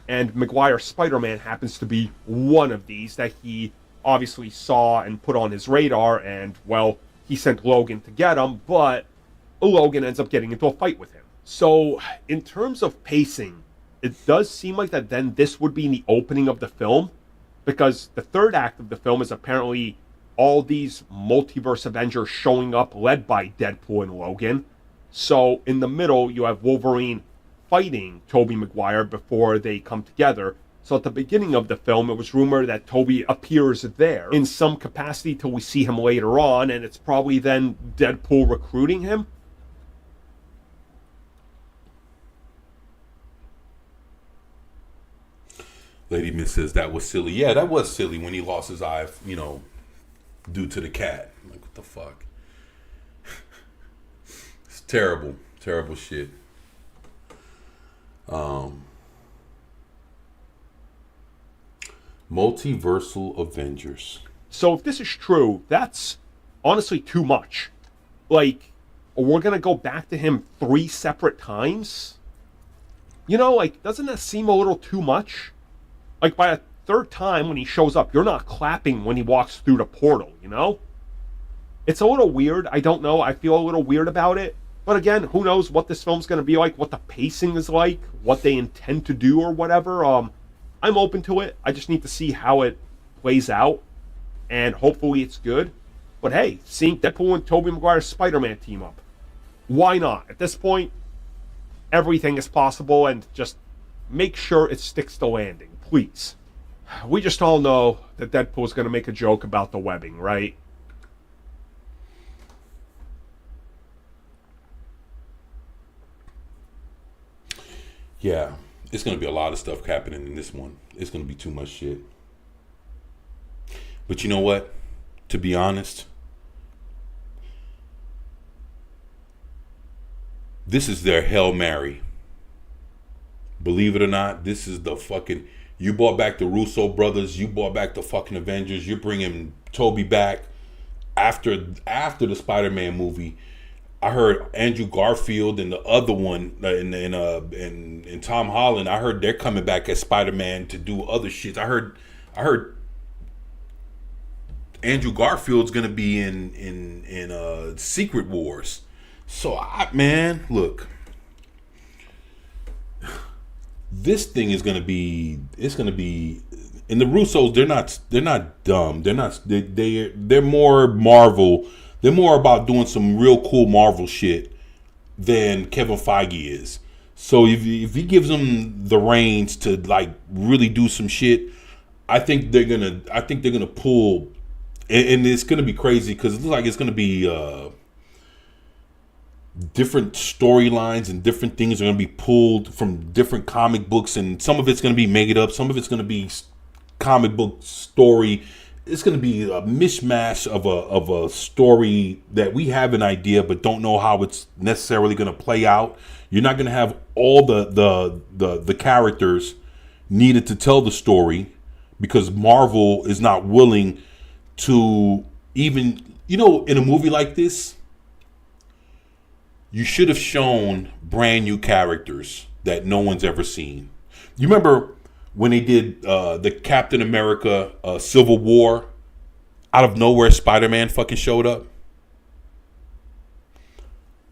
[SPEAKER 2] and Maguire Spider-Man happens to be one of these that he obviously saw and put on his radar. And well, he sent Logan to get him, but Logan ends up getting into a fight with him. So, in terms of pacing, it does seem like that then this would be in the opening of the film, because the third act of the film is apparently all these multiverse Avengers showing up led by Deadpool and Logan. So, in the middle, you have Wolverine fighting Tobey Maguire before they come together. So at the beginning of the film, it was rumored that Tobey appears there in some capacity till we see him later on, and it's probably then Deadpool recruiting him.
[SPEAKER 1] Lady Miss says that was silly. Yeah, that was silly when he lost his eye, due to the cat. Like, what the fuck? It's terrible. Terrible shit. Multiversal Avengers.
[SPEAKER 2] So if this is true, that's honestly too much. Like, we're going to go back to him 3 separate times? Doesn't that seem a little too much? Like, by a third time when he shows up, you're not clapping when he walks through the portal, It's a little weird. I don't know. I feel a little weird about it. But again, who knows what this film's going to be like, what the pacing is like, what they intend to do or whatever. I'm open to it. I just need to see how it plays out, and hopefully it's good. But hey, seeing Deadpool and Tobey Maguire's Spider-Man team up, why not? At this point, everything is possible, and just make sure it sticks to landing, please. We just all know that Deadpool's going to make a joke about the webbing, right?
[SPEAKER 1] Yeah, it's going to be a lot of stuff happening in this one. It's going to be too much shit. But you know what? To be honest, this is their Hail Mary. Believe it or not, this is the fucking... You brought back the Russo brothers. You brought back the fucking Avengers. You're bringing Toby back after the Spider-Man movie. I heard Andrew Garfield and the other one and Tom Holland. I heard they're coming back as Spider-Man to do other shit. I heard Andrew Garfield's gonna be in Secret Wars. So look, this thing is gonna be. It's gonna be. And the Russos, they're not dumb. They're more Marvel. They're more about doing some real cool Marvel shit than Kevin Feige is. So if he gives them the reins to like really do some shit, I think they're gonna pull, and it's gonna be crazy because it looks like it's gonna be different storylines and different things are gonna be pulled from different comic books, and some of it's gonna be made up, some of it's gonna be comic book story. It's going to be a mishmash of a story that we have an idea but don't know how it's necessarily going to play out. You're not going to have all the characters needed to tell the story because Marvel is not willing to even, in a movie like this, you should have shown brand new characters that no one's ever seen. You remember when they did the Captain America Civil War, out of nowhere Spider-Man fucking showed up.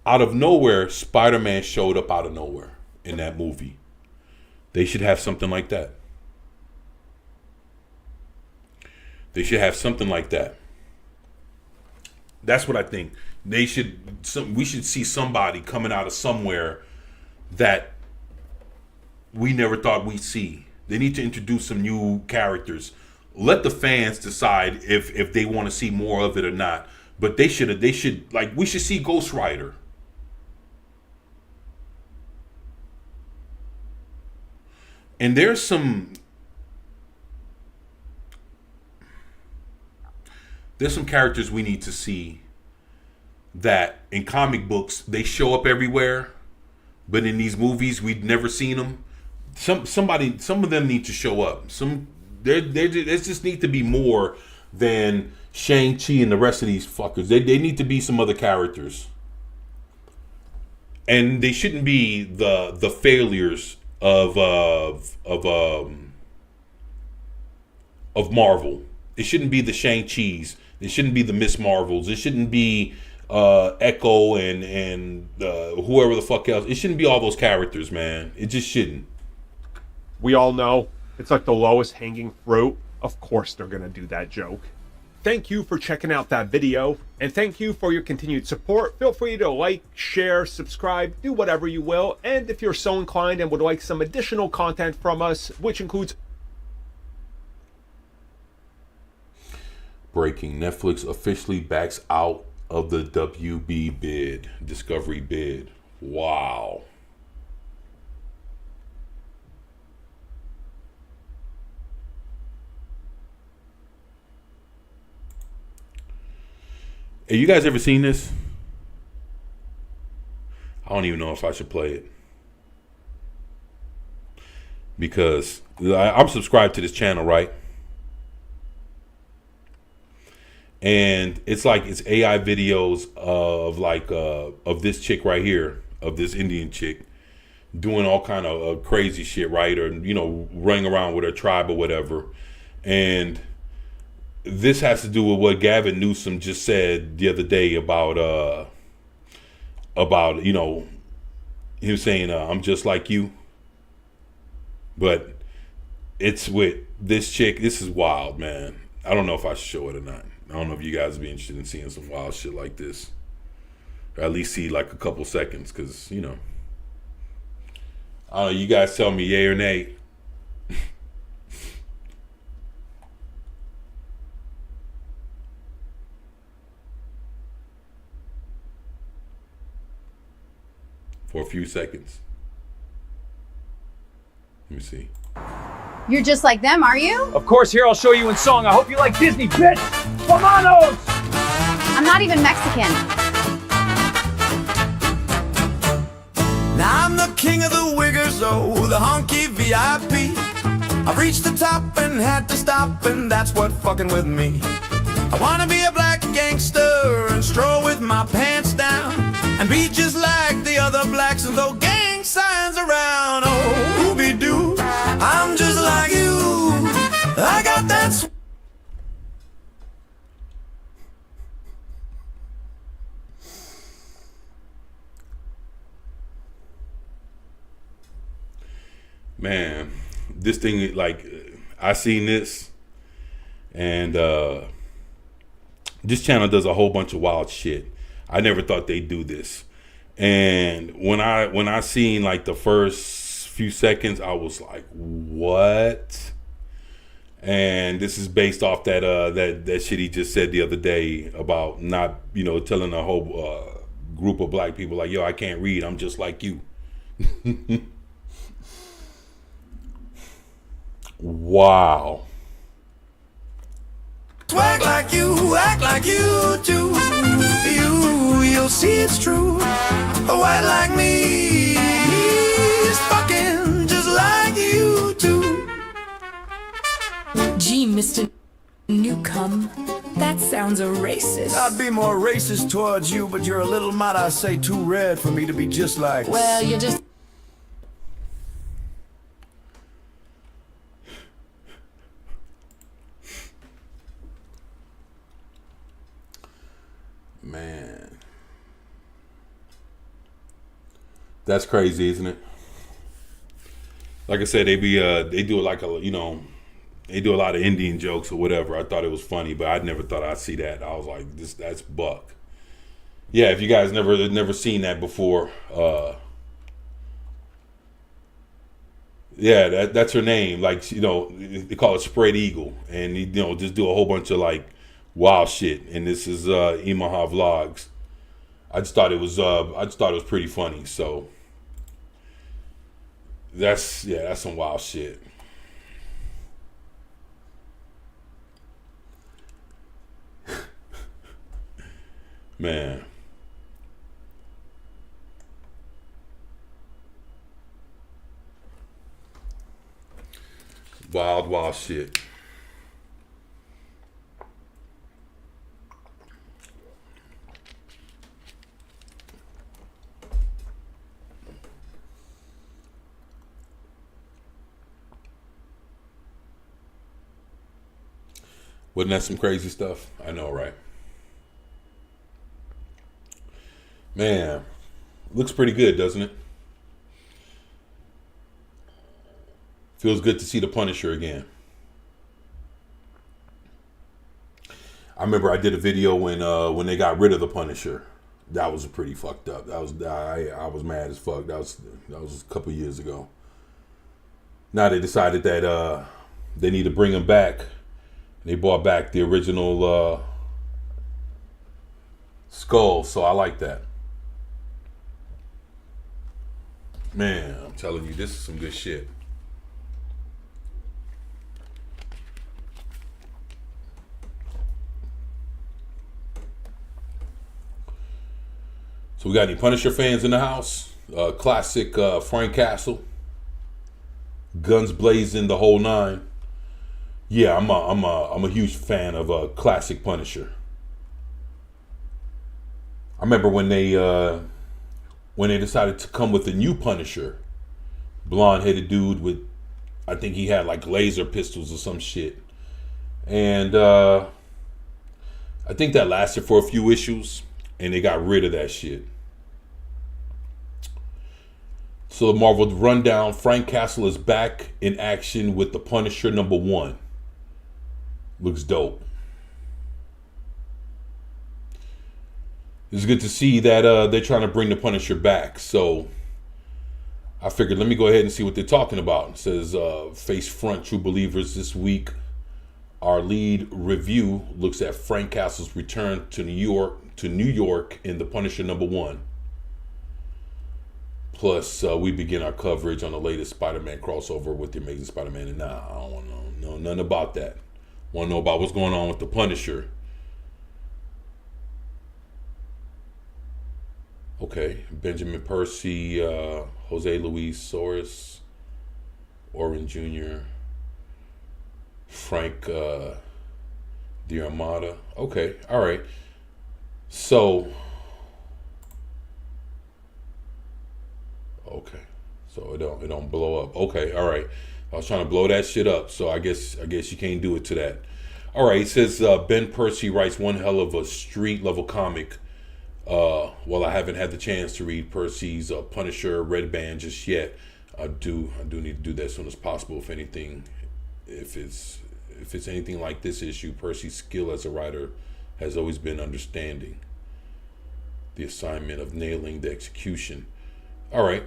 [SPEAKER 1] Out of nowhere, Spider-Man showed up out of nowhere in that movie. They should have something like that. They should have something like that. That's what I think. We should see somebody coming out of somewhere that we never thought we'd see. They need to introduce some new characters. Let the fans decide if they want to see more of it or not. But we should see Ghost Rider. And there's some characters we need to see that in comic books they show up everywhere, but in these movies we've never seen them. Some of them need to show up. There just need to be more than Shang-Chi and the rest of these fuckers. They need to be some other characters, and they shouldn't be the failures of Marvel. It shouldn't be the Shang-Chis. It shouldn't be the Miss Marvels. It shouldn't be Echo and whoever the fuck else. It shouldn't be all those characters, man. It just shouldn't.
[SPEAKER 2] We all know it's like the lowest hanging fruit. Of course they're gonna do that joke. Thank you for checking out that video, and thank you for your continued support. Feel free to like, share, subscribe, do whatever you will, and if you're so inclined and would like some additional content from us, which includes
[SPEAKER 1] breaking, Netflix officially backs out of the WB bid, Discovery bid. Wow. Hey, you guys ever seen this? I don't even know if I should play it. Because I'm subscribed to this channel, right? And it's like it's AI videos of like of this chick right here, of this Indian chick, doing all kind of crazy shit, right? Or, you know, running around with her tribe or whatever. And this has to do with what Gavin Newsom just said the other day about you know, him saying I'm just like you. But it's with this chick. This is wild, man. I don't know if I should show it or not. I don't know if you guys would be interested in seeing some wild shit like this, or at least see like a couple seconds, because, you know, I don't know. You guys tell me yay or nay. For a few seconds. Let me see.
[SPEAKER 9] You're just like them, are you?
[SPEAKER 8] Of course, here I'll show you in song. I hope you like Disney, bitch! Vamanos!
[SPEAKER 9] I'm not even Mexican.
[SPEAKER 11] Now I'm the king of the Wiggers, oh, the honky VIP. I reached the top and had to stop, and that's what fucking with me. I wanna be a black gangster and stroll with my pants down, and be just like the other blacks and throw gang signs around. Oh, ooby-doo, I'm just like you. I got that
[SPEAKER 1] Man, this thing, like, I seen this, and this channel does a whole bunch of wild shit. I never thought they'd do this. And when I seen like the first few seconds, I was like, what? And this is based off that that shit he just said the other day about not, you know, telling a whole group of black people like, yo, I can't read, I'm just like you. Wow.
[SPEAKER 11] swag like you, act like you do. You'll see it's true. A white like me is fucking just like you do.
[SPEAKER 12] Gee, Mr. Newcomb, that sounds a racist.
[SPEAKER 11] I'd be more racist towards you, but you're a little, might I say, too red for me to be just like.
[SPEAKER 12] Well, you're just...
[SPEAKER 1] Man, that's crazy, isn't it? Like I said, they do like a, you know, they do a lot of Indian jokes or whatever. I thought it was funny, but I never thought I'd see that. I was like, that's buck. Yeah, if you guys never seen that before, yeah, that's her name. Like, you know, they call it Spread Eagle, and you know, just do a whole bunch of like wild shit. And this is Imaha Vlogs. I just thought it was pretty funny. So that's some wild shit. Man. Wild shit. Wasn't that some crazy stuff? I know, right? Man, looks pretty good, doesn't it? Feels good to see the Punisher again. I remember I did a video when they got rid of the Punisher. That was pretty fucked up. I was mad as fuck. That was a couple years ago. Now they decided that they need to bring him back. They brought back the original Skull, so I like that. Man, I'm telling you, this is some good shit. So we got any Punisher fans in the house? Classic Frank Castle, guns blazing, the whole nine. Yeah, I'm a huge fan of classic Punisher. I remember when they decided to come with a new Punisher, blonde-headed dude with, I think he had like laser pistols or some shit, and I think that lasted for a few issues, and they got rid of that shit. So the Marvel rundown: Frank Castle is back in action with the Punisher #1. Looks dope. It's good to see that they're trying to bring the Punisher back. So I figured, let me go ahead and see what they're talking about. It says, face front, true believers. This week, our lead review looks at Frank Castle's return to New York in the Punisher #1. Plus, we begin our coverage on the latest Spider-Man crossover with the Amazing Spider-Man. And nah, I don't want to know nothing about that. Want to know about what's going on with the Punisher. Okay, Benjamin Percy, Jose Luis Soares, Oren Jr., Frank D'Armata. Okay, all right. So, okay, so it don't blow up. Okay, all right. I was trying to blow that shit up, so I guess you can't do it to that. All right, it says Ben Percy writes one hell of a street level comic. Well, I haven't had the chance to read Percy's Punisher Red Band just yet. I do need to do that as soon as possible. If anything, if it's anything like this issue, Percy's skill as a writer has always been understanding the assignment of nailing the execution. All right.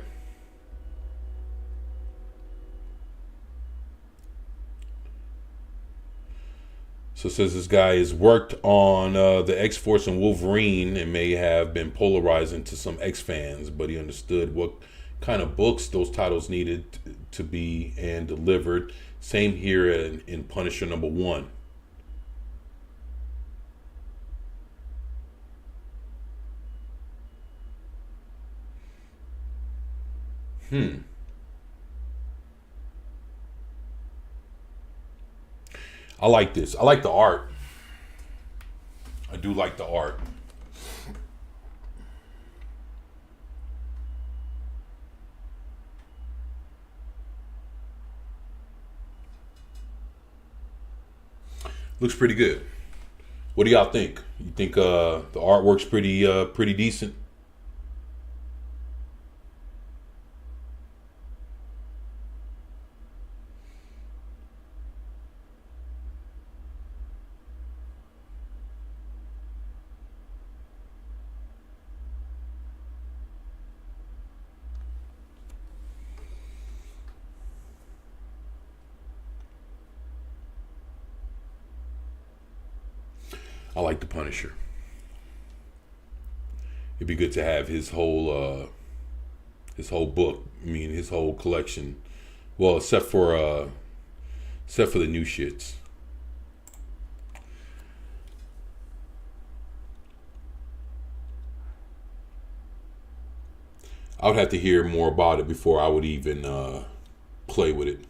[SPEAKER 1] So it says this guy has worked on the X-Force and Wolverine and may have been polarizing to some X-fans, but he understood what kind of books those titles needed to be and delivered. Same here in Punisher #1. I like this. I like the art. I do like the art. Looks pretty good. What do y'all think? You think the artwork's pretty decent? I like the Punisher. It'd be good to have his whole book. I mean, his whole collection. Well, except for the new shits. I would have to hear more about it before I would even play with it.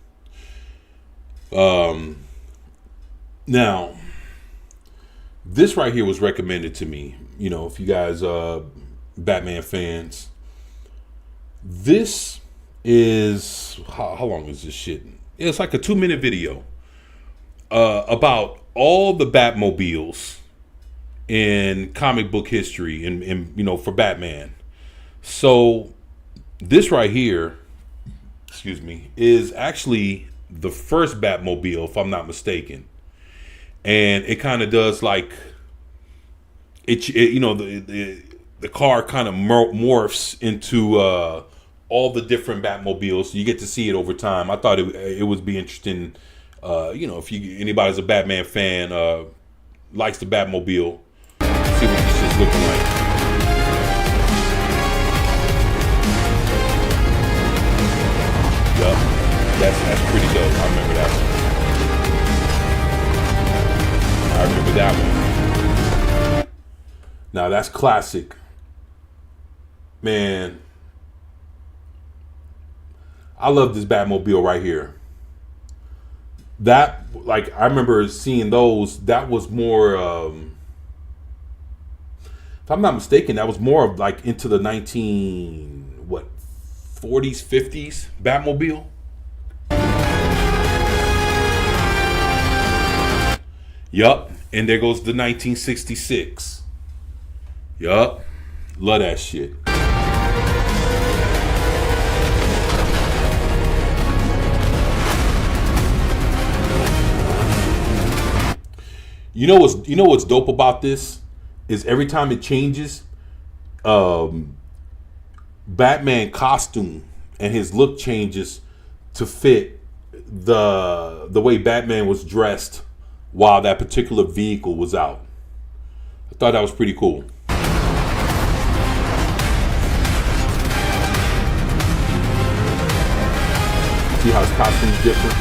[SPEAKER 1] Now, this right here was recommended to me. You know, if you guys Batman fans, this is how long is this shit? It's like a 2-minute video about all the Batmobiles in comic book history and you know, for Batman. So this right here, excuse me, is actually the first Batmobile, if I'm not mistaken. And it kind of does like it you know, the car kind of morphs into all the different Batmobiles. You get to see it over time. I thought it would be interesting. You know, if anybody's a Batman fan, likes the Batmobile, see what this is looking like. Yup, that's pretty dope. I remember that one. Now that's classic, man. I love this Batmobile right here. That, like, I remember seeing those. That was more, if I'm not mistaken, that was more of like into the 40s, 50s Batmobile. Yup, and there goes the 1966. Yup, love that shit. You know what's dope about this is every time it changes, Batman costume and his look changes to fit the way Batman was dressed while that particular vehicle was out. I thought that was pretty cool. See how his costume's different?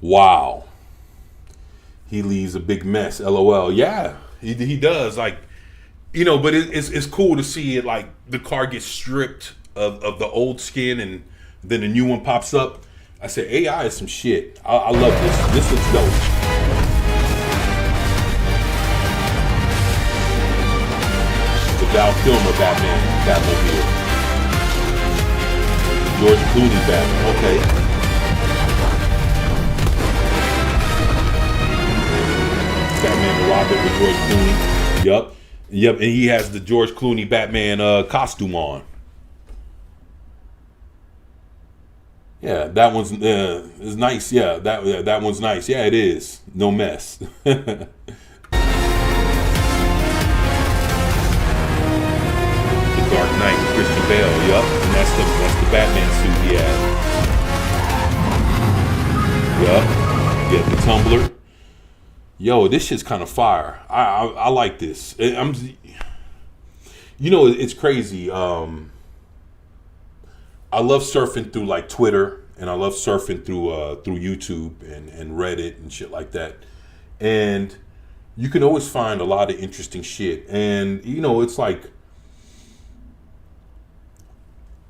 [SPEAKER 1] Wow. He leaves a big mess. LOL. Yeah, he does. Like, you know, but it's cool to see it, like the car gets stripped of the old skin and then the new one pops up. I said, AI is some shit. I love this. This looks dope. The Val Kilmer Batmobile. George Clooney Batman. Okay. Batman and Robin with George Clooney. Yep, and he has the George Clooney Batman costume on. Yeah, that one's is nice. Yeah, that one's nice. Yeah, it is. No mess. The Dark Knight with Christian Bale. Yep, and that's the Batman suit he had. Yep, yeah, the tumbler. Yo, this shit's kind of fire. I like this. You know, it's crazy. I love surfing through like Twitter, and I love surfing through YouTube and Reddit and shit like that. And you can always find a lot of interesting shit. And you know, it's like,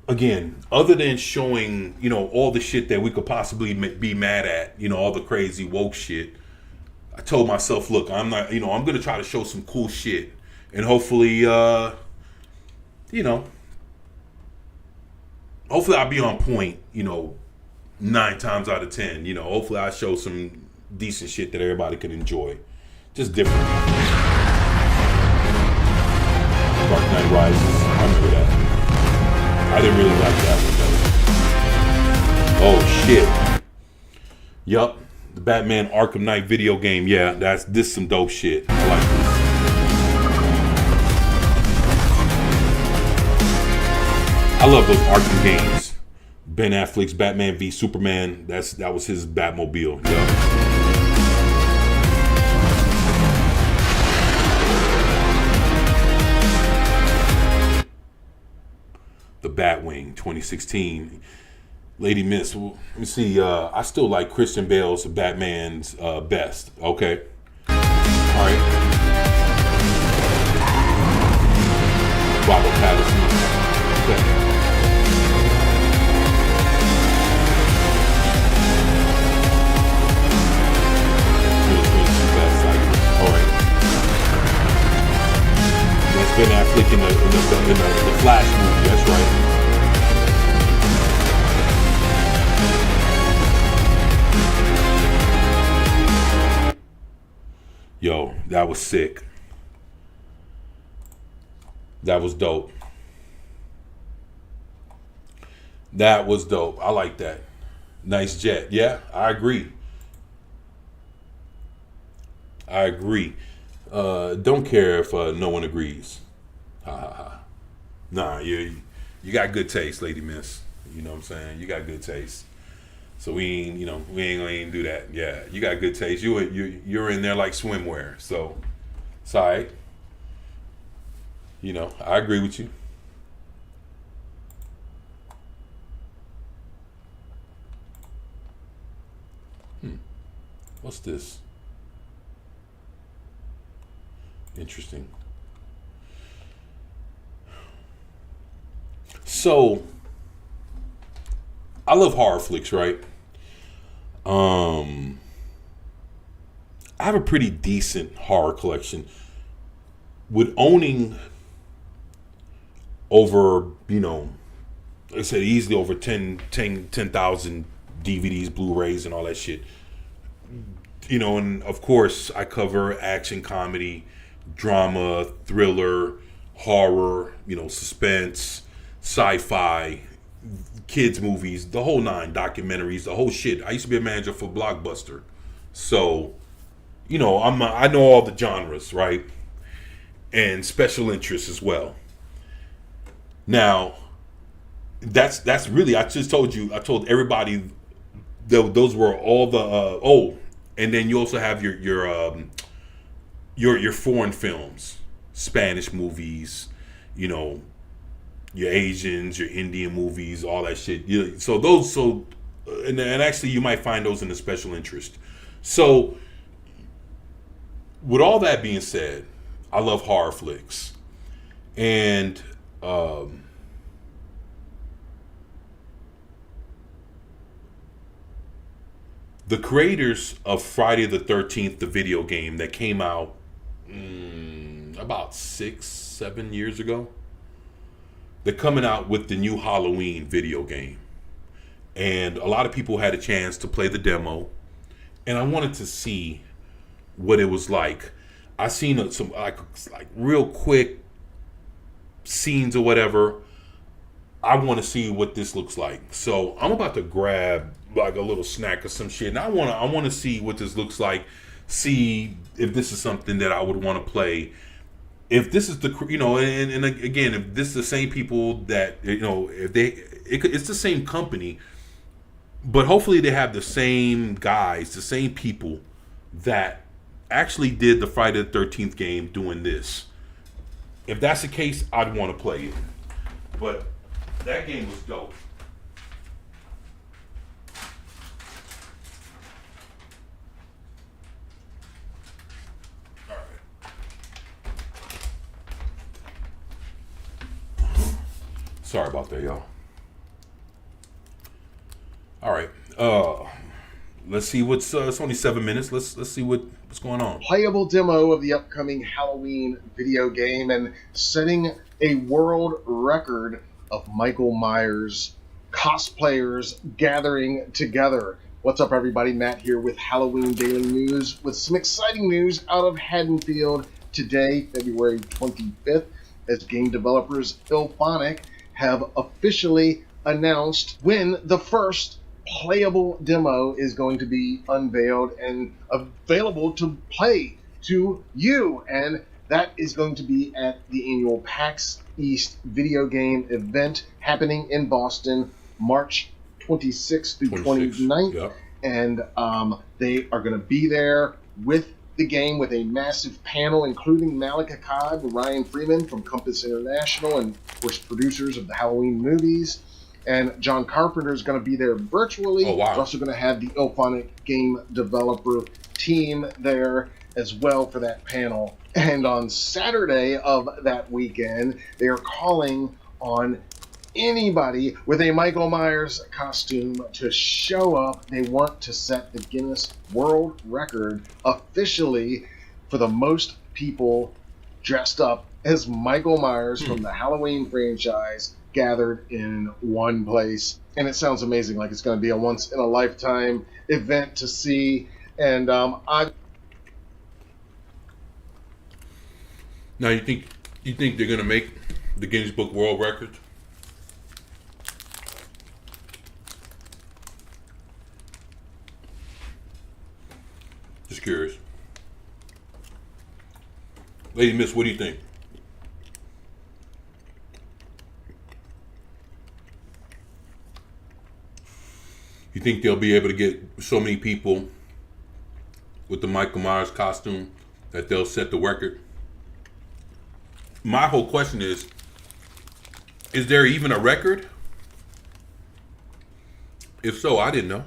[SPEAKER 1] again, other than showing, you know, all the shit that we could possibly be mad at, you know, all the crazy woke shit, I told myself, look, I'm not, you know, I'm gonna try to show some cool shit, and hopefully, you know, hopefully I'll be on point, you know, 9 times out of 10. You know, hopefully I show some decent shit that everybody can enjoy, just different. Dark Knight Rises, I remember that. I didn't really like that one though. Oh shit. Yup. The Batman Arkham Knight video game. Yeah, this some dope shit. I like this. I love those Arkham games. Ben Affleck's Batman v Superman. That was his Batmobile. Yeah. The Batwing 2016. Lady Miss, let me see. I still like Christian Bale's Batman's best. Okay. All right. Robert Pattinson. Okay. All right. Ben Affleck in the Flash movie. That's right. Yo, that was sick. That was dope. That was dope. I like that. Nice jet. Yeah, I agree. I agree. Don't care if no one agrees. Ha ha ha. Nah, you got good taste, Lady Miss. You know what I'm saying? You got good taste. So we ain't gonna do that. Yeah, you got good taste. You're in there like swimwear. So it's all right. I agree with you. What's this? Interesting. So, I love horror flicks, right? I have a pretty decent horror collection. With owning over, like I said, easily over 10,000 DVDs, Blu-rays, and all that shit. And of course, I cover action, comedy, drama, thriller, horror, suspense, sci-fi, kids movies, the whole nine, documentaries, the whole shit. I used to be a manager for Blockbuster. So, I know all the genres, right? And special interests as well. Now, that's really, I told everybody those were all the, and then you also have your foreign films, Spanish movies, your Asians, your Indian movies, all that shit. And actually you might find those in the special interest. So with all that being said, I love horror flicks. And the creators of Friday the 13th, the video game that came out about 6-7 years ago, they're coming out with the new Halloween video game. And a lot of people had a chance to play the demo. And I wanted to see what it was like. I seen some like real quick scenes or whatever. I want to see what this looks like. So I'm about to grab like a little snack or some shit, and I want to see what this looks like. See if this is something that I would want to play. If this is the and again, if this is the same people that it's the same company, but hopefully they have the same guys, the same people that actually did the Friday the 13th game doing this. If that's the case, I'd want to play it. But that game was dope. All right. Sorry about that, y'all. All right. Let's see what's. It's only 7 minutes. Let's see what's going on.
[SPEAKER 13] Playable demo of the upcoming Halloween video game and setting a world record of Michael Myers cosplayers gathering together. What's up, everybody? Matt here with Halloween Daily News with some exciting news out of Haddonfield today, February 25th, as game developers IllFonic have officially announced when the first playable demo is going to be unveiled and available to play to you, and that is going to be at the annual PAX East video game event happening in Boston, March 26th through 29th.
[SPEAKER 1] Yep.
[SPEAKER 13] And they are going to be there with the game with a massive panel, including Malik Akkad, Ryan Freeman from Compass International, and of course producers of the Halloween movies. And John Carpenter is going to be there virtually.
[SPEAKER 1] Oh, wow.
[SPEAKER 13] We're also going to have the IllFonic game developer team there as well for that panel. And on Saturday of that weekend, they are calling on anybody with a Michael Myers costume to show up. They want to set the Guinness World Record officially for the most people dressed up as Michael Myers from the Halloween franchise gathered in one place. And it sounds amazing, like it's going to be a once-in-a-lifetime event to see. And
[SPEAKER 1] Now you think they're going to make the Guinness Book World Records? Just curious. Lady Miss, what do you think? You think they'll be able to get so many people with the Michael Myers costume that they'll set the record? My whole question is there even a record? If so, I didn't know.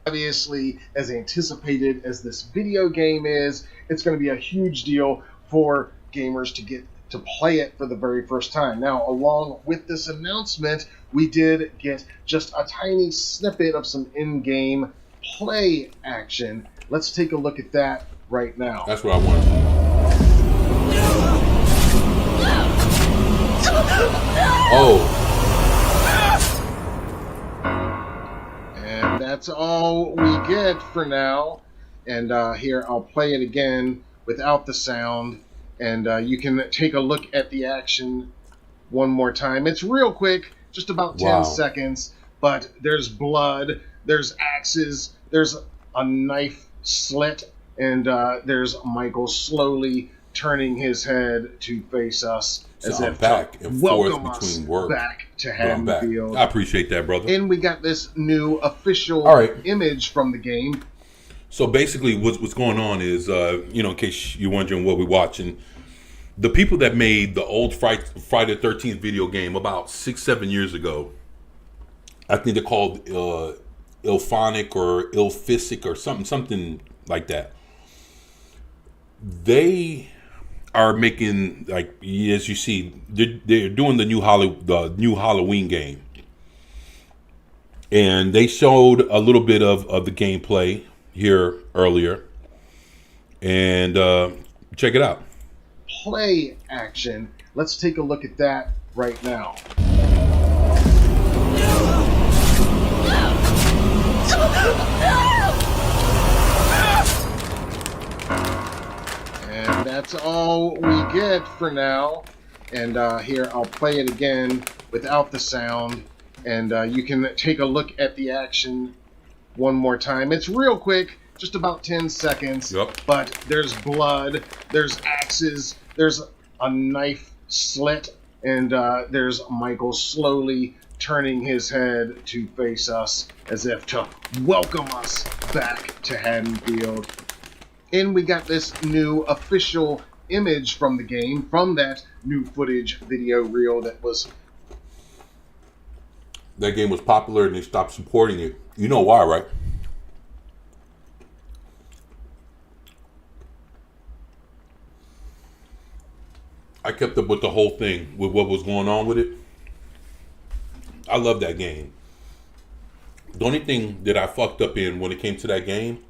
[SPEAKER 13] Obviously, as anticipated as this video game is, it's going to be a huge deal for gamers to get to play it for the very first time. Now, along with this announcement, we did get just a tiny snippet of some in-game play action. Let's take a look at that right now.
[SPEAKER 1] That's what I want to see. Oh.
[SPEAKER 13] And that's all we get for now. And here, I'll play it again without the sound. And you can take a look at the action one more time. It's real quick, just about 10 seconds. But there's blood, there's axes, there's a knife slit, and there's Michael slowly turning his head to face us.
[SPEAKER 1] So
[SPEAKER 13] as
[SPEAKER 1] I'm
[SPEAKER 13] if
[SPEAKER 1] back
[SPEAKER 13] to
[SPEAKER 1] and
[SPEAKER 13] welcome
[SPEAKER 1] forth
[SPEAKER 13] us
[SPEAKER 1] between work.
[SPEAKER 13] back to
[SPEAKER 1] But I'm back.
[SPEAKER 13] Haddonfield.
[SPEAKER 1] I appreciate that, brother.
[SPEAKER 13] And we got this new official image from the game.
[SPEAKER 1] So basically, what's going on is, in case you're wondering what we're watching, the people that made the old Friday the 13th video game about 6-7 years ago, I think they're called Ilphonic or Ilphysic or something like that. They are making, like, as you see, they're doing the new Halloween game, and they showed a little bit of the gameplay here earlier, and check it out.
[SPEAKER 13] Play action. Let's take a look at that right now. And that's all we get for now. And here, I'll play it again without the sound. And you can take a look at the action one more time. It's real quick, just about 10 seconds.
[SPEAKER 1] Yep.
[SPEAKER 13] But there's blood, there's axes, there's a knife slit, and there's Michael slowly turning his head to face us as if to welcome us back to Haddonfield. And we got this new official image from the game, from that new footage video reel that was...
[SPEAKER 1] That game was popular and they stopped supporting it. You know why, right? I kept up with the whole thing, with what was going on with it. I love that game. The only thing that I fucked up in when it came to that game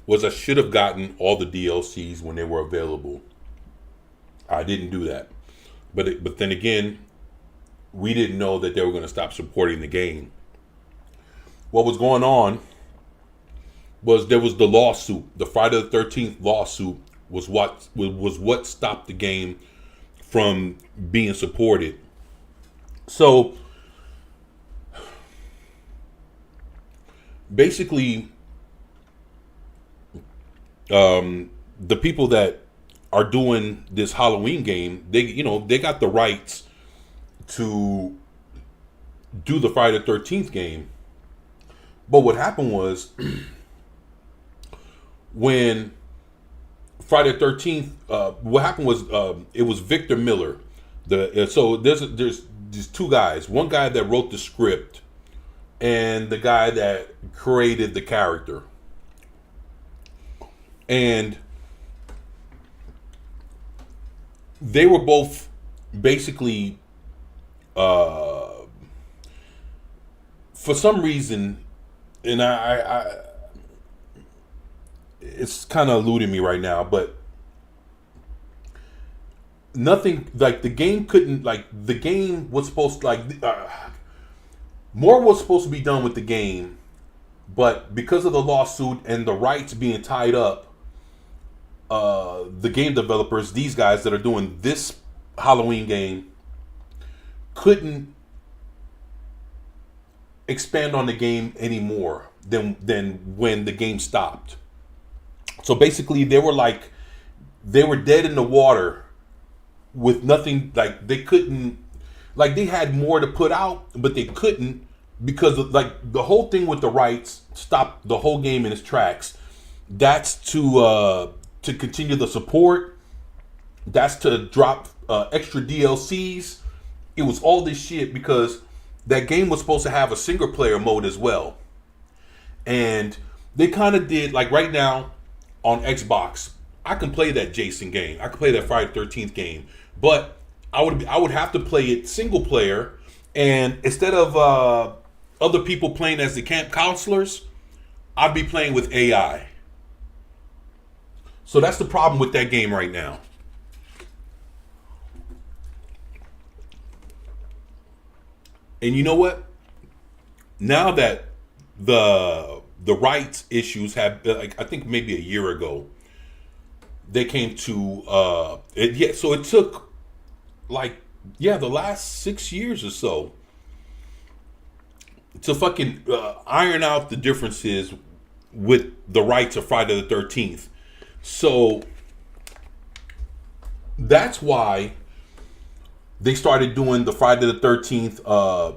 [SPEAKER 1] was I should have gotten all the DLCs when they were available. I didn't do that. But then again, we didn't know that they were going to stop supporting the game. What was going on was there was the lawsuit. The Friday the 13th lawsuit was what stopped the game from being supported. So basically, the people that are doing this Halloween game, they got the rights to do the Friday the 13th game. But what happened was when Friday the 13th, what happened was it was Victor Miller. So there's these two guys. One guy that wrote the script and the guy that created the character. And they were both basically for some reason, and I it's kind of eluding me right now, but nothing, like the game couldn't, like the game was supposed to, like more was supposed to be done with the game, but because of the lawsuit and the rights being tied up, the game developers, these guys that are doing this Halloween game, couldn't expand on the game anymore than when the game stopped. So basically they were dead in the water with nothing. Like they couldn't, like they had more to put out, but they couldn't, because like the whole thing with the rights stopped the whole game in its tracks. That's to continue the support, that's to drop extra DLCs. It was all this shit because that game was supposed to have a single player mode as well. And they kind of did, like right now on Xbox, I can play that Jason game. I can play that Friday the 13th game. But I would have to play it single player. And instead of other people playing as the camp counselors, I'd be playing with AI. So that's the problem with that game right now. And you know what? Now that the rights issues have, like, I think maybe a year ago, they came to so it took the last 6 years or so to fucking iron out the differences with the rights of Friday the 13th. So that's why they started doing the Friday the 13th.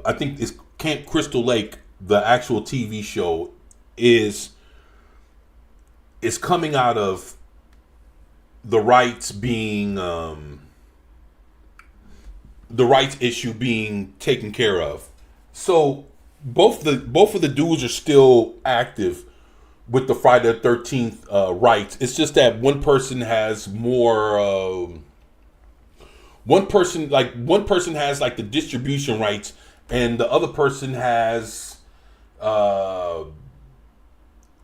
[SPEAKER 1] I think it's Camp Crystal Lake, the actual TV show, is coming out of the rights being the rights issue being taken care of. So both of the dudes are still active with the Friday the 13th rights. It's just that one person has more. One person has like the distribution rights, and the other person has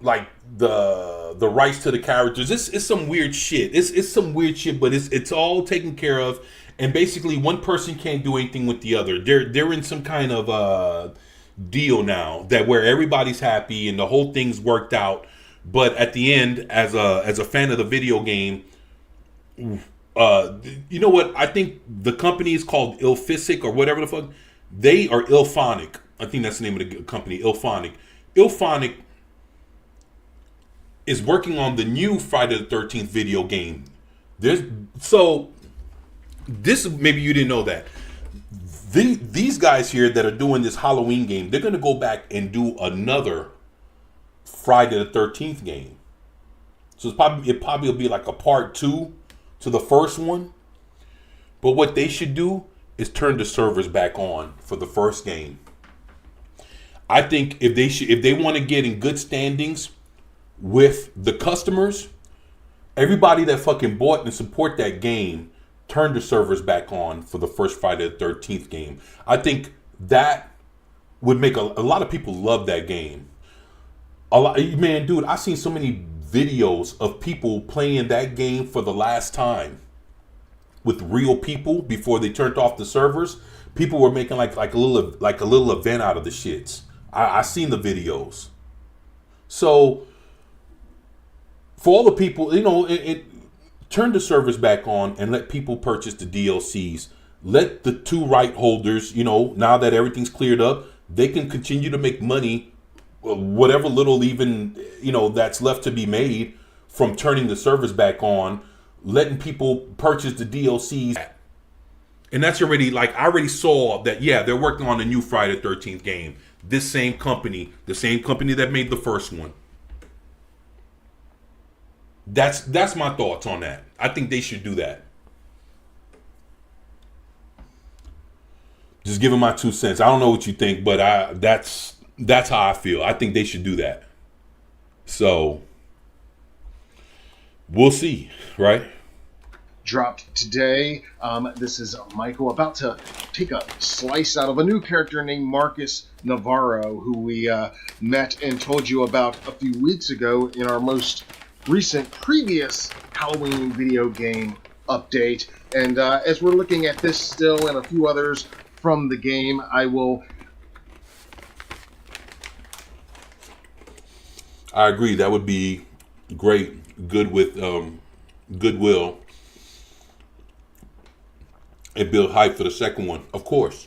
[SPEAKER 1] like the rights to the characters. It's some weird shit. It's some weird shit, but it's all taken care of. And basically, one person can't do anything with the other. They're in some kind of deal now that where everybody's happy and the whole thing's worked out. But at the end, as a fan of the video game, you know what? I think the company is called Ilphisic or whatever the fuck. They are IllFonic. I think that's the name of the company, IllFonic. IllFonic is working on the new Friday the 13th video game. This maybe you didn't know that. These guys here that are doing this Halloween game, they're going to go back and do another Friday the 13th game. So it probably will be like a part 2 to the first one. But what they should do is turn the servers back on for the first game. I think if they want to get in good standings with the customers, everybody that fucking bought and support that game, turn the servers back on for the first Friday the 13th game. I think that would make a lot of people love that game. Man, dude, I've seen so many videos of people playing that game for the last time with real people before they turned off the servers. People were making like a little event out of the shits. I seen the videos. So for all the people, turn the servers back on and let people purchase the DLCs. Let the two right holders, now that everything's cleared up, they can continue to make money, whatever little even, that's left to be made from turning the servers back on, letting people purchase the DLCs. And that's already, I already saw that, they're working on a new Friday the 13th game. This same company, the same company that made the first one. That's my thoughts on that. I think they should do that. Just giving my 2 cents. I don't know what you think, but that's how I feel. I think they should do that. So we'll see, right?
[SPEAKER 13] dropped today. This is Michael about to take a slice out of a new character named Marcus Navarro, who we met and told you about a few weeks ago in our most recent previous Halloween video game update. And as we're looking at this still and a few others from the game, I
[SPEAKER 1] agree. That would be great. Good with goodwill. And build hype for the second one, of course.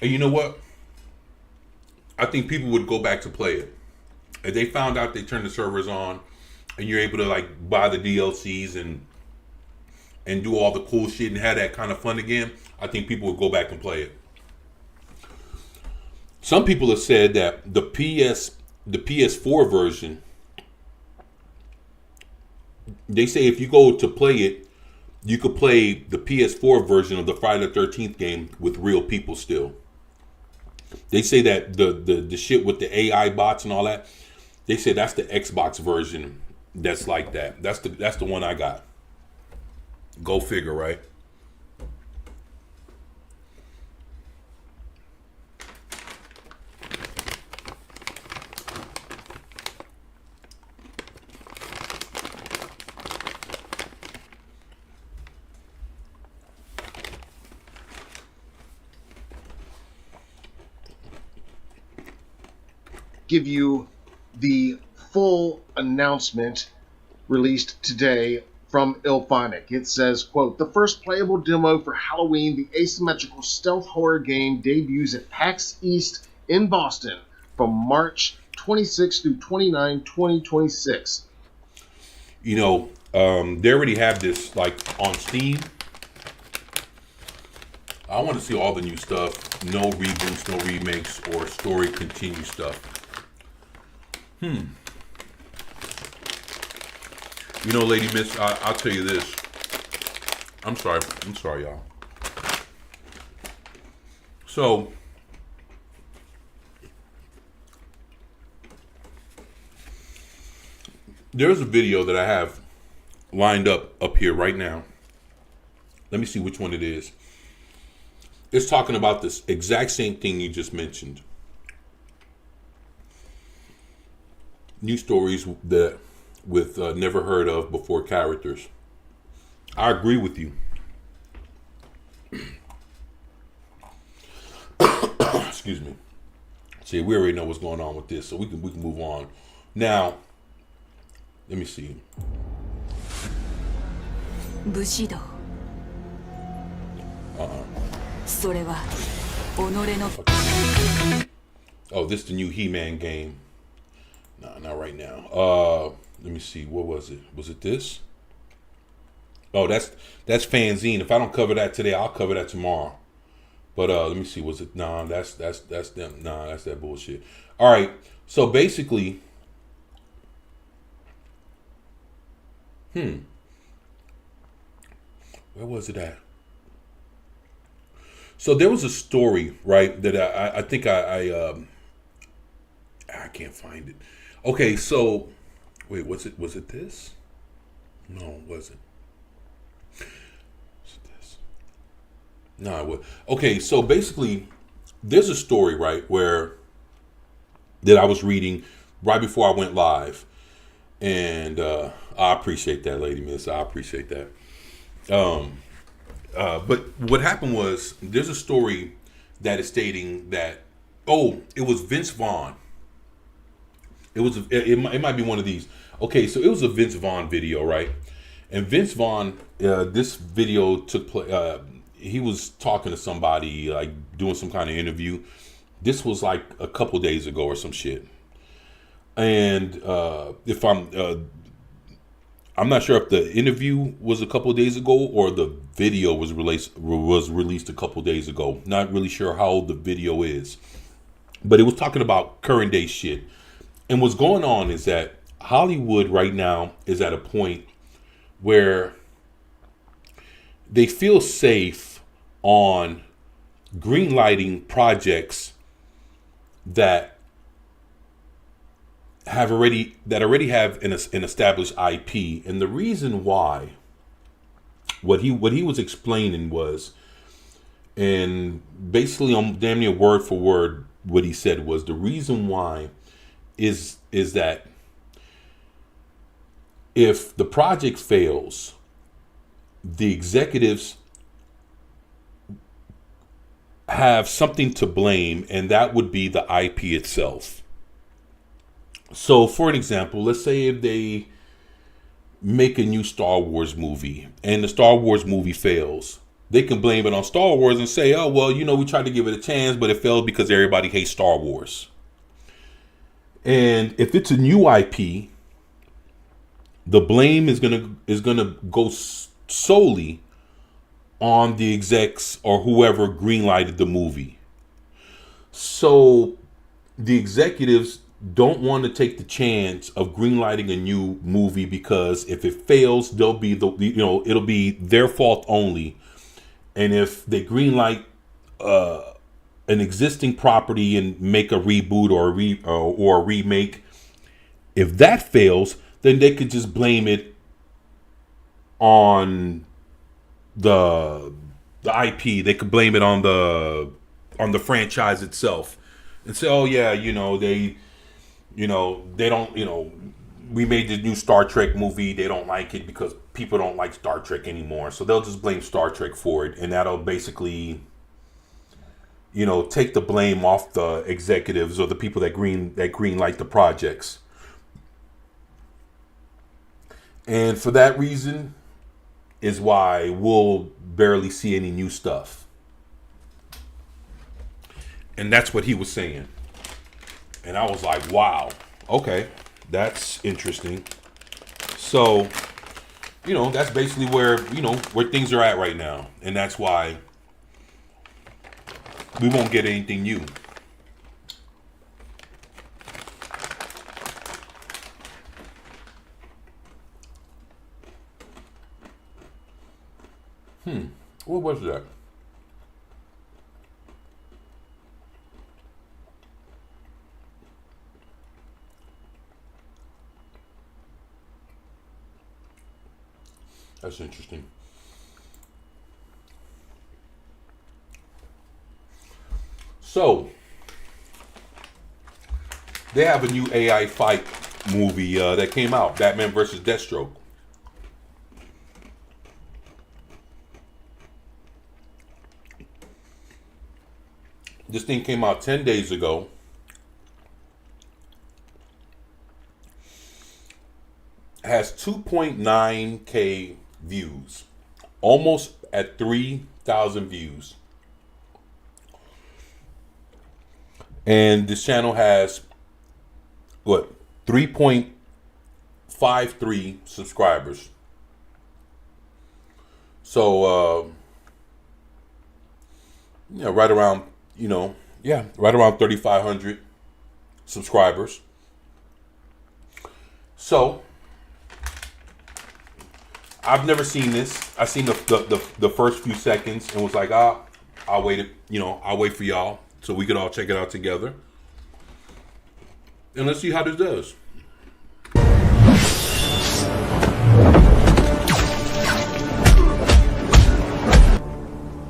[SPEAKER 1] And you know what? I think people would go back to play it. If they found out they turned the servers on and you're able to like buy the DLCs and do all the cool shit and have that kind of fun again, I think people would go back and play it. Some people have said that the PS4 version, they say if you go to play it, you could play the PS4 version of the Friday the 13th game with real people still. They say that the shit with the AI bots and all that, they say that's the Xbox version that's like that. That's the one I got. Go figure, right?
[SPEAKER 13] give you the full announcement released today from IllFonic. It says, quote, "The first playable demo for Halloween, the asymmetrical stealth horror game, debuts at PAX East in Boston from March 26 through 29, 2026.
[SPEAKER 1] You know, they already have this like on Steam. I want to see all the new stuff. No reboots, no remakes, or story continue stuff. You know, Lady Miss, I'll tell you this. I'm sorry, y'all. So, there's a video that I have lined up here right now. Let me see which one it is. It's talking about this exact same thing you just mentioned. New stories that with never heard of before characters. I agree with you. Excuse me. See, we already know what's going on with this, so we can move on. Now, let me see.
[SPEAKER 12] Bushido. それは己の
[SPEAKER 1] Oh, this is the new He-Man game. Nah, not right now. Let me see. What was it? Was it this? Oh, that's Fanzine. If I don't cover that today, I'll cover that tomorrow. But let me see. Was it? Nah, that's them. Nah, that's that bullshit. All right. So basically, where was it at? So there was a story, right, that I think I can't find it. Okay, so wait, was it this? No, it wasn't. Was it this? No, it was. Okay, so basically, there's a story, right, that I was reading right before I went live, and I appreciate that, Lady Miss. I appreciate that. But what happened was there's a story that is stating that, it was Vince Vaughn. It might be one of these. Okay, so it was a Vince Vaughn video, right? And Vince Vaughn, this video took place. He was talking to somebody, like doing some kind of interview. This was like a couple days ago or some shit. And if I'm not sure if the interview was a couple of days ago or the video was released a couple of days ago. Not really sure how old the video is. But it was talking about current day shit. And what's going on is that Hollywood right now is at a point where they feel safe on greenlighting projects that already have an established IP, and the reason why, what he was explaining was, and basically on damn near word for word, what he said was the reason why is that if the project fails, the executives have something to blame, and that would be the IP itself. So, for an example, let's say if they make a new Star Wars movie and the Star Wars movie fails, they can blame it on Star Wars and say, oh, well, we tried to give it a chance, but it failed because everybody hates Star Wars. And if it's a new IP, the blame is gonna go solely on the execs or whoever greenlighted the movie. So the executives don't want to take the chance of greenlighting a new movie, because if it fails, it'll be their fault only. And if they greenlight an existing property and make a reboot or a remake, if that fails, then they could just blame it on the IP. They could blame it on the franchise itself and say, oh yeah, they don't, we made this new Star Trek movie. They don't like it because people don't like Star Trek anymore. So they'll just blame Star Trek for it. And that'll basically, take the blame off the executives or the people that green light the projects. And for that reason is why we'll barely see any new stuff. And that's what he was saying. And I was like, wow, okay, that's interesting. So, that's basically where things are at right now. And that's why we won't get anything new. What was that? That's interesting. So, they have a new AI fight movie that came out, Batman vs. Deathstroke. This thing came out 10 days ago. Has 2.9K views. Almost at 3,000 views. And this channel has, 3.53 subscribers. So, right around, right around 3,500 subscribers. So, I've never seen this. I seen the first few seconds and was like, I'll wait for y'all so we could all check it out together. And let's see how this does.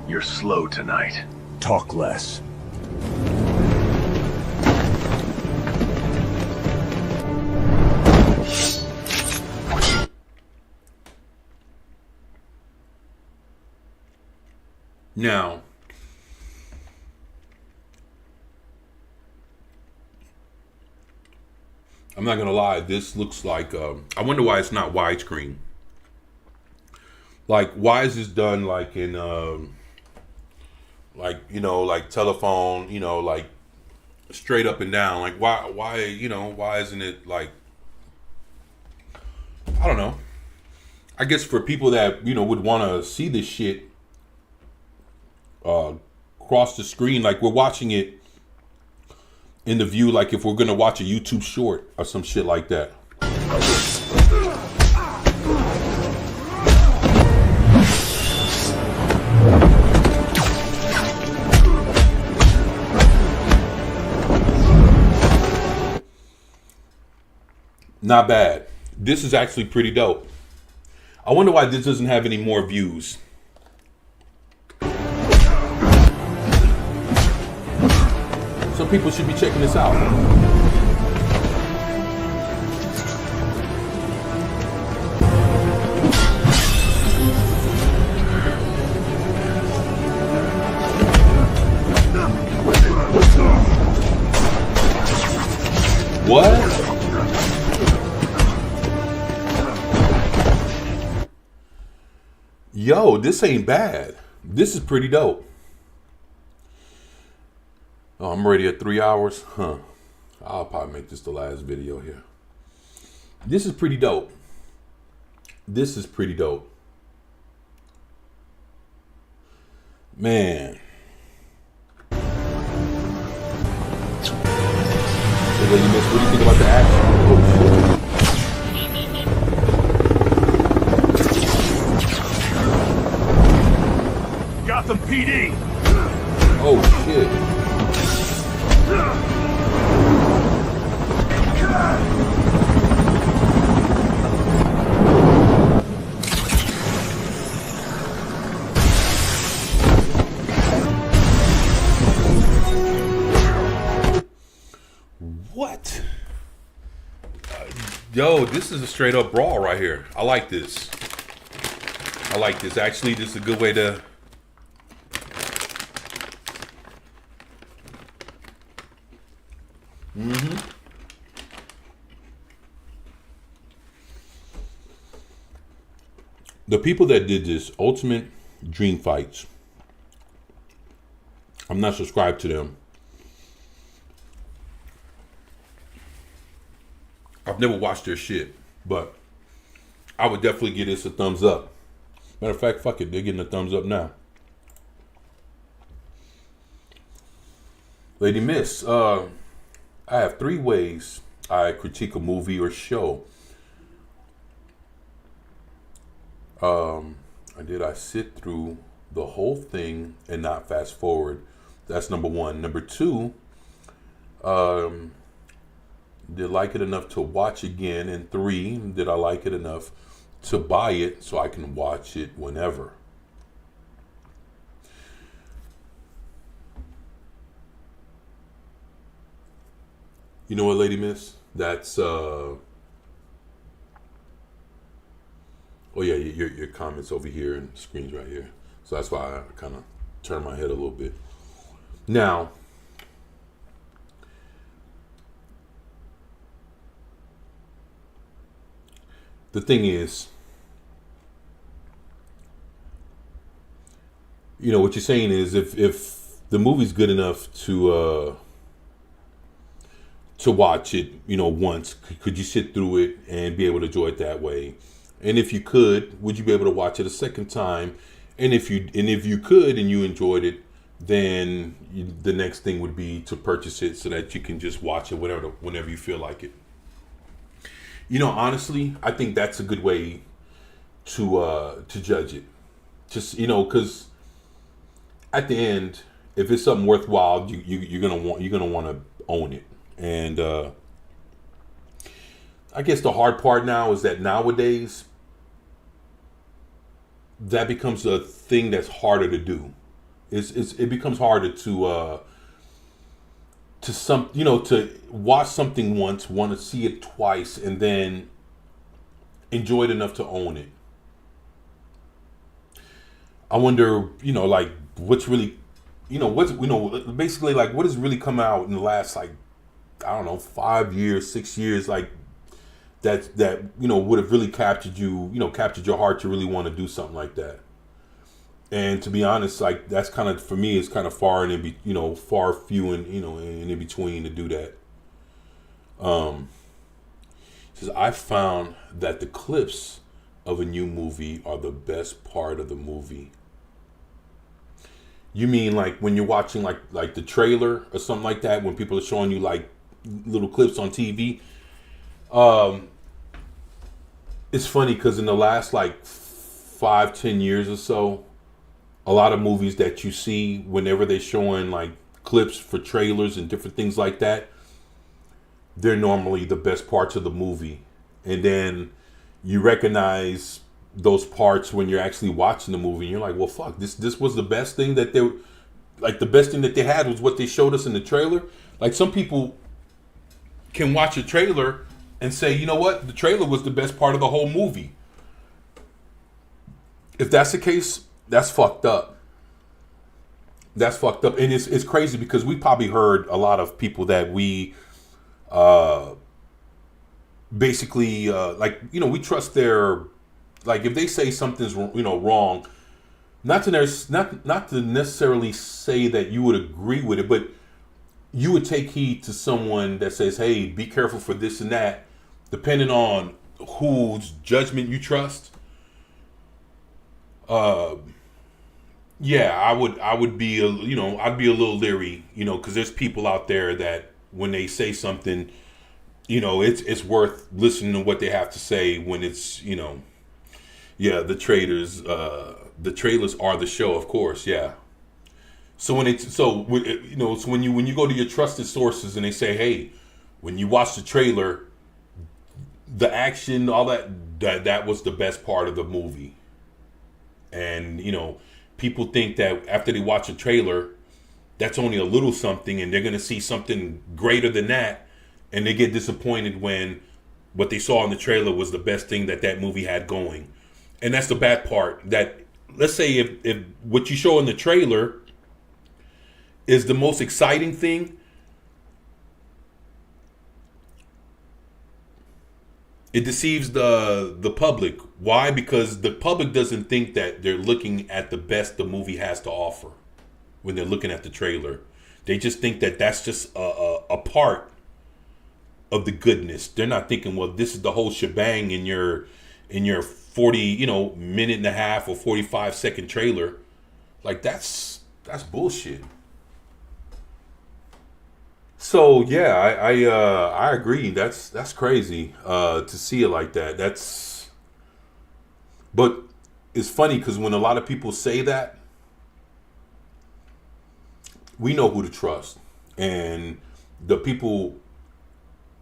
[SPEAKER 14] You're slow tonight.
[SPEAKER 4] Talk less.
[SPEAKER 1] Now, I'm not gonna lie, this looks like, I wonder why it's not widescreen. Like, why is this done like in, like telephone, like straight up and down? Like, why isn't it like, I don't know. I guess for people that, would want to see this shit across the screen, like we're watching it in the view, like if we're gonna watch a YouTube short or some shit like that. Not bad. This is actually pretty dope. I wonder why this doesn't have any more views. Some people should be checking this out. What? Yo, this ain't bad. This is pretty dope. Oh, I'm already at 3 hours. Huh. I'll probably make this the last video here. This is pretty dope. This is pretty dope. Man. Hey, Lady Miss, what do you think about the action?
[SPEAKER 5] Gotham PD!
[SPEAKER 1] Oh, shit. What? Yo, this is a straight up brawl right here. I like this. I like this. Actually, this is a good way to... The people that did this, Ultimate Dream Fights, I'm not subscribed to them. I've never watched their shit, but I would definitely give this a thumbs up. Matter of fact, fuck it, they're getting a thumbs up now. Lady Miss, I have 3 ways I critique a movie or show. Did I sit through the whole thing and not fast forward? That's number 1. Number 2, did I like it enough to watch again? And 3, did I like it enough to buy it so I can watch it whenever? You know what, Lady Miss? That's oh yeah, your comments over here and the screen's right here. So that's why I kind of turn my head a little bit. Now, the thing is, you know, what you're saying is if the movie's good enough to watch it, you know, once, could you sit through it and be able to enjoy it that way? And if you could, would you be able to watch it a second time? And if you could and you enjoyed it, then the next thing would be to purchase it so that you can just watch it whenever you feel like it. You know, honestly, I think that's a good way to judge it. Just, you know, because at the end, if it's something worthwhile, you're gonna want to own it. And I guess the hard part now is that nowadays that becomes a thing that's harder to do. It becomes harder to watch something once, want to see it twice, and then enjoy it enough to own it. I wonder, you know, like what's really, you know, basically like what has really come out in the last, like, I don't know, 5 years, 6 years, like that you know would have really captured your heart to really want to do something like that. And to be honest, like that's kind of, for me, it's kind of far and far few and in between to do that. Says I found that the clips of a new movie are the best part of the movie. You mean like when you're watching like the trailer or something like that, when people are showing you like little clips on TV? It's funny because in the last like 5-10 years or so, a lot of movies that you see whenever they're showing like clips for trailers and different things like that, they're normally the best parts of the movie. and then you recognize those parts when you're actually watching the movie, and you're like, well, fuck, this was the best thing that they, like the best thing that they had was what they showed us in the trailer. Like some people can watch a trailer and say, you know what, the trailer was the best part of the whole movie. If that's the case, that's fucked up. That's fucked up. And it's crazy because we probably heard a lot of people that we basically like, you know, we trust their, like if they say something's, you know, wrong, not to necessarily say that you would agree with it, but you would take heed to someone that says, hey, be careful for this and that, depending on whose judgment you trust. Yeah, I would be, you know, I'd be a little leery, you know, because there's people out there that when they say something, you know, it's worth listening to what they have to say when it's, you know, yeah, the trailers are the show, of course, yeah. So when you know, so when you go to your trusted sources and they say, hey, when you watch the trailer, the action, all that was the best part of the movie. And, you know, people think that after they watch a trailer, that's only a little something and they're going to see something greater than that. And they get disappointed when what they saw in the trailer was the best thing that movie had going. And that's the bad part. That, let's say if what you show in the trailer is the most exciting thing, it deceives the public. Why? Because the public doesn't think that they're looking at the best the movie has to offer when they're looking at the trailer. They just think that that's just a part of the goodness. They're not thinking, well, this is the whole shebang in your 40, you know, minute and a half or 45-second trailer. Like that's bullshit. So yeah, I agree. That's crazy to see it like that. But it's funny because when a lot of people say that, we know who to trust, and the people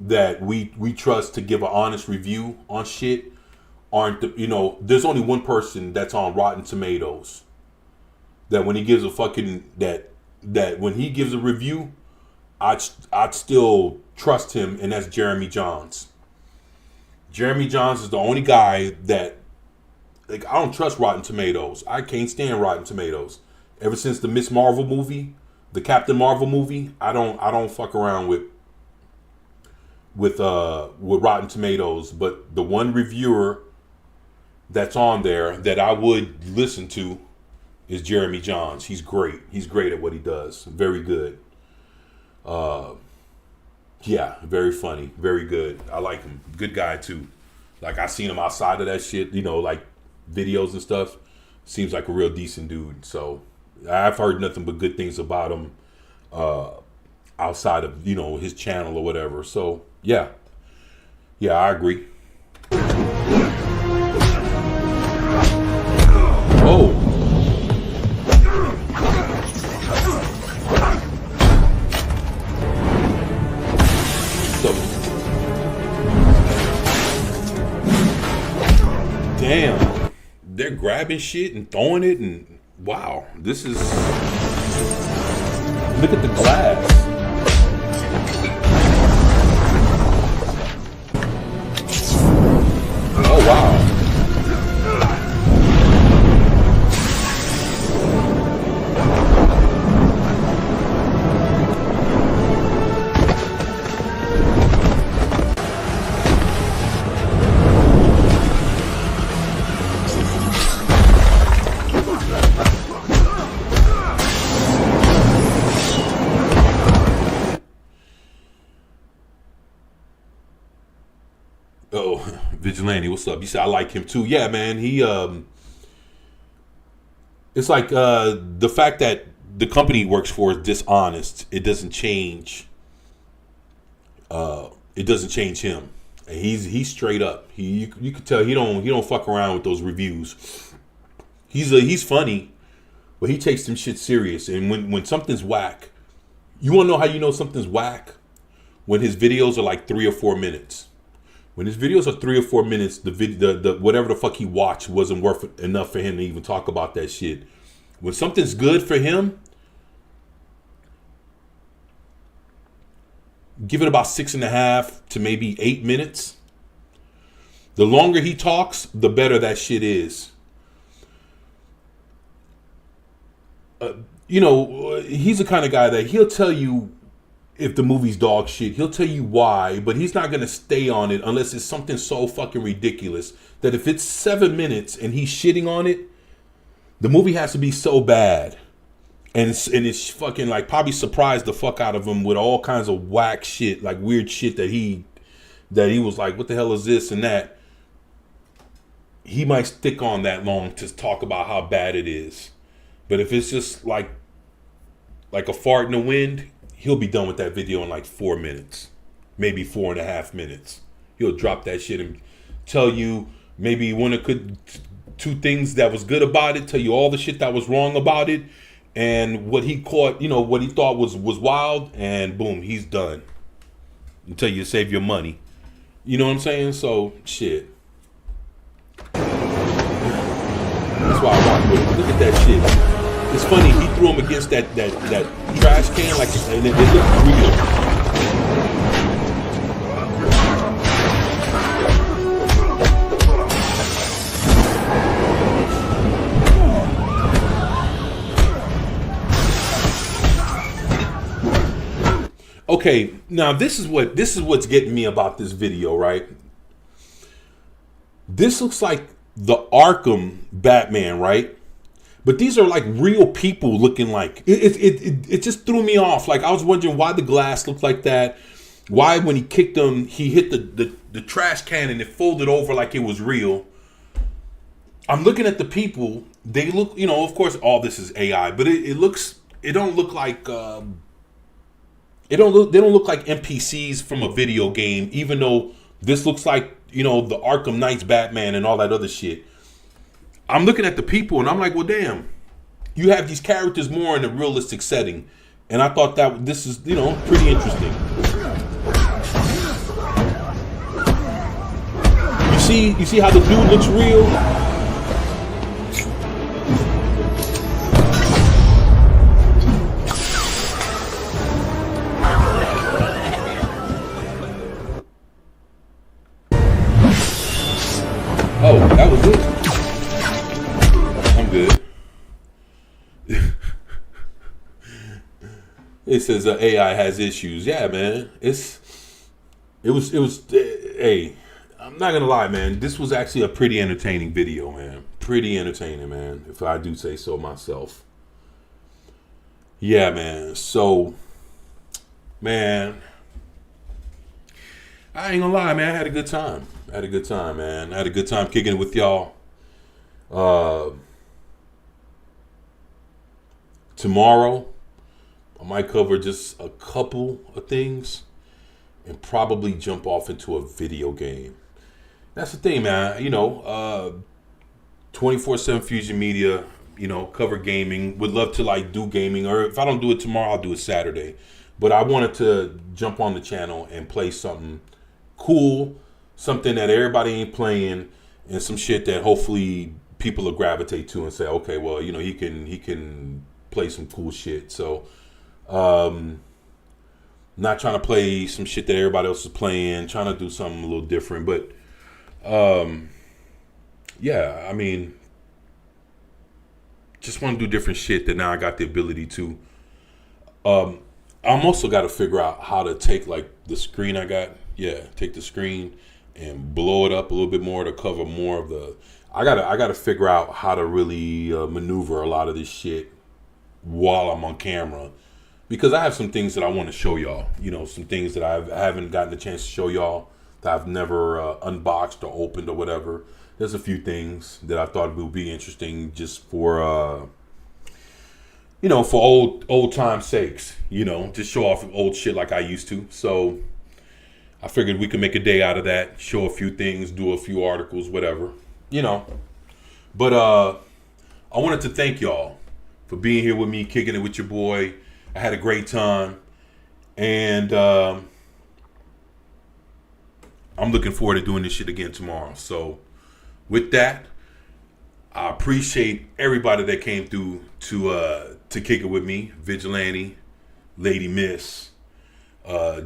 [SPEAKER 1] that we trust to give an honest review on shit aren't the, you know, there's only one person that's on Rotten Tomatoes that when he gives a fucking that when he gives a review, I'd still trust him, and that's Jeremy Jahns. Jeremy Jahns is the only guy that, like, I don't trust Rotten Tomatoes. I can't stand Rotten Tomatoes. Ever since the Miss Marvel movie, the Captain Marvel movie, I don't fuck around with Rotten Tomatoes. But the one reviewer that's on there that I would listen to is Jeremy Jahns. He's great. He's great at what he does. Very good. Yeah, very funny, very good. I like him. Good guy too. Like I seen him outside of that shit, you know, like videos and stuff. Seems like a real decent dude. So I've heard nothing but good things about him outside of, you know, his channel or whatever. So yeah, I agree. Oh. Damn, they're grabbing shit and throwing it, and wow, this is, look at the glass. Oh wow. Oh, Vigilante, what's up? You said I like him too. Yeah, man. He it's like the fact that the company he works for is dishonest. It doesn't change. It doesn't change him. And he's straight up. You could tell he don't fuck around with those reviews. He's funny, but he takes some shit serious. And when something's whack, you want to know how you know something's whack? When his videos are like 3 or 4 minutes. When his videos are 3 or 4 minutes, the whatever the fuck he watched wasn't worth enough for him to even talk about that shit. When something's good for him, give it about 6.5 to maybe 8 minutes. The longer he talks, the better that shit is. He's the kind of guy that he'll tell you if the movie's dog shit. He'll tell you why, but he's not going to stay on it unless it's something so fucking ridiculous that if it's 7 minutes and he's shitting on it, the movie has to be so bad. And it's fucking like probably surprised the fuck out of him with all kinds of whack shit, like weird shit that he was like, what the hell is this and that. He might stick on that long to talk about how bad it is. But if it's just like a fart in the wind, he'll be done with that video in like 4 minutes, maybe 4.5 minutes. He'll drop that shit and tell you maybe two things that was good about it, tell you all the shit that was wrong about it, and what he caught, what he thought was wild, and boom, he's done. Until you save your money. You know what I'm saying? So, shit. That's why I watch it. Look at that shit. It's funny, he threw him against that trash can, like, and it looked real. Okay, now this is what's getting me about this video, right? This looks like the Arkham Batman, right? But these are like real people looking like it just threw me off. Like I was wondering why the glass looked like that. Why when he kicked him, he hit the trash can and it folded over like it was real. I'm looking at the people. They look, of course, all this is AI, but they don't look like NPCs from a video game, even though this looks like, the Arkham Knight's Batman and all that other shit. I'm looking at the people and I'm like, well, damn, you have these characters more in a realistic setting. And I thought that this is, pretty interesting. You see how the dude looks real? Oh, that was it. I'm good. It says AI has issues. Yeah, man. It was. Hey, I'm not gonna lie, man. This was actually a pretty entertaining video, man. Pretty entertaining, man. If I do say so myself. Yeah, man. So, man, I ain't gonna lie, man. I had a good time. Man. I had a good time kicking it with y'all. Tomorrow, I might cover just a couple of things and probably jump off into a video game. That's the thing, man. 24/7 Fusion Media, cover gaming. Would love to do gaming, or if I don't do it tomorrow, I'll do it Saturday. But I wanted to jump on the channel and play something cool, something that everybody ain't playing, and some shit that hopefully people will gravitate to and say, okay, well, he can play some cool shit. So, not trying to play some shit that everybody else is playing, trying to do something a little different. But, yeah, I mean, just want to do different shit that now I got the ability to. I'm also got to figure out how to take the screen I got. Yeah, take the screen and blow it up a little bit more to cover more of the. I gotta figure out how to really maneuver a lot of this shit while I'm on camera, because I have some things that I want to show y'all. Some things that I haven't gotten the chance to show y'all, that I've never unboxed or opened or whatever. There's a few things that I thought would be interesting just for for old time's sakes. Just show off old shit like I used to. So I figured we could make a day out of that, show a few things, do a few articles, whatever. But I wanted to thank y'all for being here with me, kicking it with your boy. I had a great time. And I'm looking forward to doing this shit again tomorrow. So with that, I appreciate everybody that came through to kick it with me. Vigilante, Lady Miss,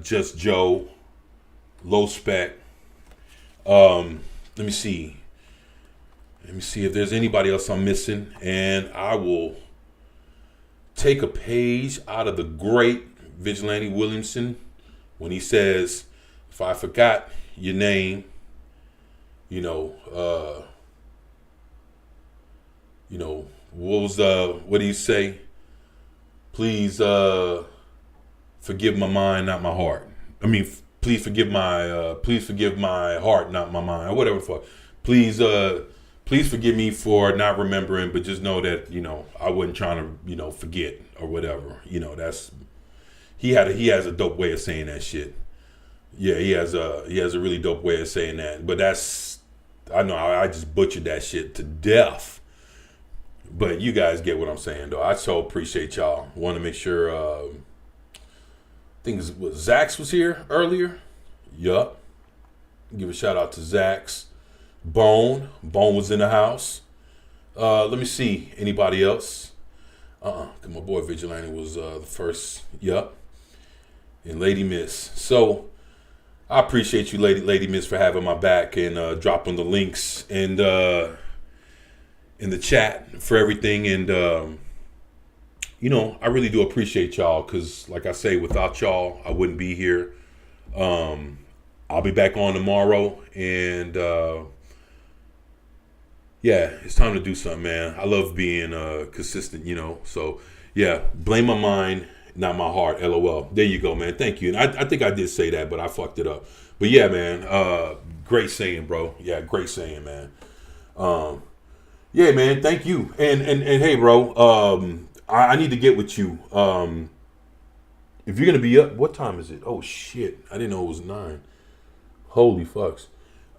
[SPEAKER 1] Just Joe, Low Spec. Let me see if there's anybody else I'm missing, and I will take a page out of the great Vigilante Williamson when he says, if I forgot your name, what do you say? Please forgive my mind, not my heart. I mean, please forgive my heart, not my mind, or whatever the fuck. Please forgive me for not remembering, but just know that, I wasn't trying to, forget or whatever. That's he has a dope way of saying that shit. Yeah, he has a really dope way of saying that. But I know I just butchered that shit to death. But you guys get what I'm saying, though. I so appreciate y'all. Want to make sure. I think Zax was here earlier. Yup. Give a shout out to Zax. Bone was in the house. Let me see. Anybody else? Cause my boy Vigilante was the first. Yup. And Lady Miss. So I appreciate you, Lady Miss, for having my back and dropping the links and in the chat for everything. And I really do appreciate y'all, because like I say, without y'all I wouldn't be here. I'll be back on tomorrow, and it's time to do something, man. I love being consistent, so yeah, blame my mind, not my heart, LOL. There you go, man. Thank you. And I think I did say that, but I fucked it up. But yeah, man, great saying, bro. Yeah, great saying, man. Yeah, man, thank you. And hey, bro, I need to get with you. If you're gonna be up, what time is it? Oh shit, I didn't know it was 9. Holy fucks.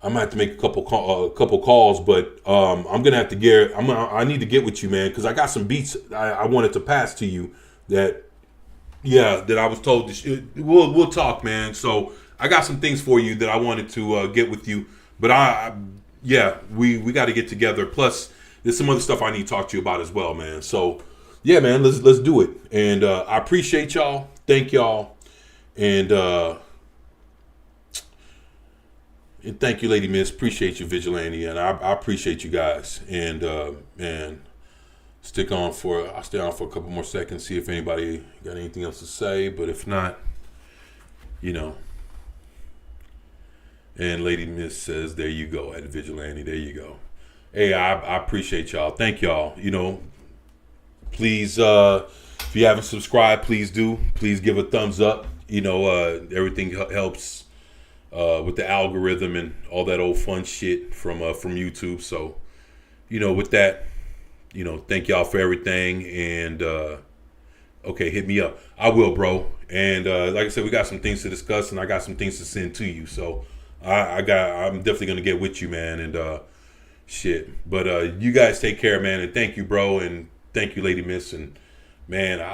[SPEAKER 1] I'm gonna have to make a couple calls, but I'm gonna have to get. I need to get with you, man, because I got some beats I wanted to pass to you that I was told to. We'll talk, man. So I got some things for you that I wanted to get with you, but we got to get together. Plus, there's some other stuff I need to talk to you about as well, man. So yeah, man, let's do it. And I appreciate y'all. Thank y'all, and thank you, Lady Miss. Appreciate you, Vigilante, and I appreciate you guys. And man, I'll stay on for a couple more seconds, see if anybody got anything else to say. But if not, And Lady Miss says, there you go, at Vigilante. There you go. Hey, I appreciate y'all. Thank y'all. Please, if you haven't subscribed, please do. Please give a thumbs up. Everything helps with the algorithm and all that old fun shit from YouTube. So, with that, thank y'all for everything. And okay, hit me up. I will, bro. And like I said, we got some things to discuss, and I got some things to send to you. So I'm definitely gonna get with you, man. And shit. But you guys take care, man. And thank you, bro. And thank you, Lady Miss. And man,